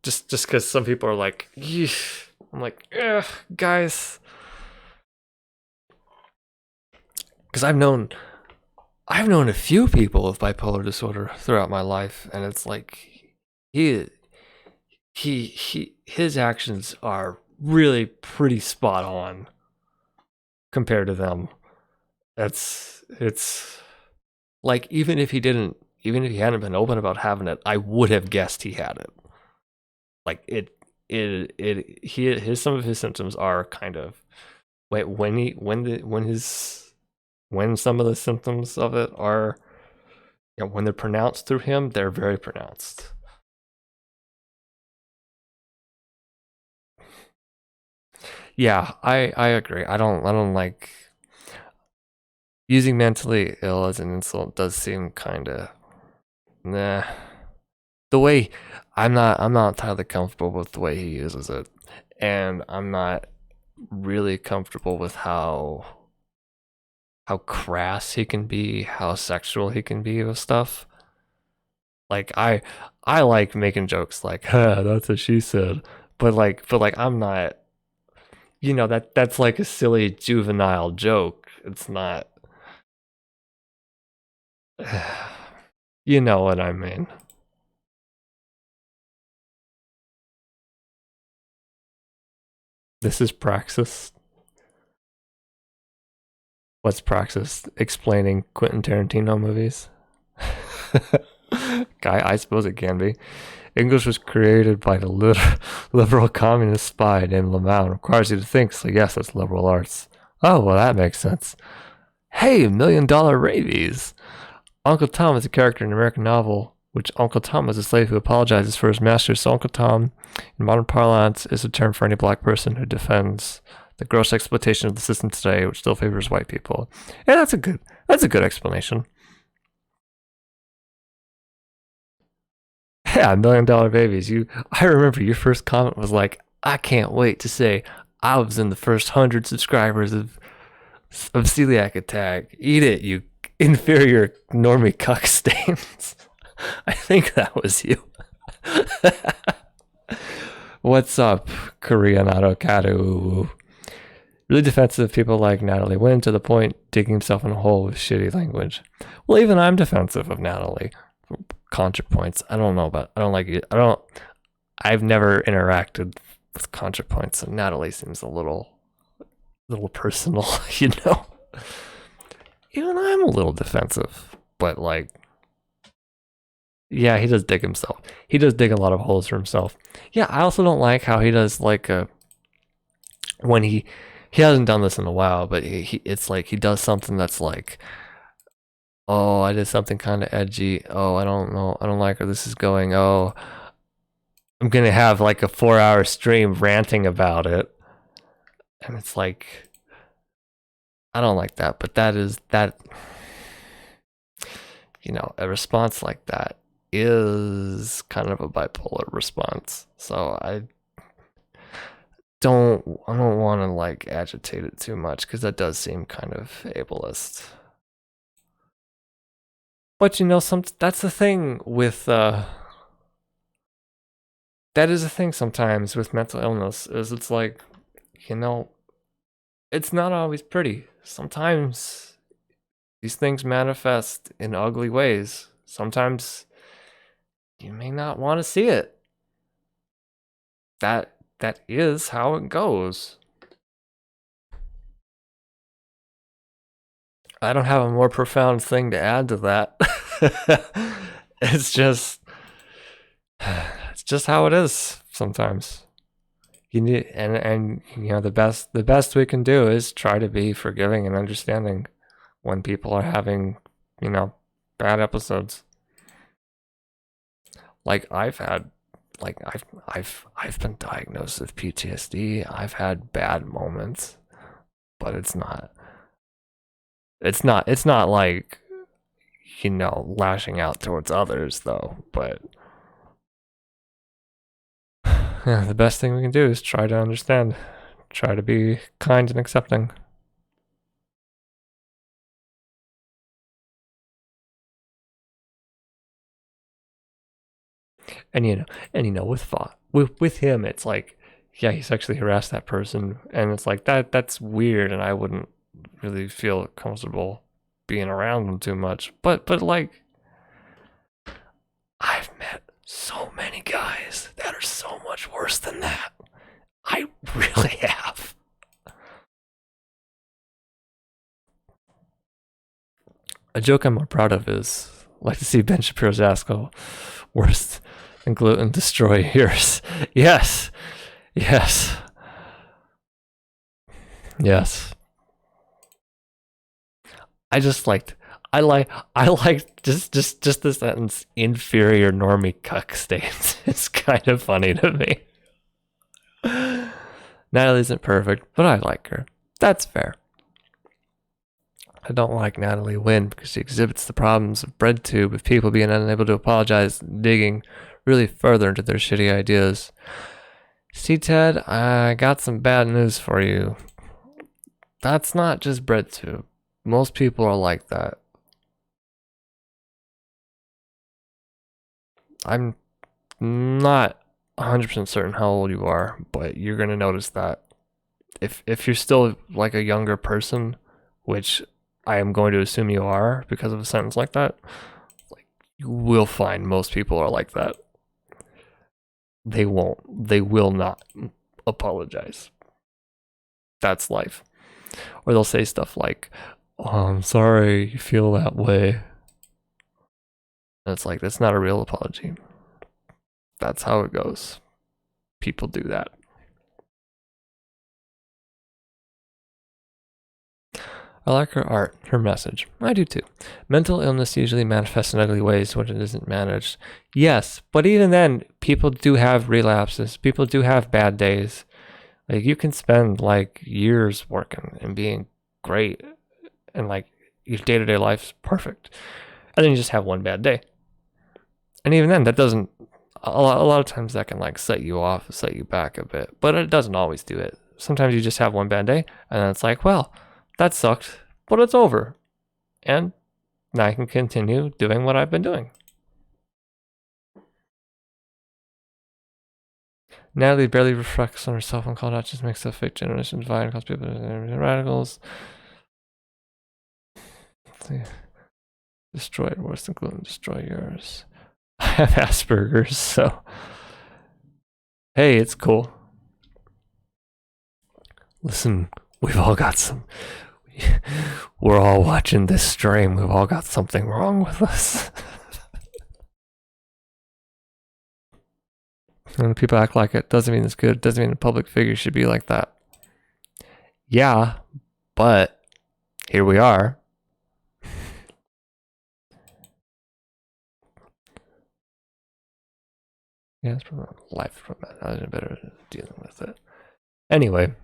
Just because some people are like, yeesh. I'm like, guys. Because I've known a few people with bipolar disorder throughout my life, and it's like his actions are really pretty spot on compared to them. It's like even if he hadn't been open about having it, I would have guessed he had it. Like some of his symptoms are kind of when some of the symptoms of it are, when they're pronounced through him, they're very pronounced. Yeah, I agree. I don't like using mentally ill as an insult. Does seem kind of nah. The way I'm not entirely comfortable with the way he uses it, and I'm not really comfortable with how crass he can be, how sexual he can be with stuff. Like I like making jokes like, that's what she said. But I'm not, that's like a silly juvenile joke. It's not, you know what I mean. This is Praxis. What's Praxis? Explaining Quentin Tarantino movies? I suppose it can be. English was created by the liberal communist spy named Lamau and requires you to think, so yes, it's liberal arts. Oh, well, that makes sense. Hey, $1 million rabies! Uncle Tom is a character in an American novel which Uncle Tom was a slave who apologizes for his master. So Uncle Tom, in modern parlance, is a term for any black person who defends the gross exploitation of the system today, which still favors white people. Yeah, that's a good explanation. Yeah, $1 Million Babies. I remember your first comment was like, I can't wait to say I was in the first 100 subscribers of Celiac Attack. Eat it, you inferior normie cuck stains. I think that was you. What's up, Korean Autocadu? Really defensive people like Natalie Wynn, to the point digging himself in a hole with shitty language. Well, even I'm defensive of Natalie. ContraPoints. I don't like it. I've never interacted with ContraPoints, and Natalie seems a little personal, you know? Even I'm a little defensive, but like, yeah, he does dig himself. He does dig a lot of holes for himself. Yeah, I also don't like how he does like when he hasn't done this in a while, but it's like he does something that's like, oh, I did something kind of edgy. Oh, I don't know. I don't like where this is going. Oh, I'm going to have like a 4-hour stream ranting about it. And it's like, I don't like that. But that, you know, a response like that is kind of a bipolar response. So I don't want to like agitate it too much, because that does seem kind of ableist. But you know, that's the thing with that is a thing sometimes with mental illness, is it's like, you know, it's not always pretty. Sometimes these things manifest in ugly ways. Sometimes you may not want to see it. That is how it goes. I don't have a more profound thing to add to that. It's just how it is sometimes. You need, and you know, the best we can do is try to be forgiving and understanding when people are having, you know, bad episodes. Like I've been diagnosed with PTSD. I've had bad moments, but it's not like, you know, lashing out towards others though. But yeah, the best thing we can do is try to understand, try to be kind and accepting. And you know, with him, it's like, yeah, he sexually harassed that person, and it's like that's weird, and I wouldn't really feel comfortable being around him too much. But like, I've met so many guys that are so much worse than that. I really have. A joke I'm more proud of is, like to see Ben Shapiro's ass go worse than gluten destroy yours. Yes. Yes. Yes. I like just the sentence inferior normie cuck states. It's kind of funny to me. Natalie isn't perfect, but I like her. That's fair. I don't like Natalie Wynn because she exhibits the problems of BreadTube with people being unable to apologize, digging really further into their shitty ideas. See, Ted, I got some bad news for you. That's not just BreadTube. Most people are like that. I'm not 100% certain how old you are, but you're going to notice that. If you're still like a younger person, which I am going to assume you are because of a sentence like that, like, you will find most people are like that. They will not apologize. That's life. Or they'll say stuff like, oh, I'm sorry you feel that way. And it's like, that's not a real apology. That's how it goes. People do that. I like her art, her message. I do too. Mental illness usually manifests in ugly ways when it isn't managed. Yes, but even then, people do have relapses. People do have bad days. Like, you can spend like years working and being great, and like your day-to-day life's perfect, and then you just have one bad day. And even then, that doesn't. A lot of times that can like set you off, set you back a bit, but it doesn't always do it. Sometimes you just have one bad day, and then it's like, well, that sucked, but it's over. And now I can continue doing what I've been doing. Natalie barely reflects on herself and called out just makes a fake generation divide and calls people radicals. Destroy it worse than gluten, destroy yours. I have Asperger's, so hey, it's cool. Listen, we've all got some. We're all watching this stream. We've all got something wrong with us. And people act like it doesn't mean it's good. Doesn't mean a public figure should be like that. Yeah, but here we are. Yeah, it's from life from that. I was better dealing with it. Anyway,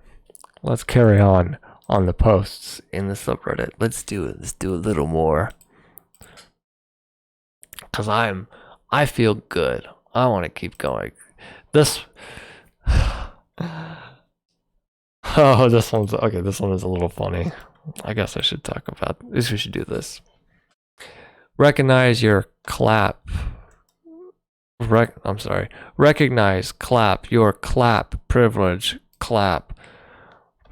let's carry on the posts in the subreddit. Let's do it. Let's do a little more. Cause I feel good. I want to keep going. This. Oh, this one's okay. This one is a little funny. I guess I should talk about this. We should do this. Recognize your clap. I'm sorry. Recognize, clap, your clap privilege, clap.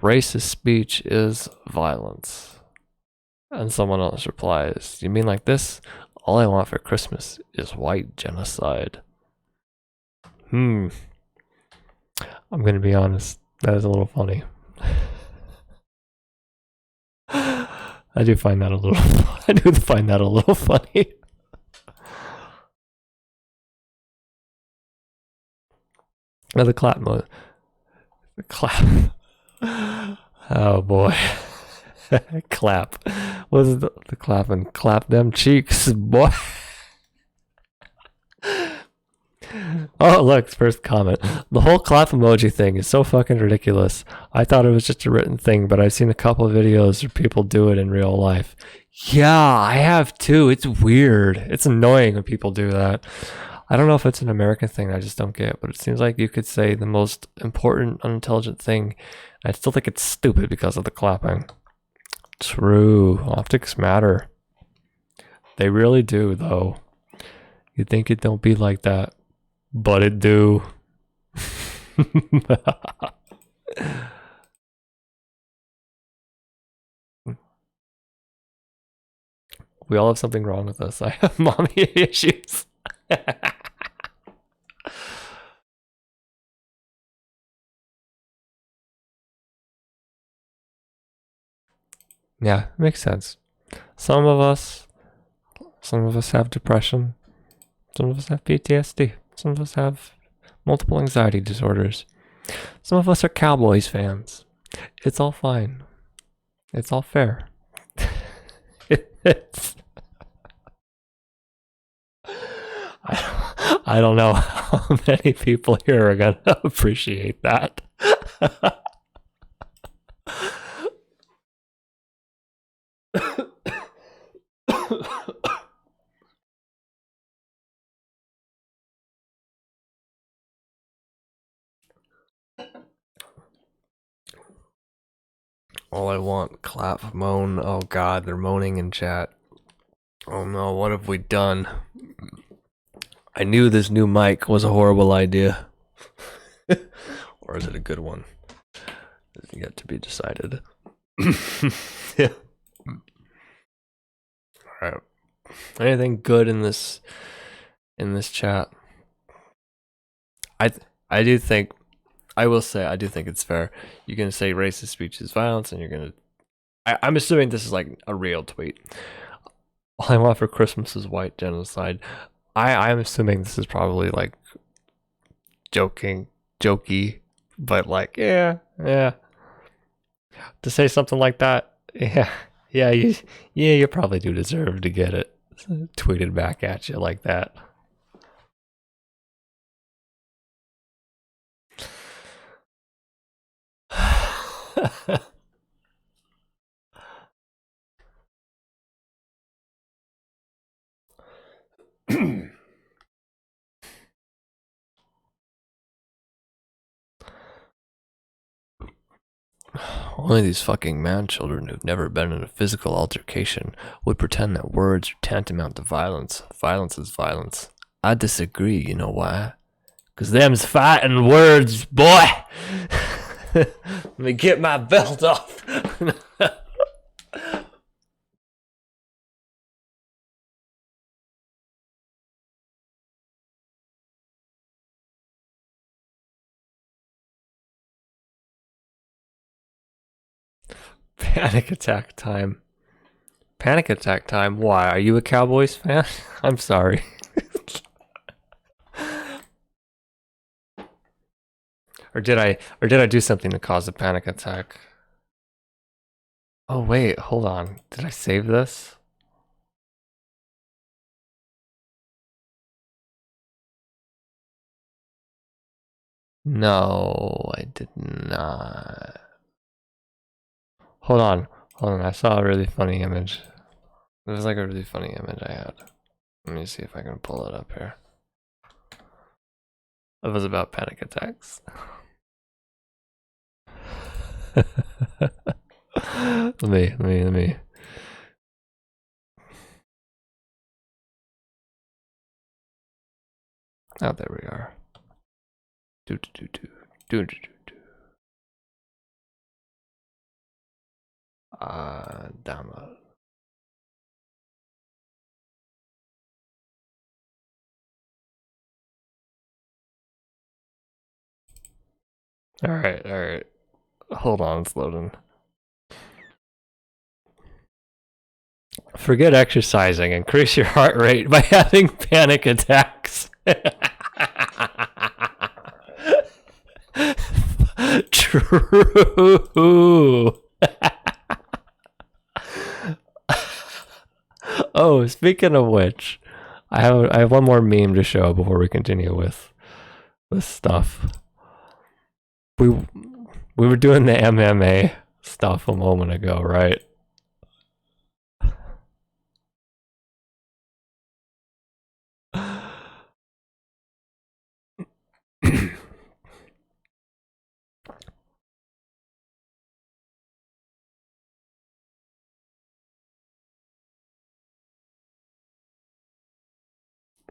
Racist speech is violence. And someone else replies, you mean like this? All I want for Christmas is white genocide. I'm gonna be honest, that is a little funny. I do find that a little funny. Now the clap mode. The clap. Oh boy. Clap. What is the clap and clap them cheeks, boy? Oh, look, first comment. The whole clap emoji thing is so fucking ridiculous. I thought it was just a written thing, but I've seen a couple of videos where people do it in real life. Yeah, I have too. It's weird. It's annoying when people do that. I don't know if it's an American thing I just don't get, but it seems like you could say the most important, unintelligent thing. I still think it's stupid because of the clapping. True. Optics matter. They really do, though. You'd think it don't be like that, but it do. We all have something wrong with us. I have mommy issues. Yeah, makes sense. Some of us have depression. Some of us have PTSD. Some of us have multiple anxiety disorders. Some of us are Cowboys fans. It's all fine. It's all fair. I don't know how many people here are going to appreciate that. All I want, clap, moan. Oh god, they're moaning in chat. Oh no, what have we done? I knew this new mic was a horrible idea. Or is it a good one? It's yet to be decided. Yeah. Alright. Anything good in this chat? I do think, I will say, I do think it's fair. You're gonna say racist speech is violence, and you're gonna. I'm assuming this is like a real tweet. All I want for Christmas is white genocide. I'm assuming this is probably like jokey, but like, yeah. To say something like that, Yeah, you probably do deserve to get it tweeted back at you like that. Only these fucking man children who've never been in a physical altercation would pretend that words are tantamount to violence. Violence is violence. I disagree, you know why? Cause them's fighting words, boy! Let me get my belt off. Panic attack time. Panic attack time? Why? Are you a Cowboys fan? I'm sorry. Or did I do something to cause a panic attack? Oh wait, hold on. Did I save this? No, I did not. Hold on. Hold on. I saw a really funny image. It was like a really funny image I had. Let me see if I can pull it up here. It was about panic attacks. let me. Oh, there we are. Do. Download. All right. Hold on, it's loading. Forget exercising. Increase your heart rate by having panic attacks. True. Oh, speaking of which, I have one more meme to show before we continue with this stuff. We were doing the MMA stuff a moment ago, right?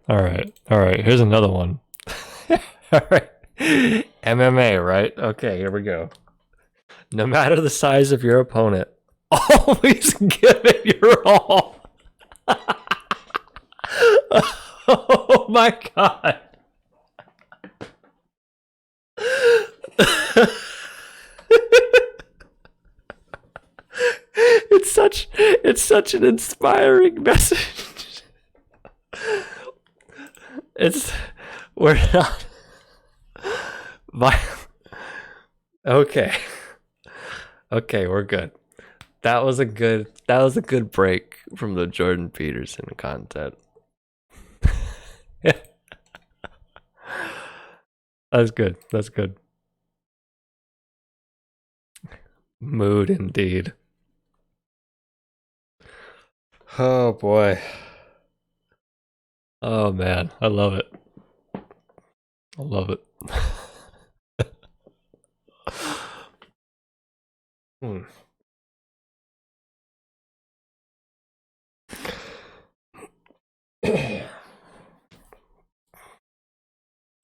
All right. Here's another one. All right. MMA, right? Okay, here we go. No matter the size of your opponent, always give it your all. Oh my god. It's such an inspiring message. We're not okay. Okay, we're good. That was a good break from the Jordan Peterson content. That's good. Mood indeed. Oh boy. Oh man, I love it. Hmm.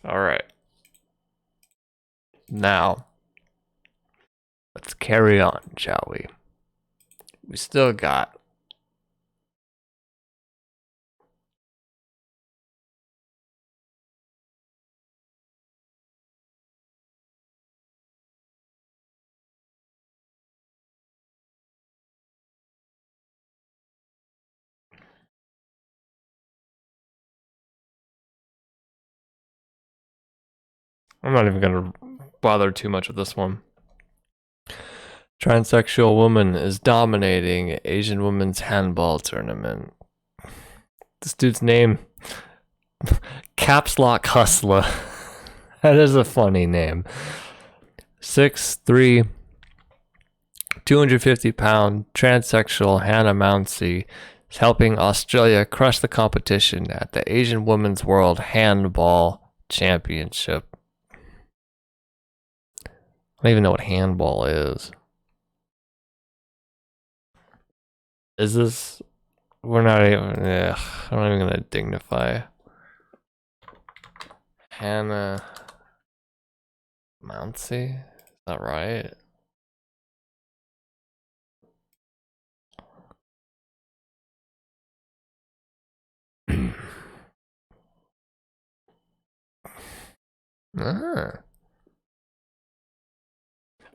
All right. Now, let's carry on, shall we? We still got I'm not even gonna bother too much with this one. Transsexual woman is dominating Asian women's handball tournament. This dude's name, Caps Lock Hustler. That is a funny name. 6'3", 250-pound transsexual Hannah Mounsey is helping Australia crush the competition at the Asian Women's World Handball Championship. I don't even know what handball is. Is this... We're not even... Ugh, I'm not even gonna dignify. Hannah Mounsey? Is that right?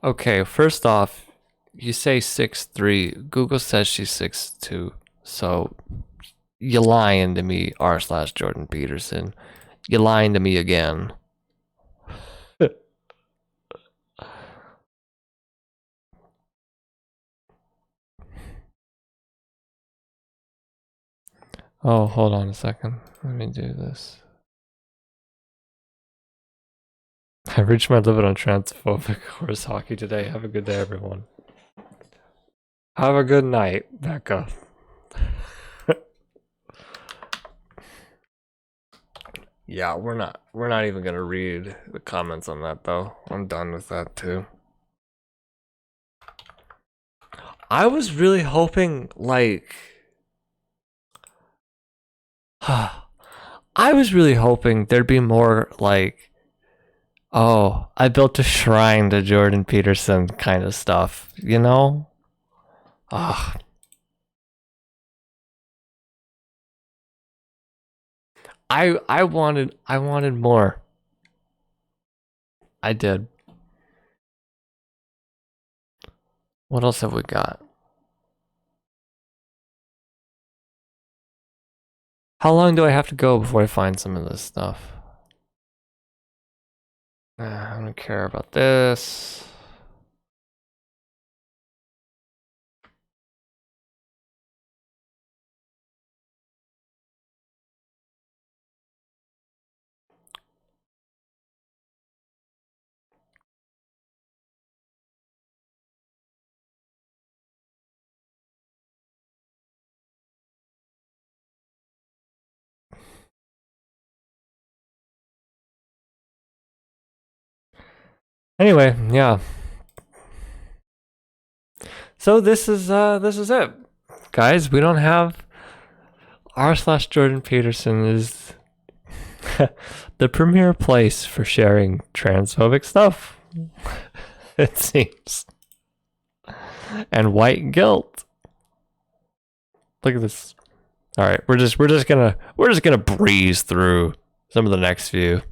Okay, first off, you say 6'3". Google says she's 6'2". So, you lying to me, r/JordanPeterson. You lying to me again. Oh, hold on a second. Let me do this. I reached my limit on transphobic horse hockey today. Have a good day, everyone. Have a good night, Becca. Yeah, we're not even gonna read the comments on that though. I'm done with that too. I was really hoping like I was really hoping there'd be more like, oh, I built a shrine to Jordan Peterson kind of stuff, you know? Ugh. I wanted more. I did. What else have we got? How long do I have to go before I find some of this stuff? I don't care about this. Anyway, yeah. So this is it. Guys, we don't have r/JordanPeterson is the premier place for sharing transphobic stuff. It seems. And white guilt. Look at this. All right, we're just gonna breeze through some of the next few.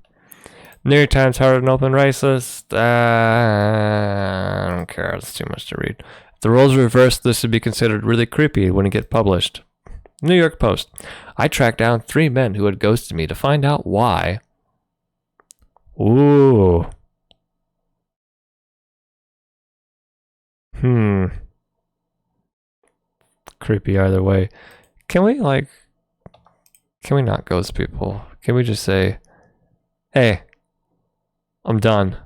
New York Times Hard and Open Racist. I don't care. It's too much to read. If the roles reversed, this would be considered really creepy when it gets published. New York Post. I tracked down 3 men who had ghosted me to find out why. Ooh. Creepy either way. Can we not ghost people? Can we just say, hey, I'm done.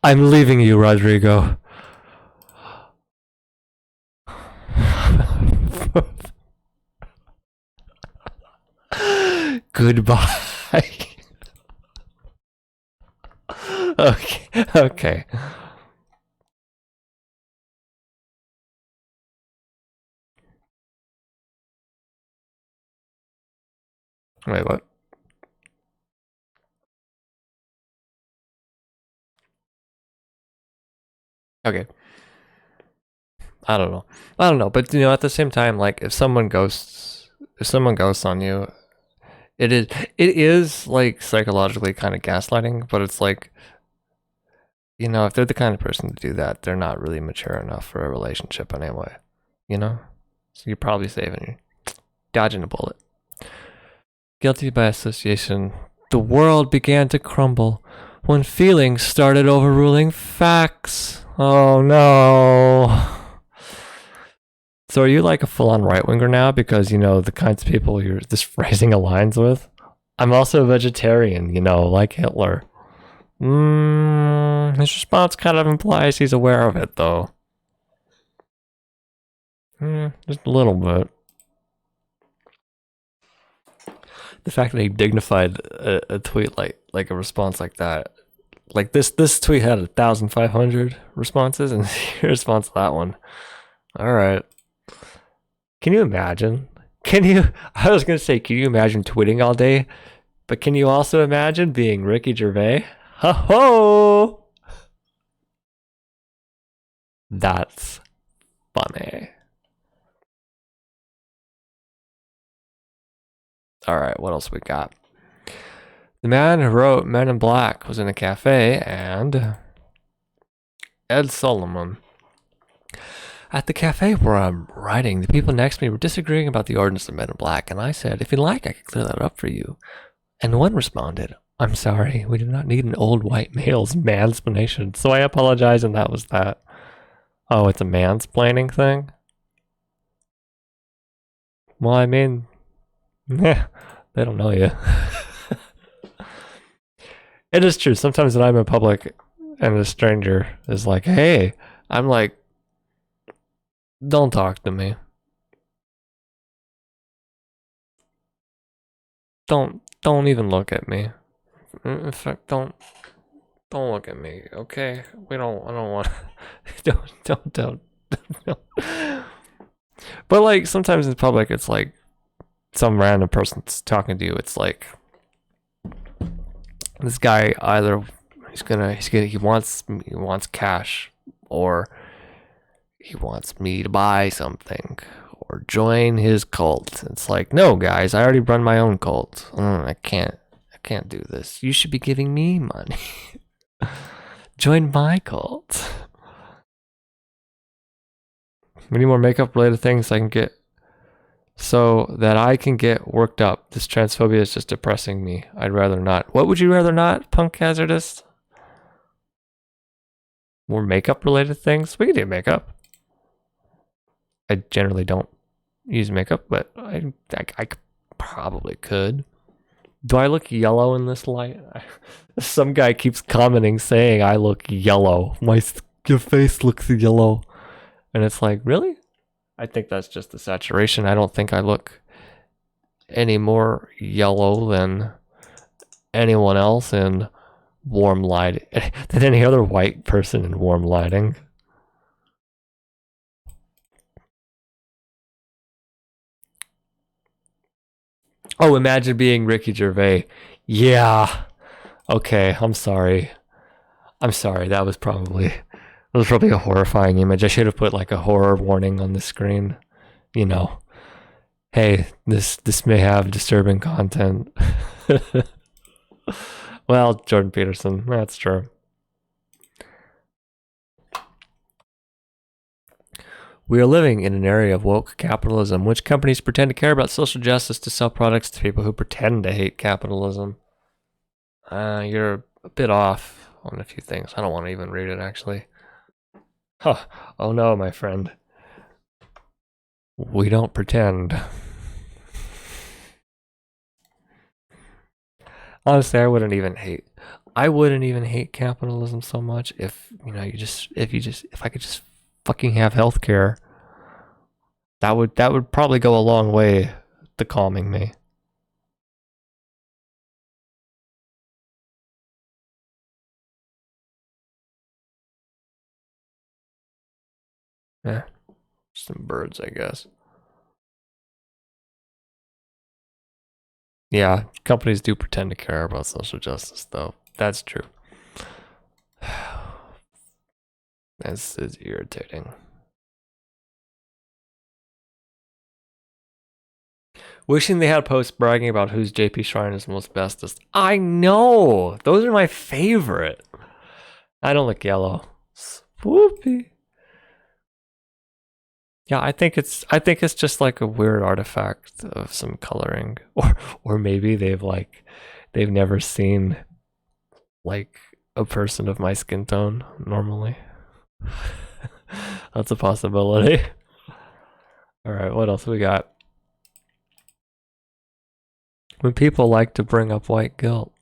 I'm leaving you, Rodrigo. Goodbye. Okay. Wait, what? Okay. I don't know, but at the same time, like if someone ghosts on you, it is like psychologically kind of gaslighting, but it's like, if they're the kind of person to do that, they're not really mature enough for a relationship anyway, So you're probably dodging a bullet. Guilty by association. The world began to crumble when feelings started overruling facts. Oh no. So are you like a full-on right-winger now because, you know, the kinds of people you're just raising alliance with? I'm also a vegetarian, you know, like Hitler. His response kind of implies he's aware of it, though. Just a little bit. The fact that he dignified a tweet like a response like that, like this tweet had 1,500 responses, and your response to that one. All right. Can you imagine? Can you? I was gonna say, can you imagine tweeting all day? But can you also imagine being Ricky Gervais? Ho ho! That's funny. All right, what else we got? The man who wrote Men in Black was in a cafe, and Ed Solomon. At the cafe where I'm writing, the people next to me were disagreeing about the ordinance of Men in Black, and I said, if you like, I could clear that up for you. And one responded, I'm sorry, we do not need an old white male's mansplaination. So I apologize, and that was that. Oh, it's a mansplaining thing? Well, I mean, they don't know you. It is true. Sometimes when I'm in public and a stranger is like, hey, I'm like, don't talk to me. Don't even look at me. In fact, don't look at me, okay? I don't want don't. But like sometimes in public it's like some random person's talking to you. It's like this guy either he wants cash, or he wants me to buy something or join his cult. It's like, no guys, I already run my own cult. I can't do this. You should be giving me money. Join my cult. We need more makeup related things I can get so that I can get worked up. This transphobia is just depressing me. I'd rather not. What would you rather not, Punk Hazardist? More makeup related things? We can do makeup. I generally don't use makeup, but I probably could. Do I look yellow in this light? Some guy keeps commenting saying I look yellow. Your face looks yellow. And it's like, really? I think that's just the saturation. I don't think I look any more yellow than anyone else in warm light, than any other white person in warm lighting. Oh, imagine being Ricky Gervais. Yeah. Okay, I'm sorry. That was probably a horrifying image. I should have put like a horror warning on the screen. You know, hey, this may have disturbing content. Well, Jordan Peterson, that's true. We are living in an area of woke capitalism, which companies pretend to care about social justice to sell products to people who pretend to hate capitalism. You're a bit off on a few things. I don't want to even read it, actually. Huh. Oh no, my friend. We don't pretend. Honestly, I wouldn't even hate capitalism so much if I could just fucking have healthcare. That would probably go a long way to calming me. Yeah, some birds, I guess. Yeah, companies do pretend to care about social justice, though. That's true. This is irritating. Wishing they had posts bragging about whose JP Shrine is most bestest. I know! Those are my favorite. I don't look yellow. Swoopy. Yeah, I think it's just like a weird artifact of some coloring. Or maybe they've never seen like a person of my skin tone normally. That's a possibility. Alright, what else we got? When people like to bring up white guilt.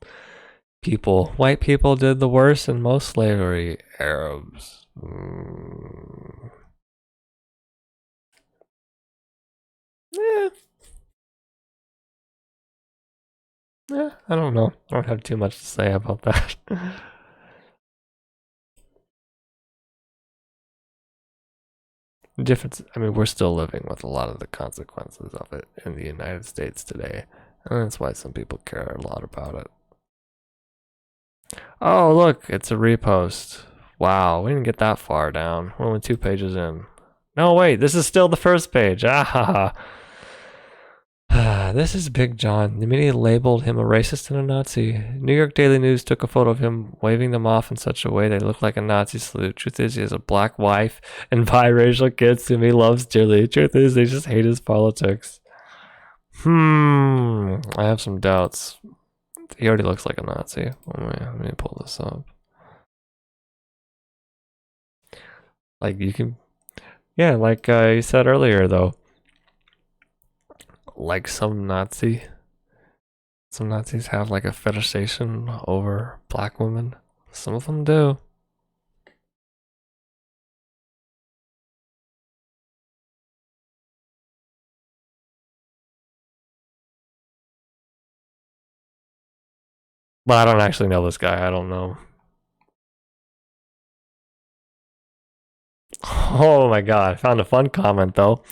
White people did the worst in most slavery. Arabs. I don't know. I don't have too much to say about that. Difference. I mean, we're still living with a lot of the consequences of it in the United States today, and that's why some people care a lot about it. Oh, look, it's a repost. Wow, we didn't get that far down. We're only 2 pages in. No, wait, this is still the first page. Ah, this is Big John. The media labeled him a racist and a Nazi. New York Daily News took a photo of him waving them off in such a way they looked like a Nazi salute. Truth is, he has a black wife and biracial kids whom he loves dearly. Truth is, they just hate his politics. I have some doubts. He already looks like a Nazi. Let me pull this up. Like you can, yeah, like you said earlier though. Like some Nazis have like a fetishization over black women. Some of them do. But I don't actually know this guy. I don't know. Oh my god, I found a fun comment though.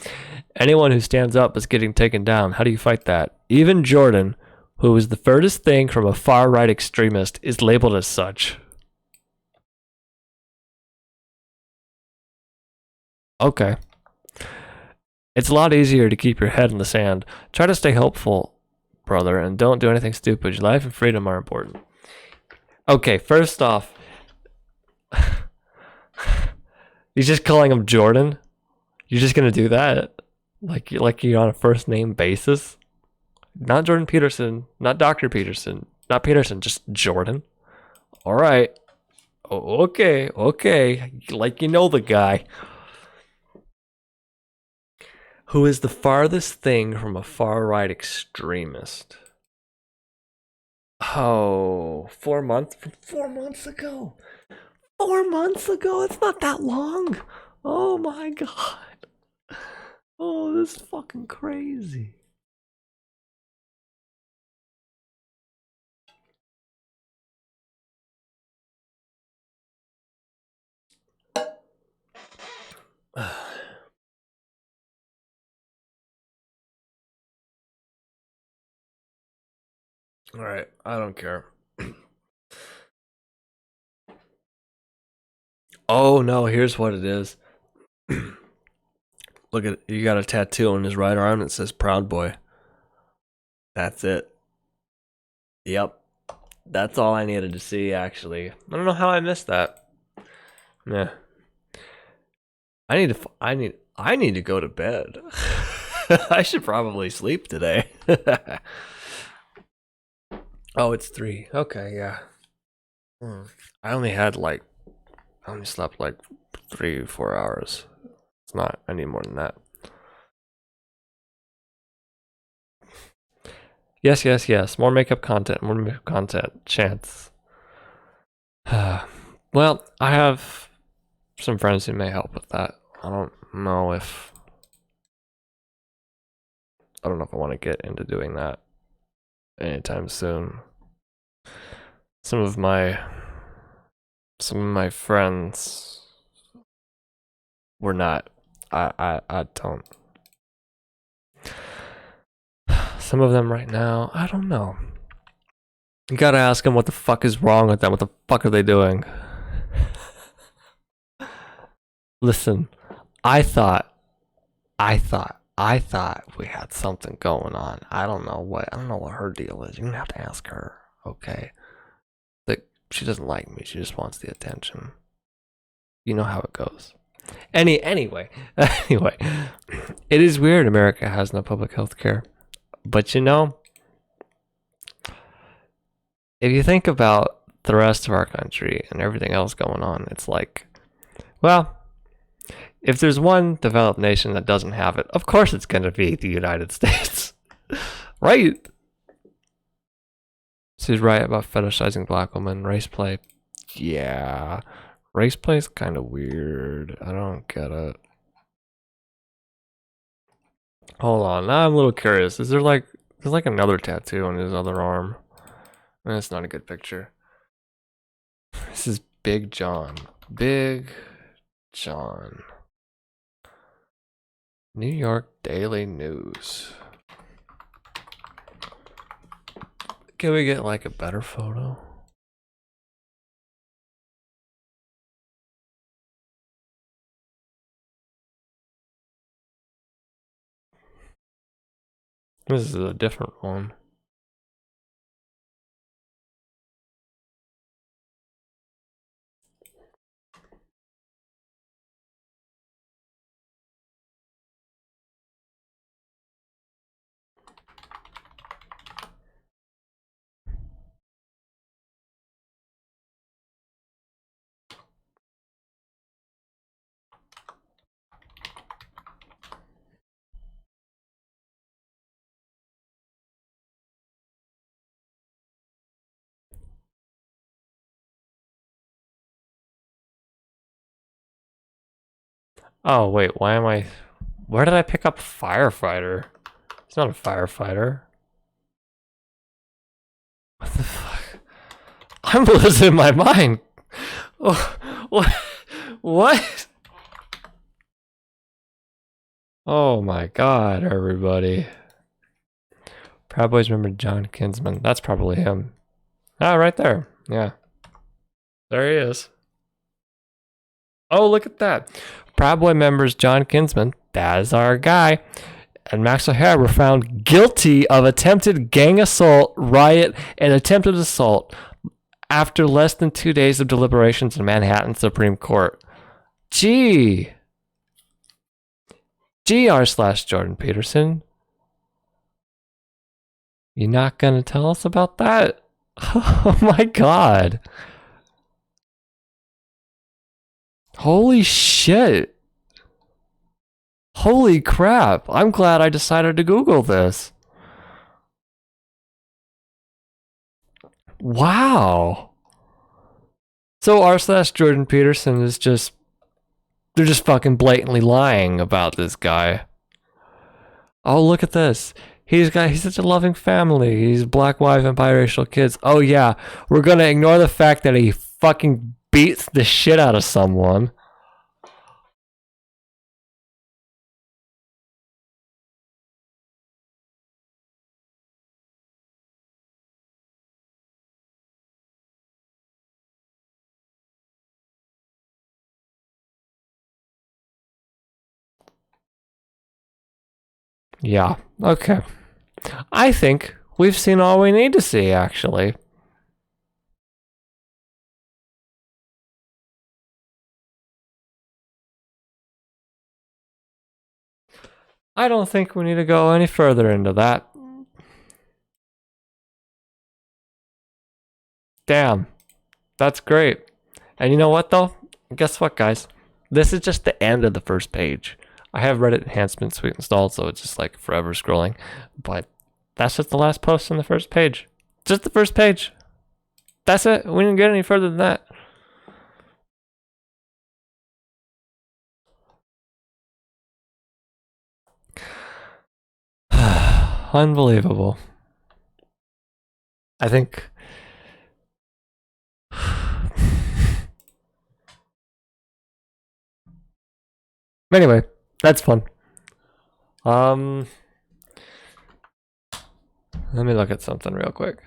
Anyone who stands up is getting taken down. How do you fight that? Even Jordan, who is the furthest thing from a far-right extremist, is labeled as such. Okay. It's a lot easier to keep your head in the sand. Try to stay hopeful, brother, and don't do anything stupid. Your life and freedom are important. Okay, first off, he's just calling him Jordan. You're just gonna do that? Like you're on a first name basis? Not Jordan Peterson, not Dr. Peterson, not Peterson, just Jordan. All right. Okay. Like you know the guy. Who is the farthest thing from a far right extremist? Oh, 4 months? From 4 months ago. 4 months ago? It's not that long. Oh my god. Oh, this is fucking crazy. All right, I don't care. Oh no, here's what it is. Look at you got a tattoo on his right arm that says Proud Boy. That's it. Yep. That's all I needed to see actually. I don't know how I missed that. Yeah. I need to go to bed. I should probably sleep today. Oh, it's 3. Okay, yeah. I only slept like 3-4 hours. It's not any more than that. Yes. More makeup content. Chance. Well, I have some friends who may help with that. I don't know if I want to get into doing that anytime soon. Some of my friends were not. I don't. Some of them right now, I don't know. You gotta ask them what the fuck is wrong with them. What the fuck are they doing? Listen, I thought we had something going on. I don't know what her deal is. You're gonna have to ask her, okay? Like, she doesn't like me. She just wants the attention. You know how it goes. Anyway, it is weird America has no public health care. But you know, if you think about the rest of our country and everything else going on, it's like Well, if there's one developed nation that doesn't have it, of course it's going to be the United States. Right? She's right about fetishizing black women. Race play. Yeah. Race play is kind of weird. I don't get it. Hold on. Now I'm a little curious. Is there like, there's like another tattoo on his other arm? That's not a good picture. This is Big John. Big John. New York Daily News. Can we get like a better photo? This is a different one. Oh, wait, why am I... Where did I pick up firefighter? It's not a firefighter. What the fuck? I'm losing my mind. Oh, what? What? Oh my god, everybody. Proud Boys remember John Kinsman. That's probably him. Ah, right there. Yeah. There he is. Oh, look at that. Proud Boy members John Kinsman, that is our guy, and Max O'Hara were found guilty of attempted gang assault, riot, and attempted assault after less than 2 days of deliberations in Manhattan Supreme Court. Gee. GR/JordanPeterson. You not gonna tell us about that? Oh my god. Holy shit. Holy crap. I'm glad I decided to Google this. Wow. So r/JordanPeterson is just, they're just fucking blatantly lying about this guy. Oh, look at this. He's such a loving family. He's black wife and biracial kids. Oh yeah, we're gonna ignore the fact that he fucking beats the shit out of someone. Yeah, okay. I think we've seen all we need to see, actually. I don't think we need to go any further into that. Damn. That's great. And you know what, though? Guess what, guys? This is just the end of the first page. I have Reddit enhancement suite installed, so it's just like forever scrolling. But that's just the last post on the first page. Just the first page. That's it. We didn't get any further than that. Unbelievable. I think... Anyway, that's fun. Let me look at something real quick.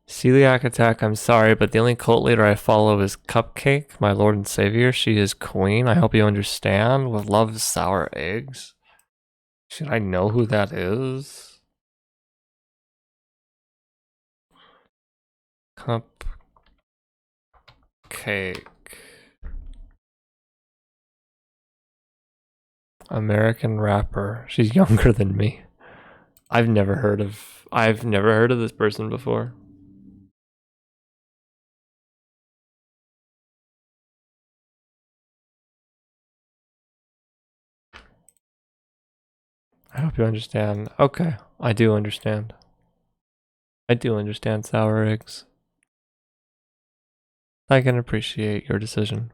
Celiac attack, I'm sorry, but the only cult leader I follow is Cupcake, my lord and savior. She is queen. I hope you understand. With love, sour eggs. Should I know who that is? Cupcake. American rapper. She's younger than me. I've never heard of this person before. I hope you understand. Okay, I do understand. I do understand sour eggs. I can appreciate your decision.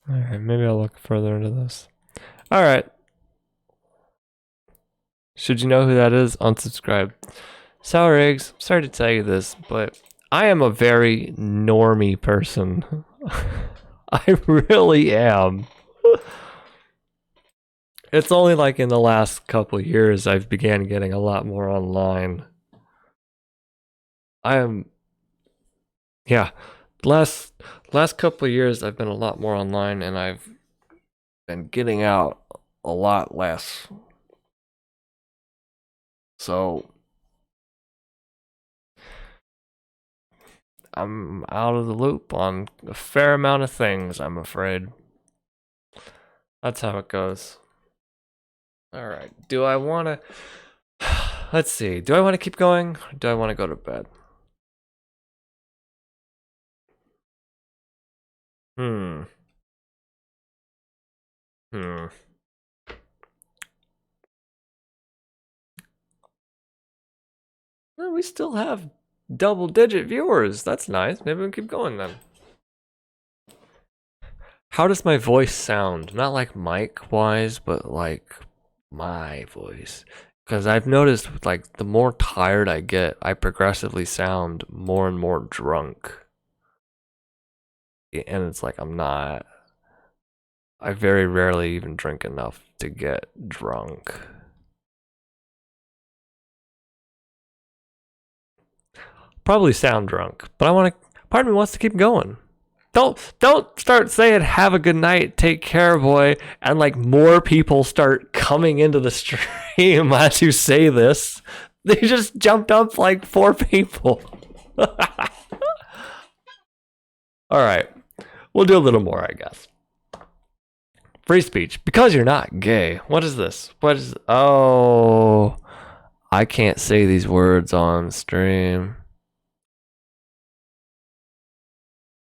Alright, maybe I'll look further into this. Alright. Should you know who that is? Unsubscribe. Sour eggs, sorry to tell you this, but I am a very normie person. I really am. It's only like in the last couple of years I've began getting a lot more online. Yeah, last couple of years I've been a lot more online and I've been getting out a lot less. So I'm out of the loop on a fair amount of things, I'm afraid. That's how it goes. Alright, do I want to... Let's see, do I want to keep going? Or do I want to go to bed? Well, we still have double-digit viewers. That's nice. Maybe we can keep going then. How does my voice sound? Not like mic-wise, but like my voice. Because I've noticed, like, the more tired I get, I progressively sound more and more drunk. And it's like I'm not... I very rarely even drink enough to get drunk. Probably sound drunk, but I want to... Part of me wants to keep going. Don't start saying have a good night, take care, boy, and like more people start coming into the stream as you say this. They just jumped up like 4 people. Alright. We'll do a little more, I guess. Free speech. Because you're not gay. What is this? What is... Oh... I can't say these words on stream.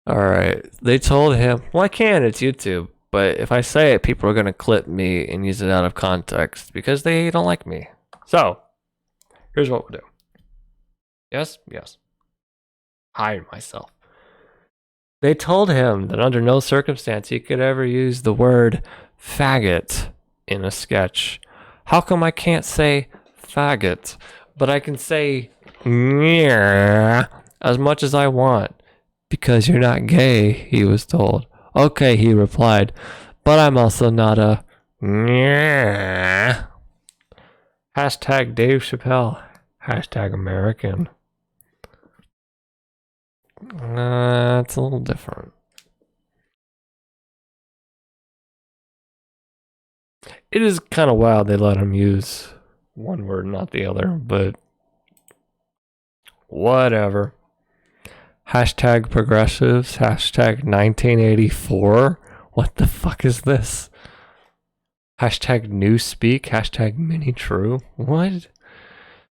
Alright, they told him, well, I can, it's YouTube, but if I say it, people are going to clip me and use it out of context because they don't like me. So, here's what we'll do. Yes? Yes. Hide myself. They told him that under no circumstance he could ever use the word faggot in a sketch. How come I can't say faggot, but I can say as much as I want? Because you're not gay, he was told. Okay, he replied, but I'm also not a... Hashtag Dave Chappelle. Hashtag American. It's a little different. It is kind of wild they let him use one word, not the other, but... Whatever. Hashtag progressives, hashtag 1984. What the fuck is this? Hashtag newspeak, hashtag mini true. What?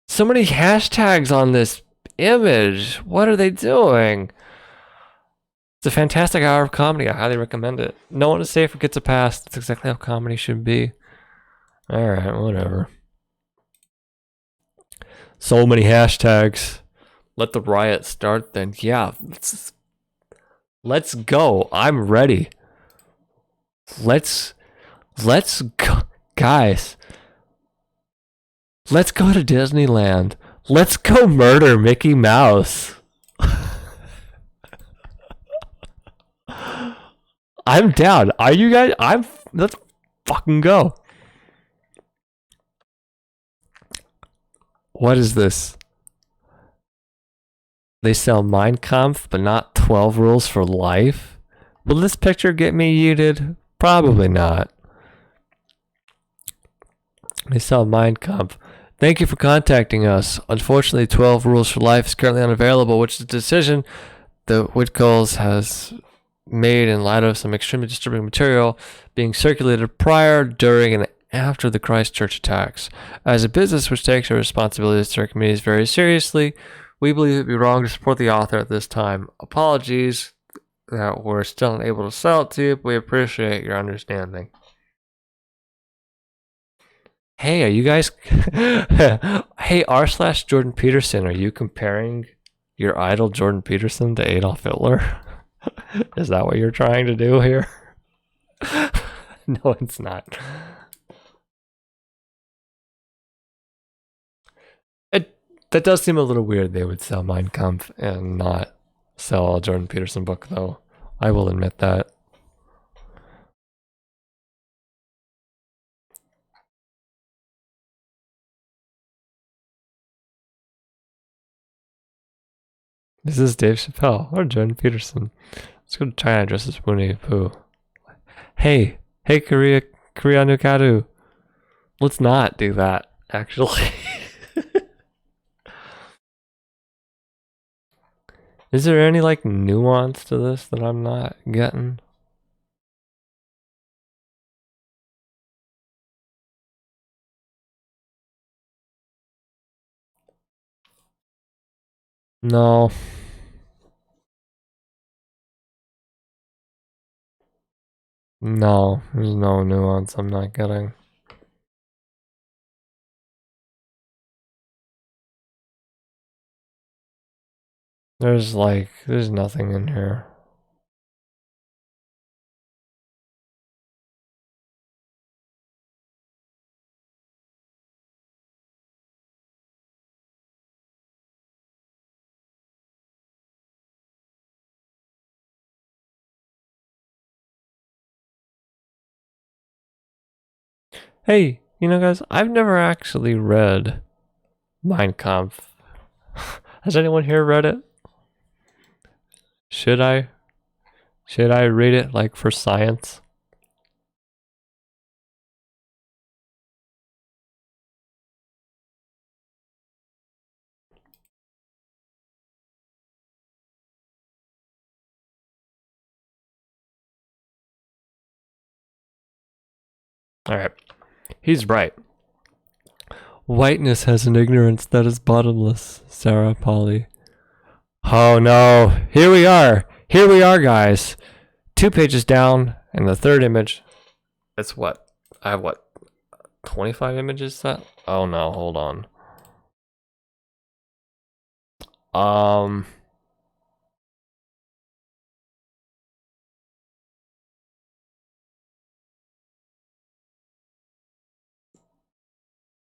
So many hashtags on this image. What are they doing? It's a fantastic hour of comedy. I highly recommend it. No one is safe or gets a pass. That's exactly how comedy should be. Alright, whatever. So many hashtags. Let the riot start then. Yeah, let's go. I'm ready. Let's go. Guys, let's go to Disneyland. Let's go murder Mickey Mouse. I'm down. Are you guys? Let's fucking go. What is this? They sell Mein Kampf, but not 12 rules for life? Will this picture get me yeeted? Probably not. They sell Mein Kampf. Thank you for contacting us. Unfortunately, 12 Rules for Life is currently unavailable, which is a decision that Whitcombs has made in light of some extremely disturbing material being circulated prior, during, and after the Christchurch attacks. As a business which takes our responsibilities to our communities very seriously, we believe it would be wrong to support the author at this time. Apologies that we're still unable to sell it to you, but we appreciate your understanding. Hey, are you guys... Hey, r/JordanPeterson, are you comparing your idol Jordan Peterson to Adolf Hitler? Is that what you're trying to do here? No, it's not. That does seem a little weird they would sell Mein Kampf and not sell a Jordan Peterson book, though. I will admit that. This is Dave Chappelle or Jordan Peterson. Let's go to China dressed as Winnie the Pooh. Hey, Korea Nukadu. Let's not do that, actually. Is there any like nuance to this that I'm not getting? No. No, there's no nuance I'm not getting. There's nothing in here. Hey, guys, I've never actually read Mein Kampf. Has anyone here read it? Should I read it like for science? All right. He's right. Whiteness has an ignorance that is bottomless, Sarah Polly. Oh no, here we are, guys. 2 pages down, and the third image. It's what? I have 25 images set? Oh no, hold on.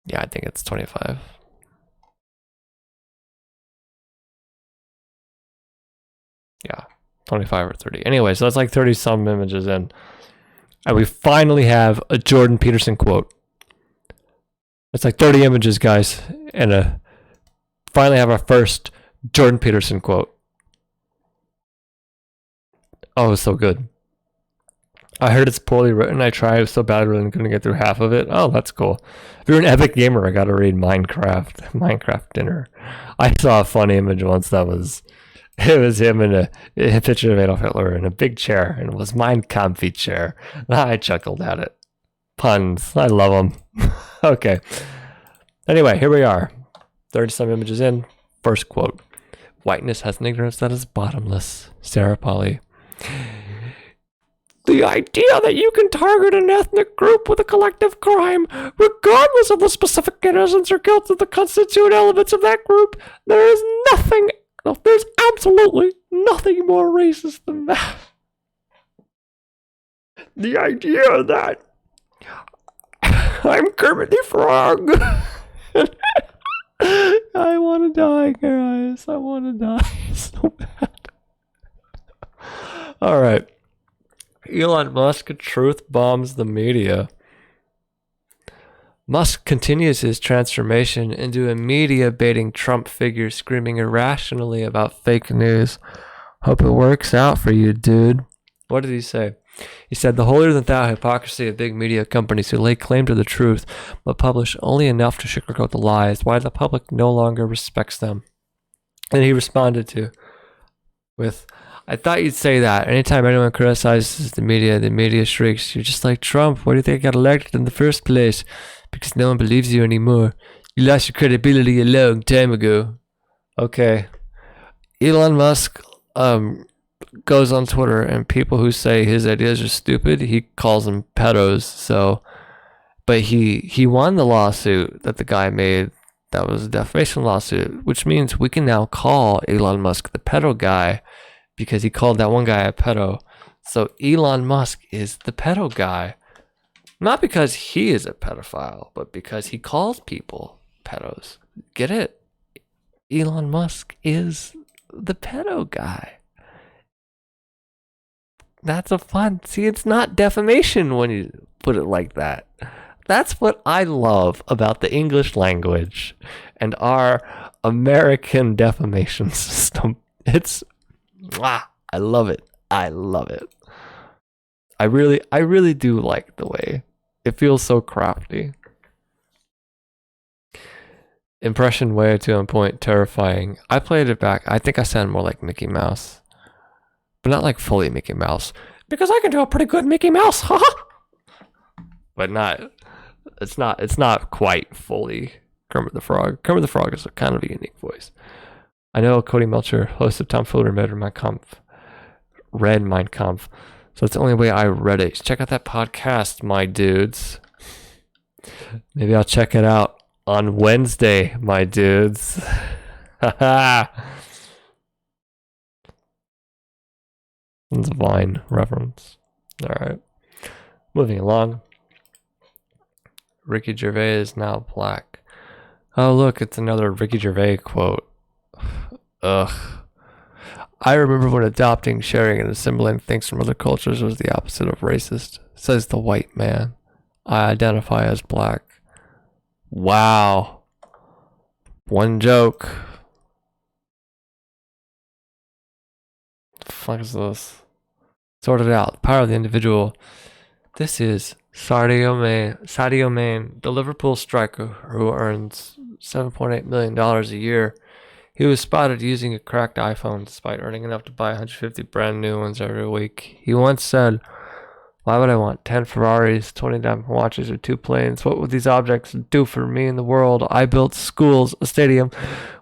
Yeah, I think it's 25. Yeah, 25 or 30. Anyway, so that's like 30 some images in. And we finally have a Jordan Peterson quote. It's like 30 images, guys. And finally have our first Jordan Peterson quote. Oh, it's so good. I heard it's poorly written. I tried so bad I really couldn't get through half of it. Oh, that's cool. If you're an epic gamer, I gotta read Minecraft Dinner. I saw a funny image once that was... It was him in a picture of Adolf Hitler in a big chair, and it was Mein Kampfy chair. I chuckled at it. Puns. I love them. Okay. Anyway, here we are. 30 some images in. First quote. Whiteness has an ignorance that is bottomless. Sarah Polly. The idea that you can target an ethnic group with a collective crime, regardless of the specific innocence or guilt of the constituent elements of that group, there's absolutely nothing more racist than that. The idea that I'm Kermit the Frog. I want to die, guys. I want to die so bad. All right. Elon Musk truth bombs the media. Musk continues his transformation into a media baiting Trump figure screaming irrationally about fake news Hope it works out for you, dude. What did he say? He said, the holier-than-thou hypocrisy of big media companies who lay claim to the truth but publish only enough to sugarcoat the lies, why the public no longer respects them. And he responded with, I thought you'd say that. Anytime anyone criticizes the media shrieks, you're just like Trump. Why do you think I got elected in the first place? Because no one believes you anymore. You lost your credibility a long time ago. Okay. Elon Musk goes on Twitter, and people who say his ideas are stupid, he calls them pedos. So, but he won the lawsuit that the guy made. That was a defamation lawsuit, which means we can now call Elon Musk the pedo guy because he called that one guy a pedo. So Elon Musk is the pedo guy. Not because he is a pedophile, but because he calls people pedos. Get it? Elon Musk is the pedo guy. That's a fun. See, it's not defamation when you put it like that. That's what I love about the English language and our American defamation system. It's, I love it. I love it. I really do like the way it feels so crafty. Impression way too on point, terrifying. I played it back. I think I sound more like Mickey Mouse, but not like fully Mickey Mouse because I can do a pretty good Mickey Mouse, but not. It's not quite fully Kermit the Frog. Kermit the Frog is a kind of a unique voice. I know Cody Melcher, host of Tom Fuller, read Mein Kampf. So it's the only way I read it. Check out that podcast, my dudes. Maybe I'll check it out on Wednesday, my dudes. It's a Vine reference. All right. Moving along. Ricky Gervais is now black. Oh, look, it's another Ricky Gervais quote. Ugh. I remember when adopting, sharing, and assimilating things from other cultures was the opposite of racist, says the white man. I identify as black. Wow. One joke. The fuck is this? Sort it out. Power of the individual. This is Sadio Mane, the Liverpool striker who earns $7.8 million a year. He was spotted using a cracked iPhone despite earning enough to buy 150 brand new ones every week. He once said, why would I want 10 Ferraris, 20 diamond watches, or 2 planes? What would these objects do for me in the world? I built schools, a stadium.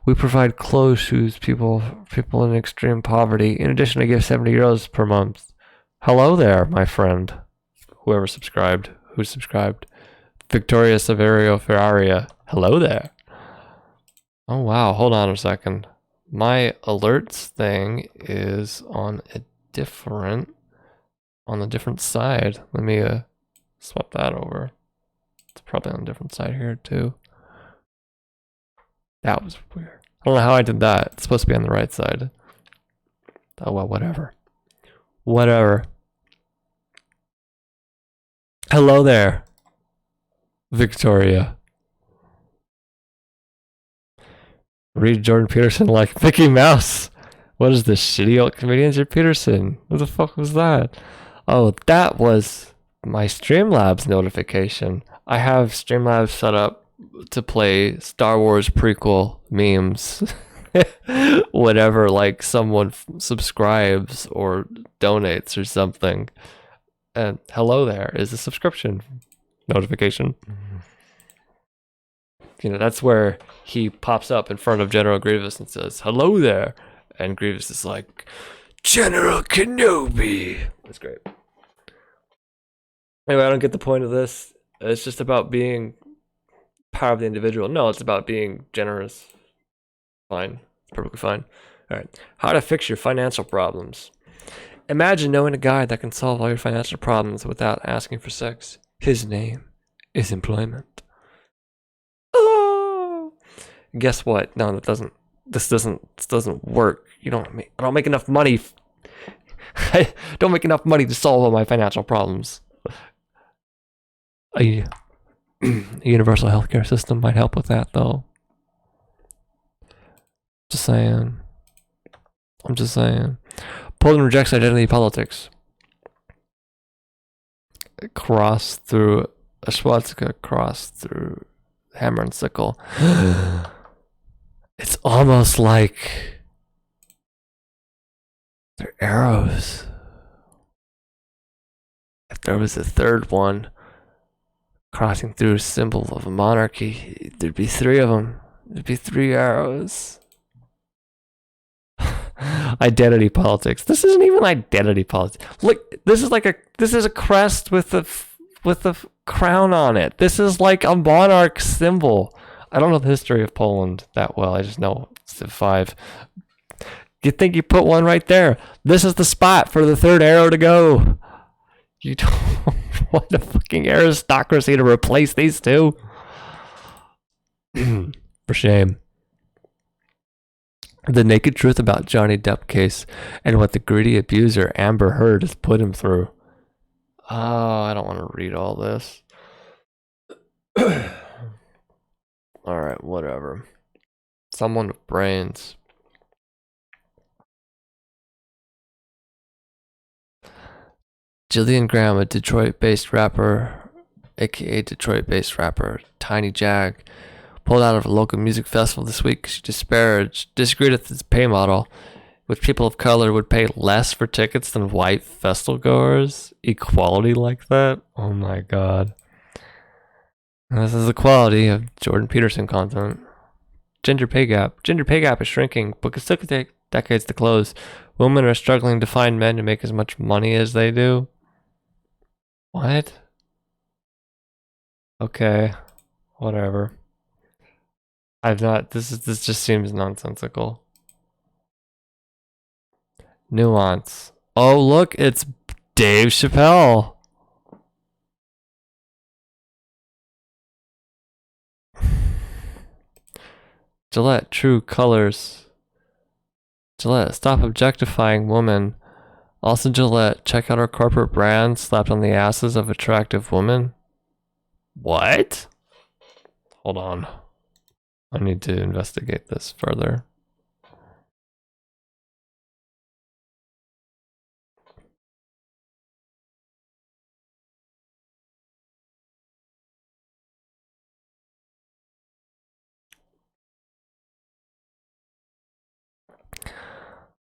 We provide clothes, shoes, people in extreme poverty. In addition, I give 70 euros per month. Hello there, my friend. Who subscribed. Victoria Saverio Ferraria. Hello there. Oh, wow. Hold on a second. My alerts thing is on a different side. Let me swap that over. It's probably on a different side here too. That was weird. I don't know how I did that. It's supposed to be on the right side. Oh, well, whatever. Hello there, Victoria. Read JordanPeterson like Mickey Mouse. What is this, shitty old comedian JordanPeterson? What the fuck was that? Oh, that was my Streamlabs notification. I have Streamlabs set up to play Star Wars prequel memes whenever like someone subscribes or donates or something. And hello there is a subscription notification. You know, that's where he pops up in front of General Grievous and says, hello there. And Grievous is like, General Kenobi. That's great. Anyway, I don't get the point of this. It's just about being power of the individual. No, it's about being generous. Fine. It's perfectly fine. All right. How to fix your financial problems. Imagine knowing a guy that can solve all your financial problems without asking for sex. His name is employment. Oh! Guess what? No, that doesn't. This doesn't work. I don't make enough money. I don't make enough money to solve all my financial problems. A universal healthcare system might help with that, though. Just saying. I'm just saying. Poland rejects identity politics. Cross through a swastika, cross through hammer and sickle. It's almost like they're arrows. If there was a third one crossing through a symbol of a monarchy, there'd be three of them. There'd be three arrows. Identity politics. This isn't even identity politics. Look, this is a crest with a crown on it. This is like a monarch symbol. I don't know the history of Poland that well. I just know it's the 5. You think you put one right there? This is the spot for the third arrow to go. You don't want a fucking aristocracy to replace these two. For shame. The naked truth about Johnny Depp case and what the greedy abuser Amber Heard has put him through. Oh, I don't want to read all this. Alright, whatever. Someone with brains. Jillian Graham, a Detroit-based rapper, aka Detroit-based rapper, Tiny Jag, pulled out of a local music festival this week. She disagreed with its pay model, which people of color would pay less for tickets than white festival goers. Equality like that? Oh my god. And this is the quality of JordanPeterson content. Gender pay gap. Gender pay gap is shrinking, but could still take decades to close. Women are struggling to find men to make as much money as they do. What? Okay. Whatever. This just seems nonsensical. Nuance. Oh look, it's Dave Chappelle. Gillette, true colors. Gillette, stop objectifying women. Also Gillette, check out our corporate brand slapped on the asses of attractive women. What? Hold on. I need to investigate this further.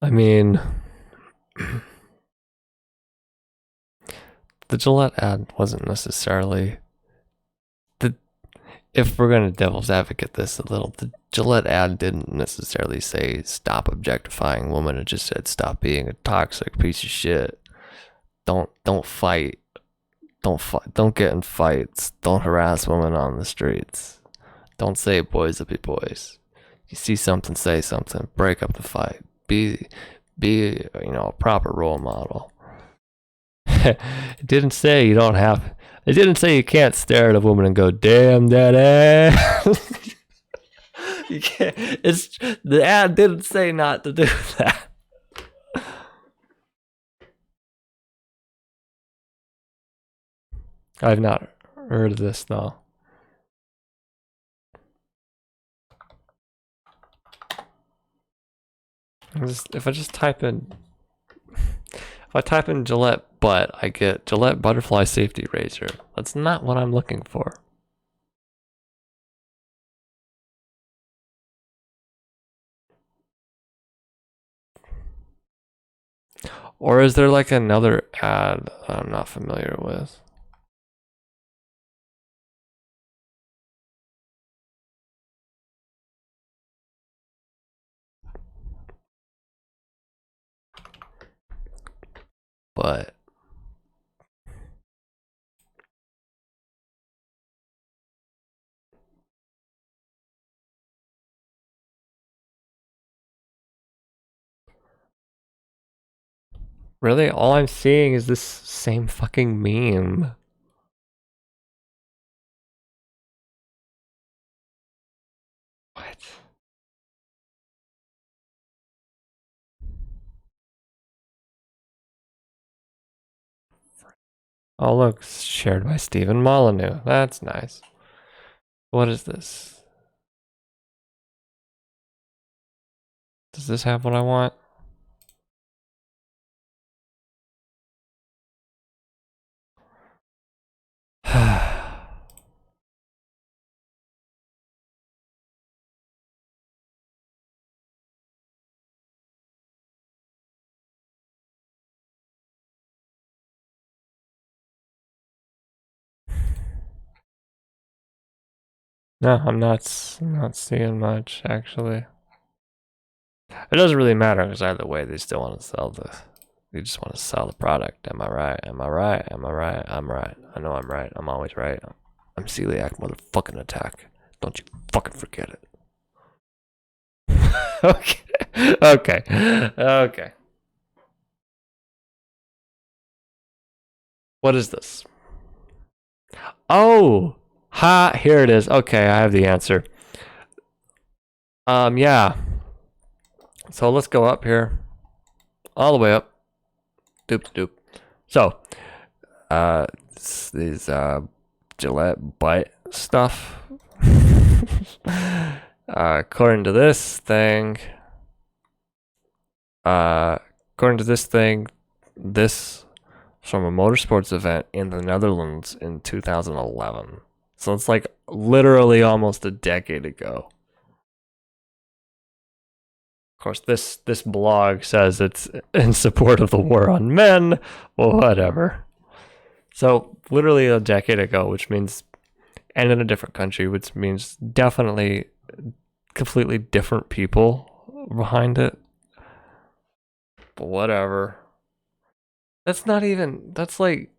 I mean, the Gillette ad wasn't necessarily if we're gonna devil's advocate this a little, the Gillette ad didn't necessarily say stop objectifying women. It just said stop being a toxic piece of shit. Don't fight. Don't get in fights. Don't harass women on the streets. Don't say boys will be boys. You see something, say something. Break up the fight. Be a proper role model. It didn't say you don't have. It didn't say you can't stare at a woman and go, "Damn that ass." You can't. The ad didn't say not to do that. I've not heard of this though. If I type in Gillette butt, I get Gillette butterfly safety razor. That's not what I'm looking for. Or is there like another ad I'm not familiar with? But really, all I'm seeing is this same fucking meme. What? Oh look, shared by Stephen Molyneux. That's nice. What is this? Does this have what I want? No, I'm not seeing much actually. It doesn't really matter because either way, they still want to sell the. They just want to sell the product. Am I right? Am I right? Am I right? I'm right. I know I'm right. I'm always right. I'm celiac motherfucking attack. Don't you fucking forget it. Okay. Okay. Okay. What is this? Oh, ha! Here it is. Okay, I have the answer. Yeah. So let's go up here, all the way up. Doop doop. So, these Gillette butt stuff. According to this thing, this from a motorsports event in the Netherlands in 2011. So it's like literally almost a decade ago. Of course, this blog says it's in support of the war on men. Well, whatever. So literally a decade ago, which means, and in a different country, which means definitely completely different people behind it. But whatever. That's not even. That's like.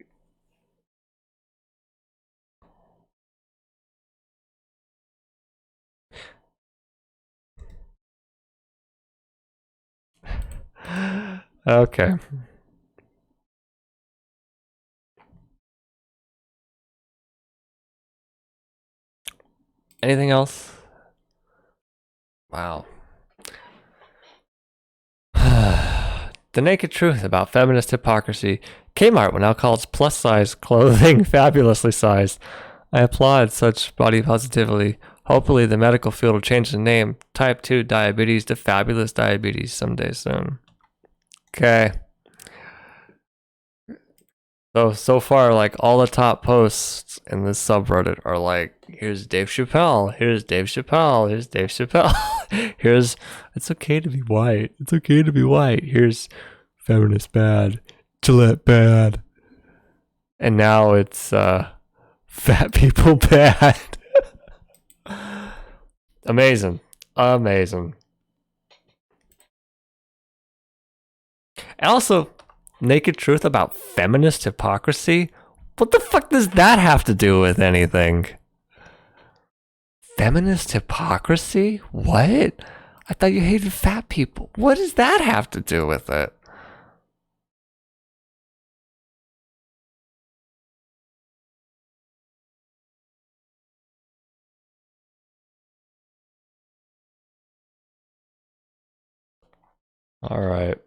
Okay. Anything else? Wow. The naked truth about feminist hypocrisy. Kmart will now call its plus size clothing fabulously sized. I applaud such body positivity. Hopefully, the medical field will change the name type 2 diabetes to fabulous diabetes someday soon. Okay. So far, like all the top posts in this subreddit are like, here's Dave Chappelle, here's Dave Chappelle, here's Dave Chappelle, here's it's okay to be white, it's okay to be white, here's feminist bad, Gillette bad, and now it's fat people bad. Amazing, amazing. And also, naked truth about feminist hypocrisy. What the fuck does that have to do with anything? Feminist hypocrisy? What? I thought you hated fat people. What does that have to do with it? All right.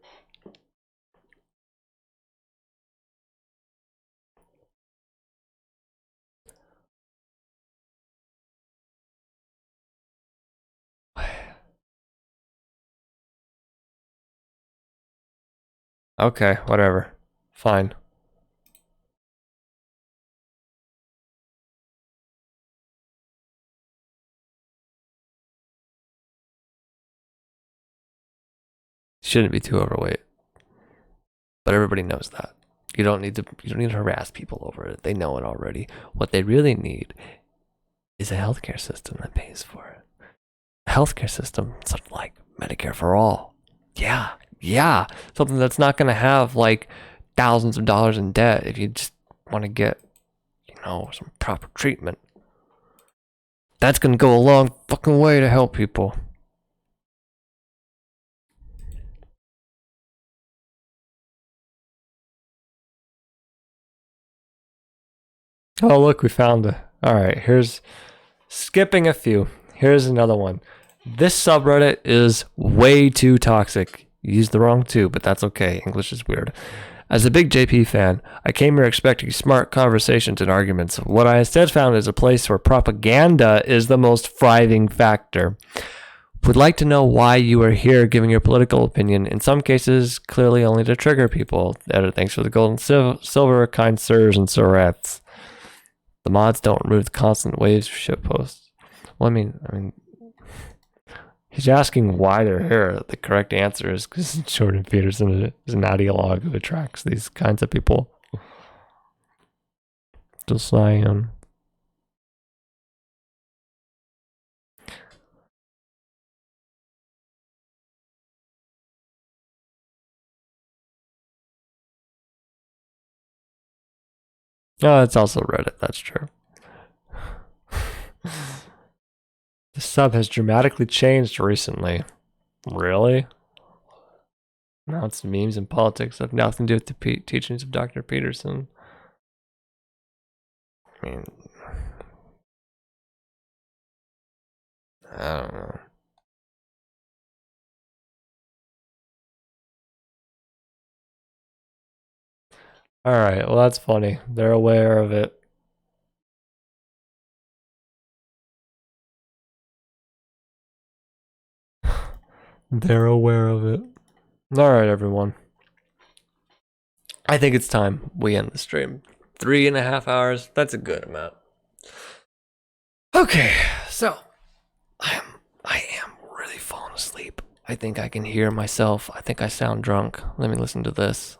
Okay, whatever. Fine. Shouldn't be too overweight. But everybody knows that. You don't need to harass people over it. They know it already. What they really need is a healthcare system that pays for it. A healthcare system, something like Medicare for all. Yeah, yeah. Something that's not gonna have like thousands of dollars in debt if you just want to get, some proper treatment. That's gonna go a long fucking way to help people. Oh, look, we found it. All right, here's skipping a few. Here's another one. This subreddit is way too toxic. You used the wrong two, but that's okay. English is weird. As a big JP fan, I came here expecting smart conversations and arguments. What I instead found is a place where propaganda is the most thriving factor. Would like to know why you are here giving your political opinion, in some cases, clearly only to trigger people. Thanks for the gold and silver, kind sirs and sirettes. The mods don't remove the constant waves of shitposts. Well, I mean, he's asking why they're here. The correct answer is because Jordan Peterson is an ideologue who attracts these kinds of people. Just saying. Oh, it's also Reddit. That's true. The sub has dramatically changed recently. Really? Now it's memes and politics that have nothing to do with the teachings of Dr. Peterson. I mean, I don't know. Alright, well, that's funny. They're aware of it. They're aware of it. Alright, everyone. I think it's time we end the stream. 3.5 hours. That's a good amount. Okay, so I am really falling asleep. I think I can hear myself. I think I sound drunk. Let me listen to this.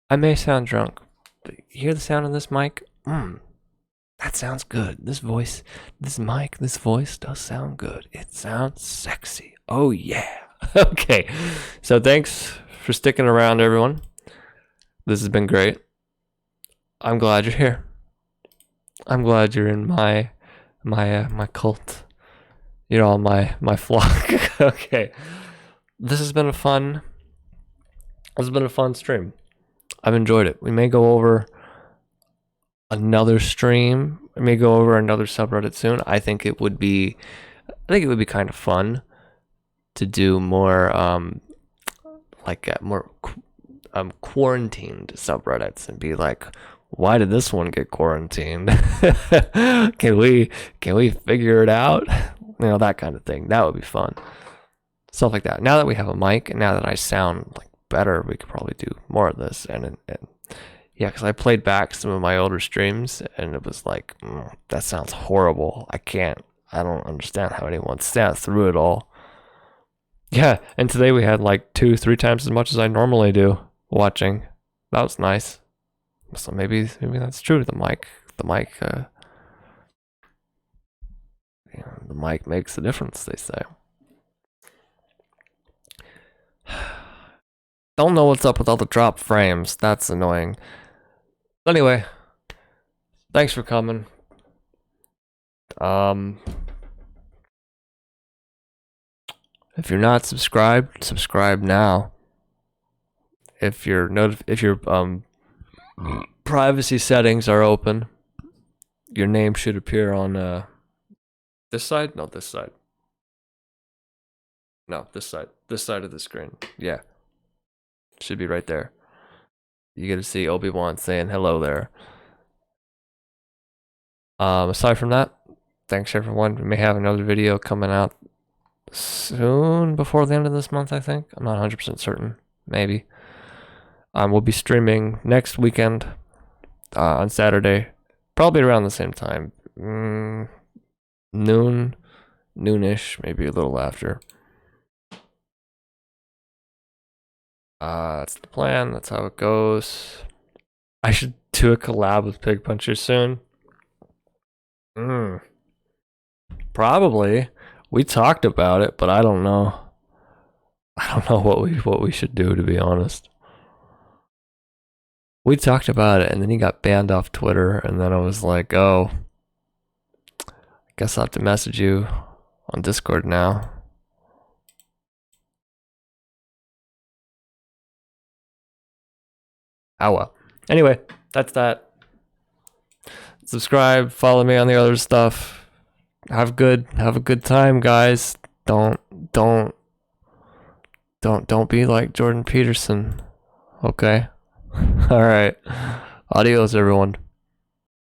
I may sound drunk, but you hear the sound of this mic? That sounds good. This voice, this mic, this voice does sound good. It sounds sexy. Oh yeah. Okay. So thanks for sticking around, everyone. This has been great. I'm glad you're here. I'm glad you're in my cult. You're all my flock. Okay. This has been a fun stream. I've enjoyed it. We may go over another stream. We may go over another subreddit soon. I think it would be kind of fun to do more more quarantined subreddits and be like, why did this one get quarantined? Can we figure it out? You know, that kind of thing. That would be fun. Stuff like that. Now that we have a mic and now that I sound like better, we could probably do more of this. And yeah, because I played back some of my older streams and it was like, that sounds horrible. I don't understand how anyone sat through it all. Yeah, and today we had like 2-3 times as much as I normally do watching. That was nice. So maybe that's true. The mic, the mic makes a difference, they say. Don't know what's up with all the drop frames. That's annoying. Anyway, thanks for coming. If you're not subscribed, subscribe now. If your privacy settings are open, your name should appear on this side? No, this side. No, this side. This side of the screen. Yeah. Should be right there. You get to see Obi-Wan saying hello there. Aside from that, thanks everyone. We may have another video coming out soon, before the end of this month, I think. I'm not 100% certain. Maybe. We'll be streaming next weekend on Saturday, probably around the same time. Noonish, maybe a little after. That's the plan. That's how it goes. I should do a collab with Pig Puncher soon. Probably. We talked about it, but I don't know. I don't know what we should do, to be honest. We talked about it, and then he got banned off Twitter, and then I was like, oh, I guess I'll have to message you on Discord now. Oh well. Anyway, that's that. Subscribe, follow me on the other stuff. Have a good time, guys. Don't be like Jordan Peterson. Okay? Alright. Adios, everyone.